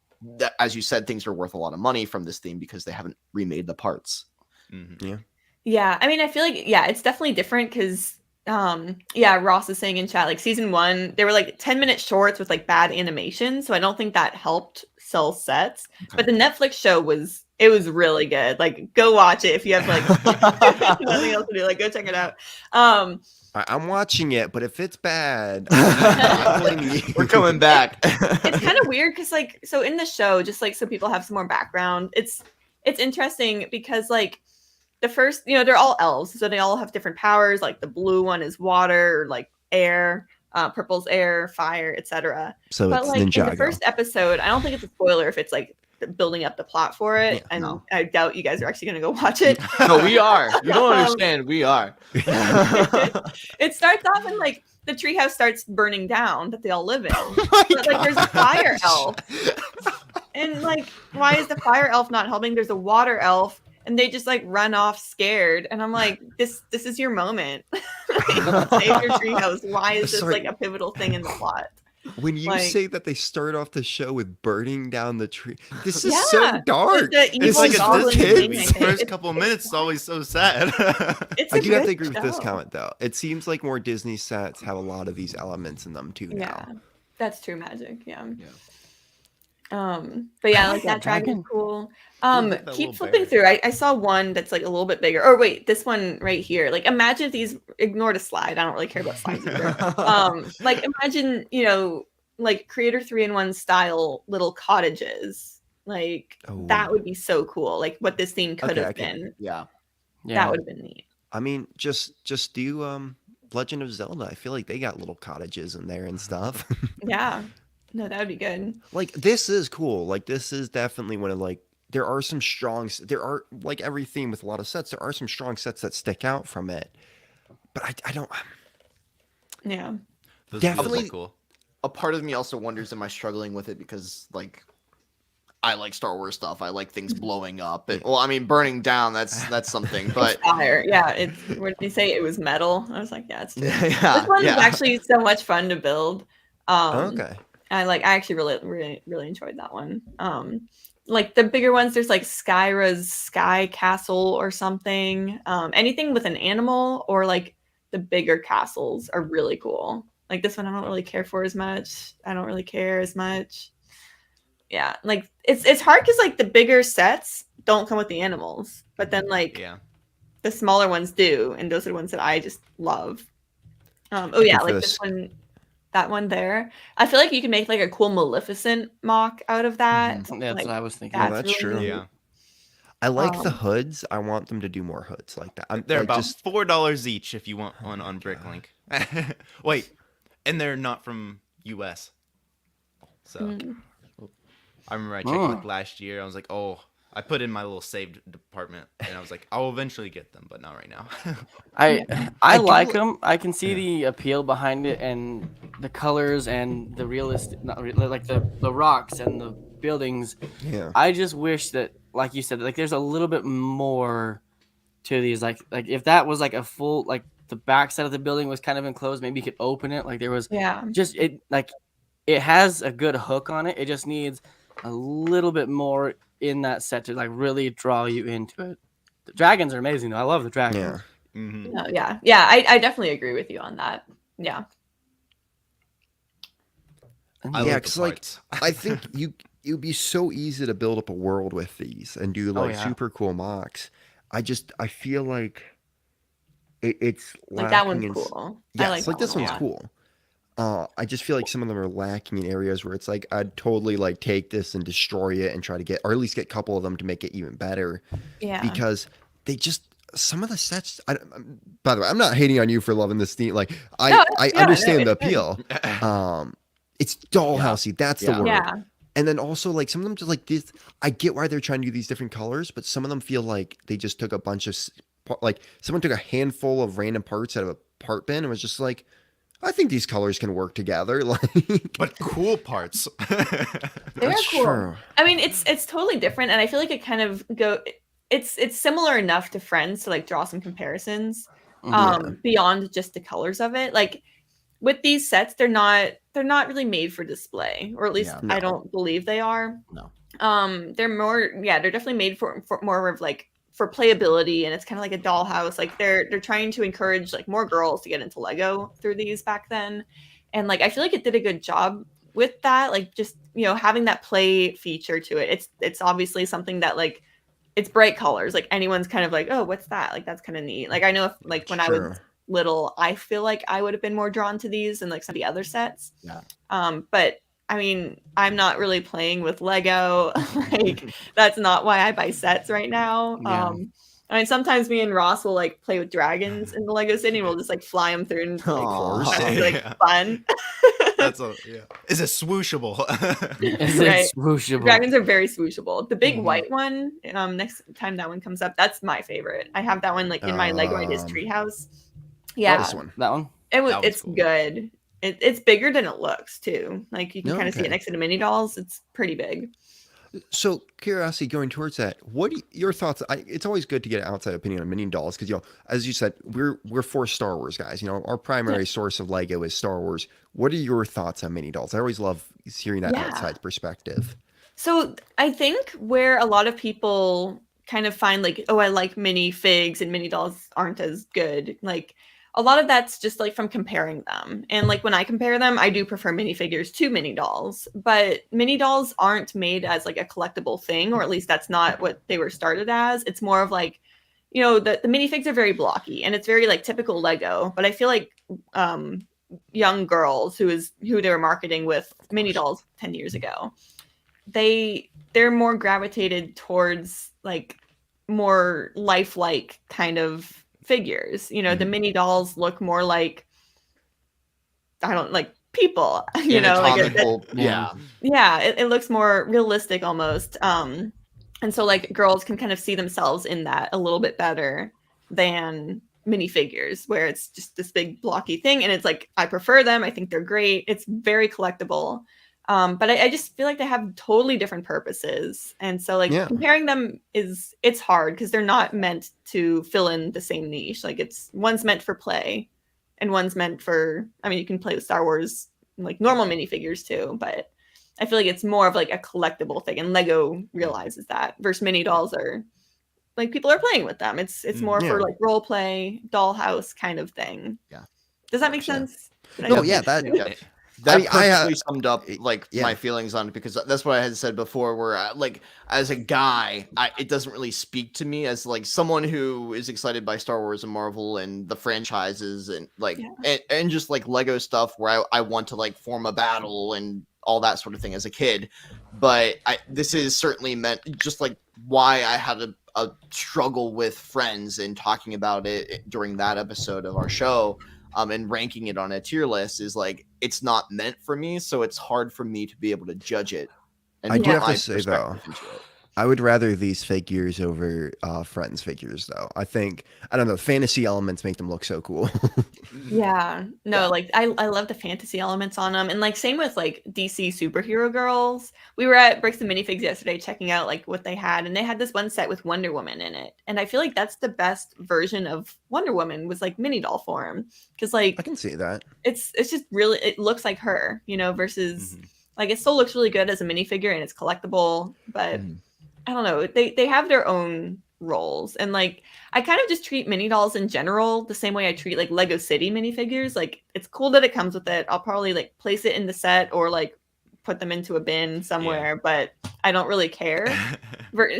as you said, things are worth a lot of money from this theme because they haven't remade the parts. Mhm. Yeah, I mean, I feel like it's definitely different because Ross is saying in chat like season 1 they were like 10-minute shorts with like bad animation, so I don't think that helped sell sets. But the Netflix show was really good. Like go watch it if you have like nothing else to do. Like go check it out. I'm watching it, but if it's bad, I'm blaming you. We're coming back. It's kind of weird because like so in the show, just like so people have some more background, it's it's interesting because like the first, they're all elves, so they all have different powers. Like the blue one is water, or like air, purple's air, fire, etc. So But it's like in the Ninjago. first episode, I don't think it's a spoiler if it's like building up the plot for it, and no. I doubt you guys are actually going to go watch it. No, we are. You don't understand. We are. It starts off in like the treehouse starts burning down that they all live in, but like there's a fire elf, and like why is the fire elf not helping? There's a water elf, and they just like run off scared, and I'm like, this is your moment. Save your treehouse. Why is this like a pivotal thing in the plot? When you Like- say that they start off the show with burning down the tree, this is Yeah, so dark. the It's evil like a goblin Disney thing, movie. I The think. first It's- couple of minutes is always so sad. It's I a do have to good agree with this show. comment though. It seems like more Disney sets have a lot of these elements in them too Yeah, now. that's true magic. Yeah. Yeah. But yeah, I like like that that dragon dragon. is cool. Look at that Keep little flipping bear. through. I saw one that's like a little bit bigger. Or wait, this one right here. Like imagine if these ignore the slide. I don't really care about slides either. Like imagine, like Creator 3-in-1 style little cottages. Like Oh. that would be so cool. Like what this theme could Okay, have I can- been. Yeah. That would have been neat. I mean, just do Legend of Zelda. I feel like they got little cottages in there and stuff. Yeah. No, that would be good. Like this is cool. Like this is definitely one of like there are some strong. There are like every theme with a lot of sets. There are some strong sets that stick out from it. But I don't. Yeah. Those Definitely- are cool. A part of me also wonders, am I struggling with it because like I like Star Wars stuff. I like things blowing up. Well, I mean, burning down. That's something. But Fire. Yeah. It's what did you say? It was metal. I was like, yeah, it's yeah, this one is yeah. actually so much fun to build. Okay. I actually really enjoyed that one. Like the bigger ones, there's like Skyra's Sky Castle or something. Anything with an animal or like the bigger castles are really cool. Like this one, I don't really care for as much. I don't really care as much. Yeah, like it's hard because like the bigger sets don't come with the animals, but then like Yeah. the smaller ones do, and those are the ones that I just love. Oh yeah, think for like this- this one, that one there. I feel like you can make like a cool Maleficent mock out of that. That's Like, what I was thinking. Yeah, that's that's really true. neat. Yeah. I like the Um, hoods. I want them to do more hoods like that. They're like, about just $4 each if you want one on God. Bricklink. Wait, and they're not from US. So Mm. I remember I checked Oh. like last year. I was like, oh, I put in my little saved department, and I was like, I'll eventually get them, but not right now. I I do like li- them. I can see the appeal behind it and the colors and the realistic, not like the rocks and the buildings. yeah. I just wish that, like you said, like there's a little bit more to these. Like if that was like a full, like the back side of the building was kind of enclosed, maybe you could open it. Like there was Yeah. just it has a good hook on it. It just needs a little bit more in that set to like really draw you into it. The dragons are amazing though. I love the dragons. Yeah. Mhm. No, yeah. I definitely agree with you on that. Yeah. I Yeah, like 'cause, the like, parts. I think it'd be so easy to build up a world with these and do like yeah. super cool mocks. I feel like it's Like that lacking one's in cool. Yes, I like like that this one a one's lot. cool. I just feel like some of them are lacking in areas where it's like I'd totally like take this and destroy it and try to get, or at least get a couple of them to make it even better Yeah. because they just some of the sets. By the way, I'm not hating on you for loving this theme. Like I No, I yeah, understand no, the it's good. appeal. It's dollhousey. That's the Yeah. word. Yeah. And then also like some of them just like this. I get why they're trying to do these different colors, but some of them feel like they just took a bunch of like someone took a handful of random parts out of a part bin and was just like, I think these colors can work together. Like, But cool parts. They're that's cool. true. I mean, it's totally different, and I feel like it kind of it's similar enough to Friends to like draw some comparisons beyond just the colors of it. Like with these sets, they're not really made for display, or at least Yeah. I No. don't believe they are. No. They're definitely made for more of like for playability, and it's kind of like a dollhouse. Like they're trying to encourage like more girls to get into Lego through these back then, and like I feel like it did a good job with that. Like just having that play feature to it. It's obviously something that like it's bright colors. Like anyone's kind of like, oh, what's that? Like that's kind of neat. Like I know if like when I was Sure. little, I feel like I would have been more drawn to these and like some of the other sets. Yeah. But I mean, I'm not really playing with Lego. Like, that's not why I buy sets right now. Yeah. I mean, sometimes me and Ross will like play with dragons in the Lego City, and we'll just like fly them through, and like, Aw. it's like Yeah. fun. That's a yeah. Is it swooshable? Is Right. it swooshable? Dragons are very swooshable. The big Mhm. white one, next time that one comes up, that's my favorite. I have that one like in my Lego Ideas treehouse. Yeah, This one. That one? It was. That one's It's cool. good. It's bigger than it looks too. Like you can No, kind of see okay. it next to the mini dolls. It's pretty big. So, curiosity going towards that, your thoughts? It's always good to get an outside opinion on mini dolls because, as you said, we're for Star Wars guys. Our primary source of Lego is Star Wars. What are your thoughts on mini dolls? I always love hearing that Yeah. outside perspective. So I think where a lot of people kind of find like, oh, I like mini figs and mini dolls aren't as good. Like a lot of that's just like from comparing them. And like when I compare them, I do prefer minifigures to mini dolls. But mini dolls aren't made as like a collectible thing, or at least that's not what they were started as. It's more of like, the minifigs are very blocky and it's very like typical Lego. But I feel like young girls who they were marketing with mini dolls 10 years ago, they're more gravitated towards like more lifelike kind of figures. The mini dolls look more like people, Anatomical, yeah. yeah, it looks more realistic almost. And so like girls can kind of see themselves in that a little bit better than minifigures where it's just this big blocky thing. And it's like, I prefer them. I think they're great. It's very collectible. But I just feel like they have totally different purposes. And so like comparing them it's hard because they're not meant to fill in the same niche. Like one's meant for play and one's meant for, I mean, you can play with Star Wars, like normal minifigures too, but I feel like it's more of like a collectible thing, and Lego realizes that. Versus mini dolls are like people are playing with them. It's more for like role play, dollhouse kind of thing. Yeah. Does that make 100%. sense? No, yeah, that. That I mean, perfectly summed up like yeah. my feelings on it, because that's what I had said before. Where like as a guy, it doesn't really speak to me as like someone who is excited by Star Wars and Marvel and the franchises and like and just like Lego stuff where I want to like form a battle and all that sort of thing as a kid. But this is certainly meant just like why I had a struggle with friends and talking about it during that episode of our show. And ranking it on a tier list is like it's not meant for me, so it's hard for me to be able to judge it. And I do put have to my say though, perspective into it. I would rather these figures over Friends figures though. I think I don't know, fantasy elements make them look so cool. Yeah, no, like I love the fantasy elements on them, and like same with like DC superhero girls. We were at Bricks and Minifigs yesterday checking out like what they had, and they had this one set with Wonder Woman in it, and I feel like that's the best version of Wonder Woman was like mini doll form, because like I can see that. it's just really, it looks like her, versus like it still looks really good as a minifigure and it's collectible, but I don't know, they have their own roles. And like I kind of just treat mini dolls in general the same way I treat like Lego City minifigures. Like it's cool that it comes with it. I'll probably like place it in the set or like put them into a bin somewhere, but I don't really care.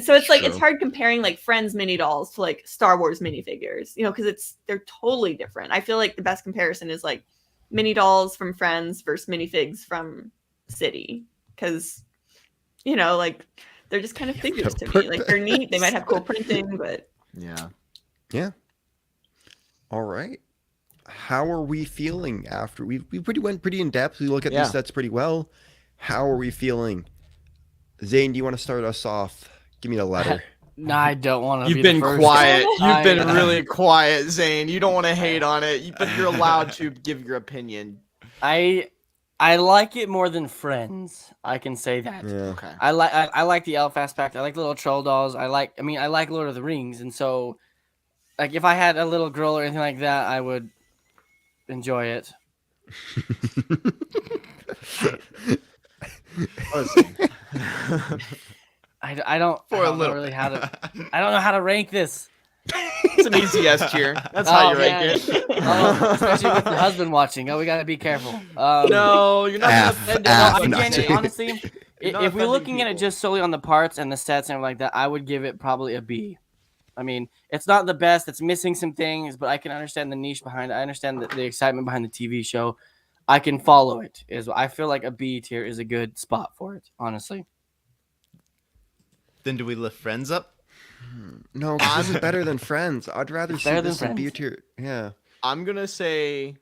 So it's like it's hard comparing like Friends mini dolls to like Star Wars minifigures, because they're totally different. I feel like the best comparison is like mini dolls from Friends versus minifigs from City, because like they're just kind of figures to me. Like they're neat. They might have cool printing, but yeah. All right. How are we feeling after we went pretty in depth? We look at these sets pretty well. How are we feeling? Zane, do you want to start us off? Give me the letter. No, I don't want to. You've been quiet. You've been really quiet, Zane. You don't want to hate on it, but you're allowed to give your opinion. I like it more than Friends. I can say that. Yeah. Okay. I like the elf aspect. I like the little troll dolls. I like Lord of the Rings, and so like if I had a little girl or anything like that, I would enjoy it. I don't know how to rank this. It's an easy S tier. That's how you rank it. Especially with the husband watching. Oh, we gotta be careful. No, you're not. Honestly, if we're looking at it just solely on the parts and the sets and everything like that, I would give it probably a B. I mean, it's not the best. It's missing some things, but I can understand the niche behind it. I understand the excitement behind the TV show. I can follow it. I feel like a B tier is a good spot for it, honestly. Then do we lift Friends up? No, 'cause this is better than Friends. I'd rather see better than this in B Friends. tier. Yeah. I'm gonna say,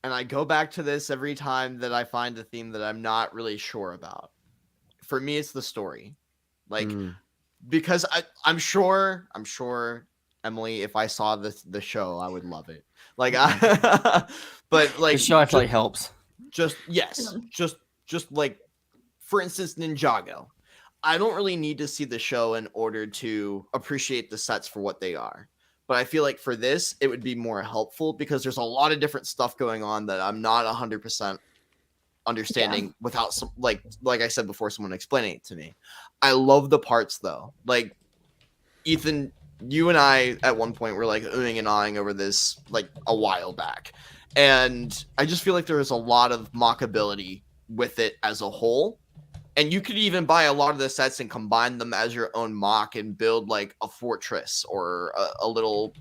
and I go back to this every time that I find a theme that I'm not really sure about. For me, it's the story, like because I'm sure Emily, if I saw the show, I would love it. Like, but like The show I feel like helps. just like, for instance, Ninjago. I don't really need to see the show in order to appreciate the sets for what they are. But I feel like for this, it would be more helpful because there's a lot of different stuff going on that I'm not 100% understanding without some, like I said before, someone explaining it to me. I love the parts though. Like, Ethan, you and I at one point were like oohing and ahhing over this like a while back. And I just feel like there is a lot of mockability with it as a whole. And you could even buy a lot of the sets and combine them as your own mock and build like a fortress or a little,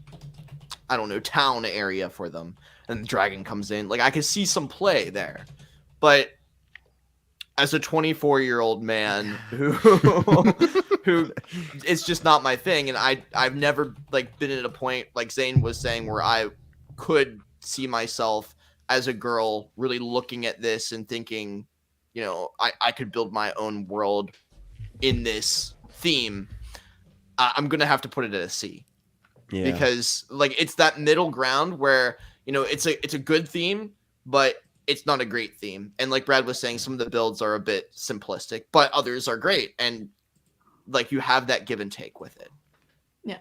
I don't know, town area for them. And the dragon comes in. Like, I could see some play there. But as a 24-year-old man who it's just not my thing, and I've never like been at a point like Zane was saying where I could see myself as a girl really looking at this and thinking, you know, I could build my own world in this theme. I'm gonna have to put it at a C. Yeah. Because like it's that middle ground where, you know, it's a good theme, but it's not a great theme. And like Brad was saying, some of the builds are a bit simplistic, but others are great. And like you have that give and take with it. Yeah.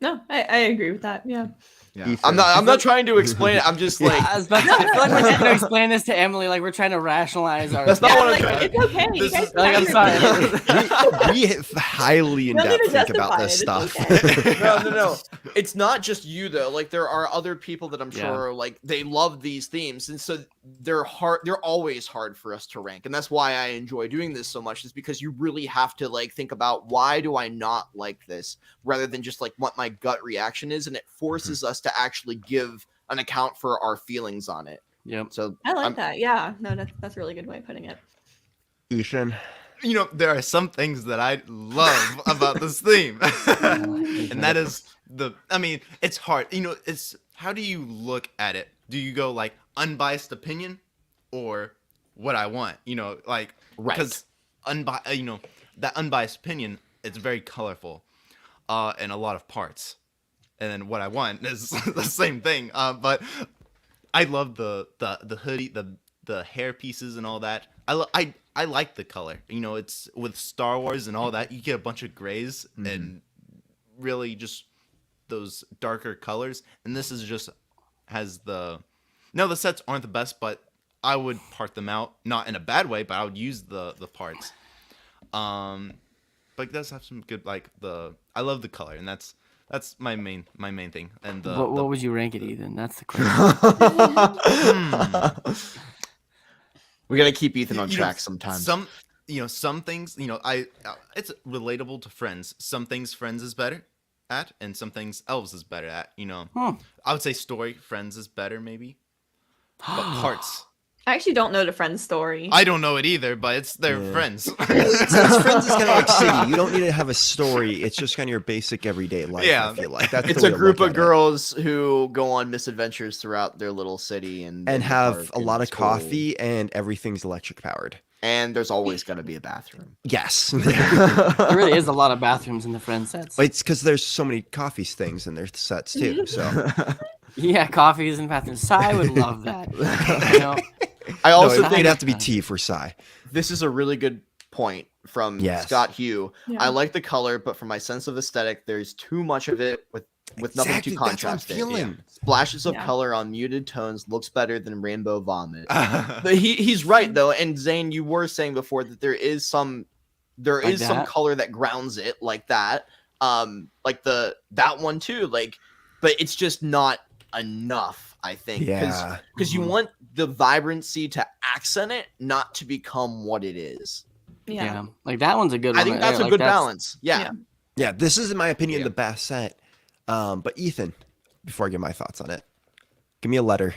No, I agree with that. Yeah. Yeah. I'm not trying to explain it. I'm just like, I was about to, I feel like we're trying to explain this to Emily. Like we're trying to rationalize our. That's not Yeah, what I'm like, trying it's okay. You This guys is- Like, I'm sorry. we highly in You don't need depth to think about justify this it, stuff. it's okay. no. It's not just you though. Like there are other people that I'm sure Yeah. are, like they love these themes, and so they're hard. They're always hard for us to rank, and that's why I enjoy doing this so much. Is because you really have to like think about why do I not like this, rather than just like what my gut reaction is, and it forces us to actually give an account for our feelings on it. Yep. So I like that. Yeah. No, that's a really good way of putting it. Ethan. You know, there are some things that I love about this theme. And that is I mean, it's hard. You know, it's how do you look at it? Do you go like unbiased opinion or what I want? You know, like Right. because you know, that unbiased opinion, it's very colorful and a lot of parts. And then what I want is the same thing. But I love the hoodie, the hair pieces and all that. I like the color. You know, it's with Star Wars and all that. You get a bunch of grays and really just those darker colors. And this is just has the sets aren't the best, but I would part them out, not in a bad way, but I would use the parts. But it does have some good like I love the color, and that's my main thing. And What would you rank it, Ethan? That's the question. we gotta keep Ethan on You know, track sometimes. Some things, it's relatable to Friends. Some things Friends is better at, and some things Elves is better at. You know, I would say story Friends is better maybe, but parts. I actually don't know the friend's story. I don't know it either, but they're friends. Since Friends is kind of like City, you don't need to have a story. It's just kind of your basic everyday life. Yeah. I feel like that's It's the a way to group look of at it. girls who go on misadventures throughout their little city and have park a lot and of school. coffee, and everything's electric powered. And there's always got to be a bathroom. Yes. There really is a lot of bathrooms in the friend sets. It's because there's so many coffee things in their sets too. So Yeah, coffees and bathrooms. Sai would love that. You know? I also no, think it'd have to be tea for Psy. this is a really good point from Yes. Scott Hugh. Yeah. I like the color, but for my sense of aesthetic, there's too much of it with nothing Exactly, too that's what I'm contrasting. feeling. Splashes of Yeah. color on muted tones looks better than rainbow vomit. But he's right though, and Zane, you were saying before that there is some Like some that? color that grounds it like that. Like that one too, like, but it's just not enough, I think. Yeah. Because you want the vibrancy to accent it, not to become what it is. Yeah. Like that one's a good one. I think right that's there. a Like, good that's- balance. Yeah. Yeah. Yeah, this is in my opinion Yeah. the best set. But Ethan, before I give my thoughts on it, Give me a letter.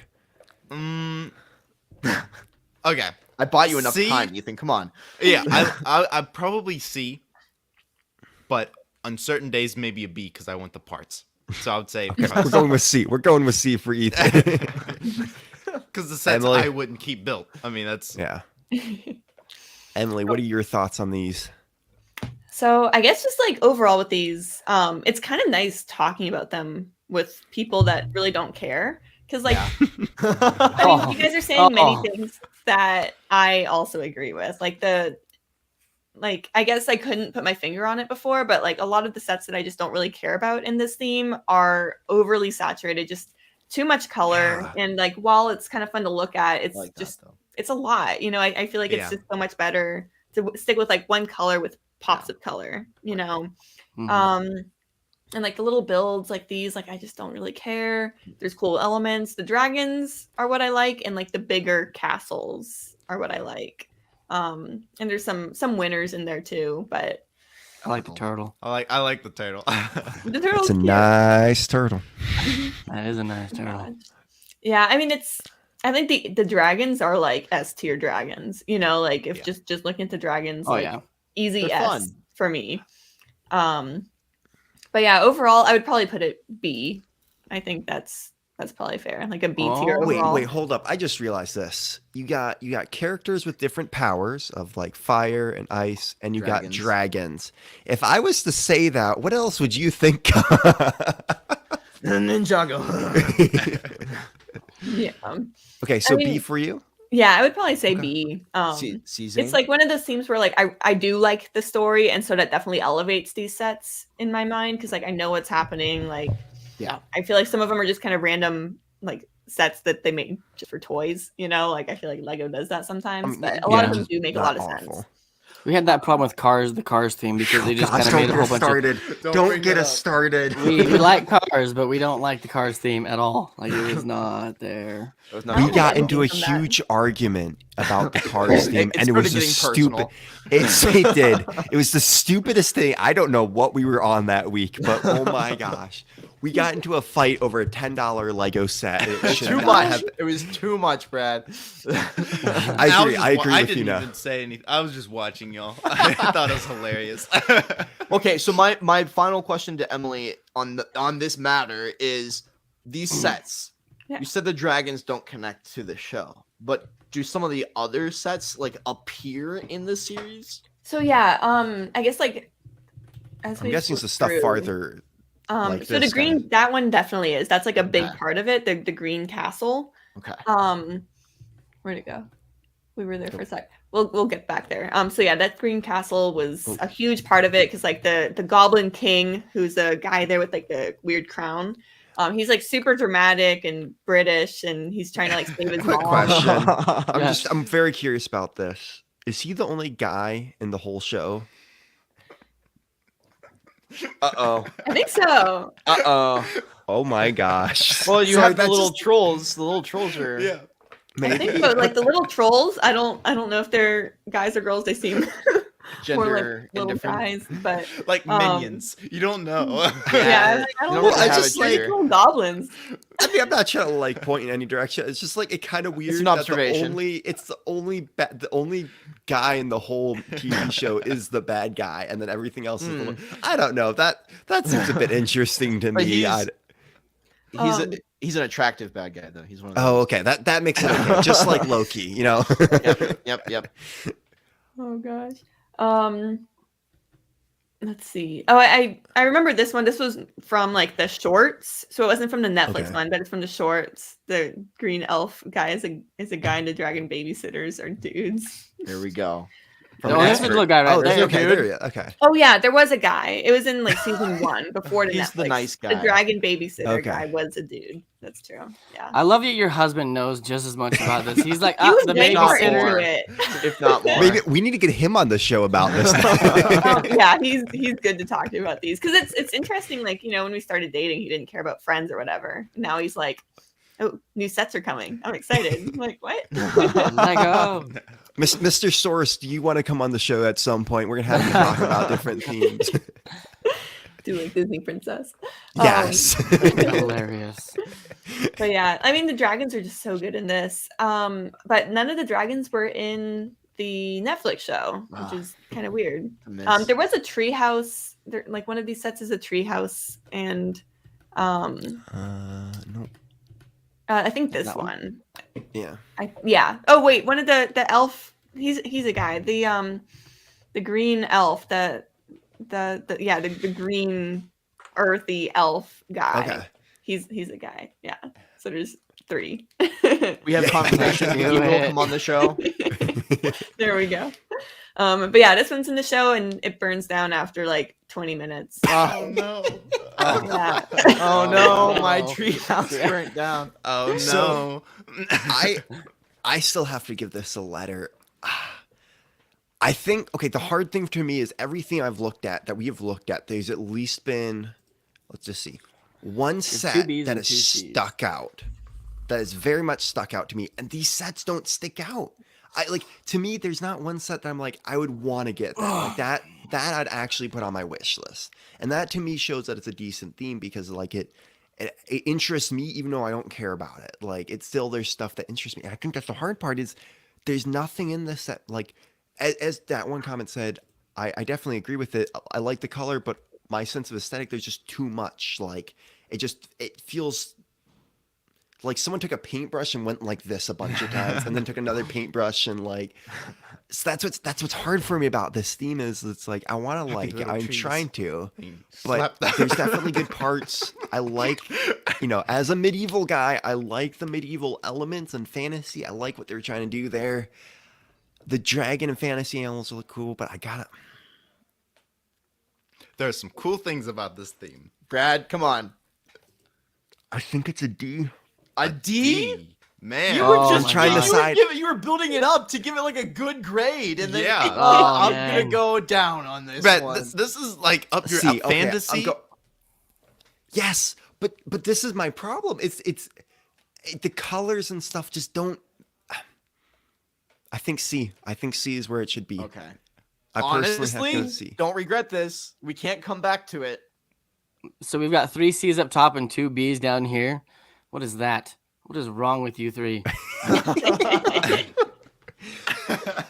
Okay. I bought you enough C? time, Ethan. Come on. Yeah, I probably C, but on certain days maybe a B because I want the parts. So I would say We're going with C. We're going with C for Ethan. because the sets Emily? I wouldn't keep built. I mean, that's Yeah. Emily, what are your thoughts on these? So I guess just like overall with these, it's kind of nice talking about them with people that really don't care. Because like, I mean, you guys are saying many things that I also agree with. Like I guess I couldn't put my finger on it before, but like a lot of the sets that I just don't really care about in this theme are overly saturated, just too much color. Yeah. And like, while it's kind of fun to look at, it's Like that, just, though. it's a lot, you know, I feel like it's Yeah. just so much better to stick with like one color with pops of color, you know? Mhm. And like the little builds like these, like I just don't really care. There's cool elements. The dragons are what I like, and like the bigger castles are what I like. And there's some winners in there too, but I like the turtle. I like the turtle. the turtle's It's a cute. nice turtle. That is a nice turtle. Gosh. Yeah, I mean I think the dragons are like S tier dragons, you know, like if Yeah. just looking at the dragons, Oh like yeah. easy They're S fun. for me. But yeah, overall I would probably put it B. I think that's probably fair. Like a B tier Oh, overall. Wait, hold up. I just realized this. You got characters with different powers of like fire and ice, and you got Dragons. dragons. If I was to say that, what else would you think? Ninjago. Yeah. Okay, so I mean, B for you? Yeah, I would probably say Okay. B. Season. It's like one of those themes where like I do like the story, and so that definitely elevates these sets in my mind because like I know what's happening. Like, Yeah. I feel like some of them are just kind of random like sets that they make just for toys. You know, like I feel like Lego does that sometimes, but a lot of yeah. them do make a Not lot of awful. sense. We had that problem with the Cars theme, because they just Gosh, kind of made don't a get whole us bunch of. started. Don't Don't bring get it us up. started. We like Cars, but we don't like the Cars theme at all. Like it was not there. It was I not We don't got think into a anything from that. huge argument about the Cars theme, It and it was started just getting stupid. personal. It did. It was the stupidest thing. I don't know what we were on that week, but oh my gosh. We got into a fight over a $10 Lego set. It should Too not much. have- It was too much, Brad. I agree. I agree I with you didn't now. even say anything. I was just watching y'all. I thought it was hilarious. Okay, so my final question to Emily on this matter is these sets. Yeah. You said the dragons don't connect to the show, but do some of the other sets like appear in the series? So yeah, I guess like as I'm we guessing it's go the stuff through, farther. like so the this green guy. that one definitely is. That's like a big Okay. part of it. The green castle. Okay. Where'd it go? We were there for a sec. We'll get back there. So yeah, that green castle was a huge part of it because like the Goblin King, who's a guy there with like the weird crown. He's like super dramatic and British, and he's trying to like save his Quick mom. question. I'm very curious about this. Is he the only guy in the whole show? Uh-oh. I think so. Uh-oh. Oh my gosh. Well, you Sorry, have the that's little just- trolls. The little trolls are yeah. I think so. Like the little trolls. I don't know if they're guys or girls. They seem more like gender little indifferent. guys, but Like minions. You don't know. yeah, I don't You know. don't I have just a like- gender. Little goblins. I mean, I'm not trying to like point in any direction. It's just like it kind of weird. an that observation. the only guy in the whole TV show is the bad guy, and then everything else is the one. I don't know. That seems a bit interesting to But me. he's an attractive bad guy though. He's one of those. Oh, okay. That makes it okay. Just like Loki, you know. Yep. Oh gosh. Let's see. Oh, I remember this one. This was from like the shorts, so it wasn't from the Netflix Okay. one, but it's from the shorts. The green elf guy is a guy, and the dragon babysitters are dudes. Here we go. Oh, an that's the expert. little guy right Oh, there's there. okay. There you go. Okay. Oh yeah, there was a guy. It was in like season 1 before the He's Netflix. the nice The guy. dragon babysitter Okay. guy was a dude. That's true. Yeah. I love that your husband knows just as much about this. He's like, He was the way more babysitter. into More. it. If not more. Maybe we need to get him on the show about this. Yeah, he's good to talk to about these because it's interesting. Like when we started dating, he didn't care about friends or whatever. Now he's like, oh, new sets are coming. I'm excited. I'm like, what? Lego. Mr. Source, do you want to come on the show at some point? We're gonna have you talk about different themes. Do like Disney princess. Yes. Hilarious. But yeah, I mean the dragons are just so good in this. But none of the dragons were in the Netflix show, which is kind of weird. There was a tree house. There, like one of these sets is a tree house, and No. I think this That one. Yeah. Yeah. Oh wait, one of the elf. He's a guy. The green elf. The green earthy elf guy. Okay. He's a guy. Yeah. So there's 3. We have confirmation. He will come on the show. There we go. But yeah, this one's in the show and it burns down after like 20 minutes. Oh no. Yeah. Oh no, my no. treehouse burnt down. Oh no. So- I still have to give this a letter. I think the hard thing to me is everything I've looked at that we have looked at. There's at least been, let's just see, one set 2 Bs that and has 2 Cs. stuck out. That is very much stuck out to me, and these sets don't stick out. To me, there's not one set that I'm like I would want to get that. Like that I'd actually put on my wish list, and that to me shows that it's a decent theme because it interests me even though I don't care about it. Like it's still there's stuff that interests me. And I think that's the hard part is there's nothing in this that like as that one comment said, I definitely agree with it. I like the color, but my sense of aesthetic, there's just too much. Like it feels like someone took a paintbrush and went like this a bunch of times and then took another paintbrush and so that's what's hard for me about this theme is it's like I want to like it. little I'm trees. trying to, Slap but that. there's definitely good parts. I like, as a medieval guy, I like the medieval elements and fantasy. I like what they're trying to do there. The dragon and fantasy animals look cool, but There's some cool things about this theme. Brad, come on. I think it's a D. A D? Man. You were Oh just my trying to you decide. you were building it up to give it like a good grade, and then Yeah. Oh, I'm man. gonna go down on this Brad, one. this is like up your See, up okay, fantasy. Yes, but this is my problem. It's the colors and stuff just don't. I think C. I think C is where it should be. Okay. I personally have Honestly, to go C. don't regret this. We can't come back to it. So we've got 3 C's up top and 2 B's down here. What is that? What is wrong with you 3?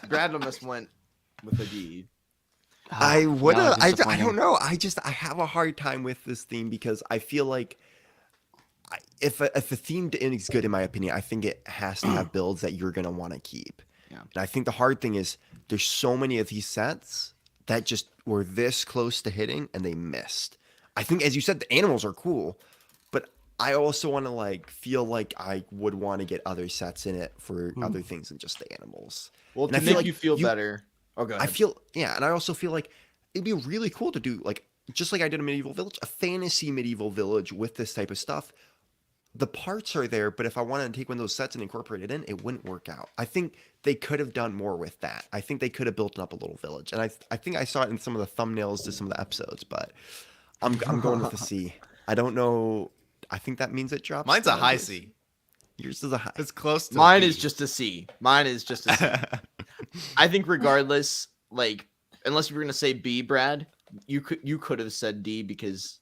Brad almost went with a D. I would Now have. I disappointing. don't know. I have a hard time with this theme because I feel like if a theme is good in my opinion, I think it has to have builds that you're gonna want to keep. Yeah. And I think the hard thing is there's so many of these sets that just were this close to hitting and they missed. I think, as you said, the animals are cool, but I also want to feel like I would want to get other sets in it for other things than just the animals. Well, And to I feel make like you feel you- better. Oh, go ahead. And I also feel like it'd be really cool to do just like I did a medieval village, a fantasy medieval village with this type of stuff. The parts are there, but if I wanted to take one of those sets and incorporate it in, it wouldn't work out. I think they could have done more with that. I think they could have built up a little village, and I think I saw it in some of the thumbnails to some of the episodes. But I'm going with a C. I don't know. I think that means it drops. Mine's a down high to- C. Yours is a high. It's close to Mine B. is just a C. Mine is just a C. I think regardless, unless you were gonna say B, Brad, you could have said D because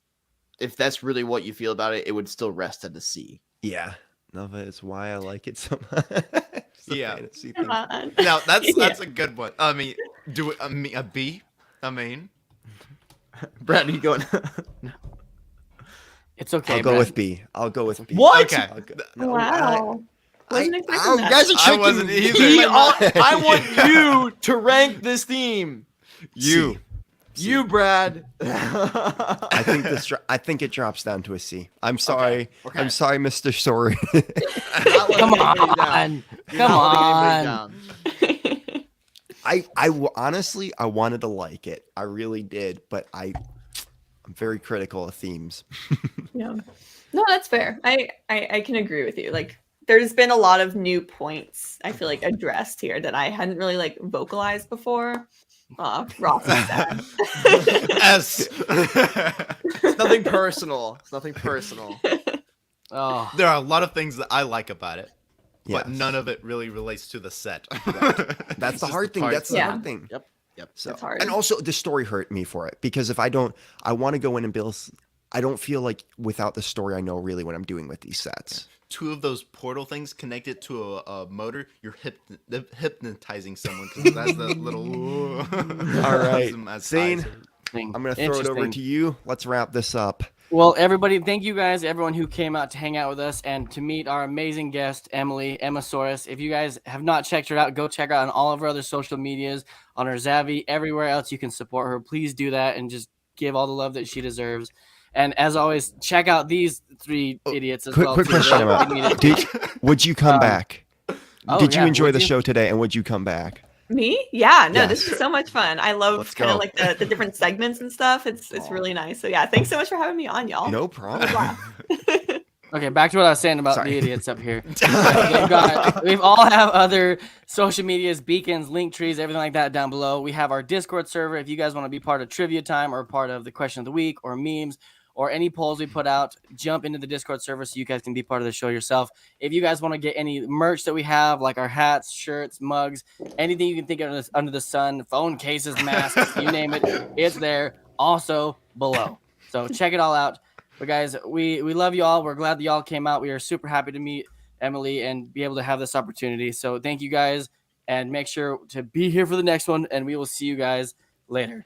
if that's really what you feel about it, it would still rest at a C. Yeah. No, but it's why I like it so much. It's the Yeah. fantasy Come thing. on. Now that's Yeah. a good one. I mean, do it a B. I mean, Brad, are you going? It's okay. I'll go Brad. with B. I'll go with B. What? okay. I'll go- Wow. Wasn't expecting Ow, that. you guys are I tricking wasn't me. either. I want you to rank this theme. You. C. You, Brad. I think I think it drops down to a C. I'm sorry. Okay. I'm sorry, Mr. Sorry. Not letting Come anybody down. on. You're Come not letting anybody on. down. Honestly, I wanted to like it. I really did, but I'm very critical of themes. Yeah. No, that's fair. I can agree with you. There's been a lot of new points I feel like addressed here that I hadn't really vocalized before. Ross is sad. S. It's nothing personal. It's nothing personal. Oh, There are a lot of things that I like about it, but Yes. none of it really relates to the set. That's the hard thing. That's the Yeah. hard thing. Yep. Yep. So, It's hard. and also the story hurt me for it because if I want to go in and build. I don't feel like without the story, I know really what I'm doing with these sets. 2 of those portal things connected to a motor, you're hypnotizing someone because that's the little. All right, as Zane, eyes. I'm gonna throw it over to you. Let's wrap this up. Well, everybody, thank you guys, everyone who came out to hang out with us and to meet our amazing guest, Emily Emmasaurus. If you guys have not checked her out, go check her out on all of her other social medias, on her Zavi, everywhere else you can support her. Please do that and just give all the love that she deserves. And as always, check out these 3 idiots as well. Quick too. question about would you come back? oh, Did you yeah, enjoy would the you? show today, and would you come back? Me? Yeah, no, Yes. this is so much fun. I love Let's kind of go. like the different segments and stuff. It's really nice. So yeah, thanks so much for having me on, y'all. No problem. Okay, back to what I was saying about Sorry. the idiots up here. We've all have other social medias, beacons, link trees, everything like that down below. We have our Discord server. If you guys want to be part of trivia time or part of the question of the week or memes or any polls we put out, jump into the Discord server so you guys can be part of the show yourself. If you guys want to get any merch that we have, like our hats, shirts, mugs, anything you can think of under the sun, phone cases, masks, you name it, it's there also below. So check it all out. But guys, we love you all. We're glad that y'all came out. We are super happy to meet Emily and be able to have this opportunity. So thank you guys, and make sure to be here for the next one, and we will see you guys later.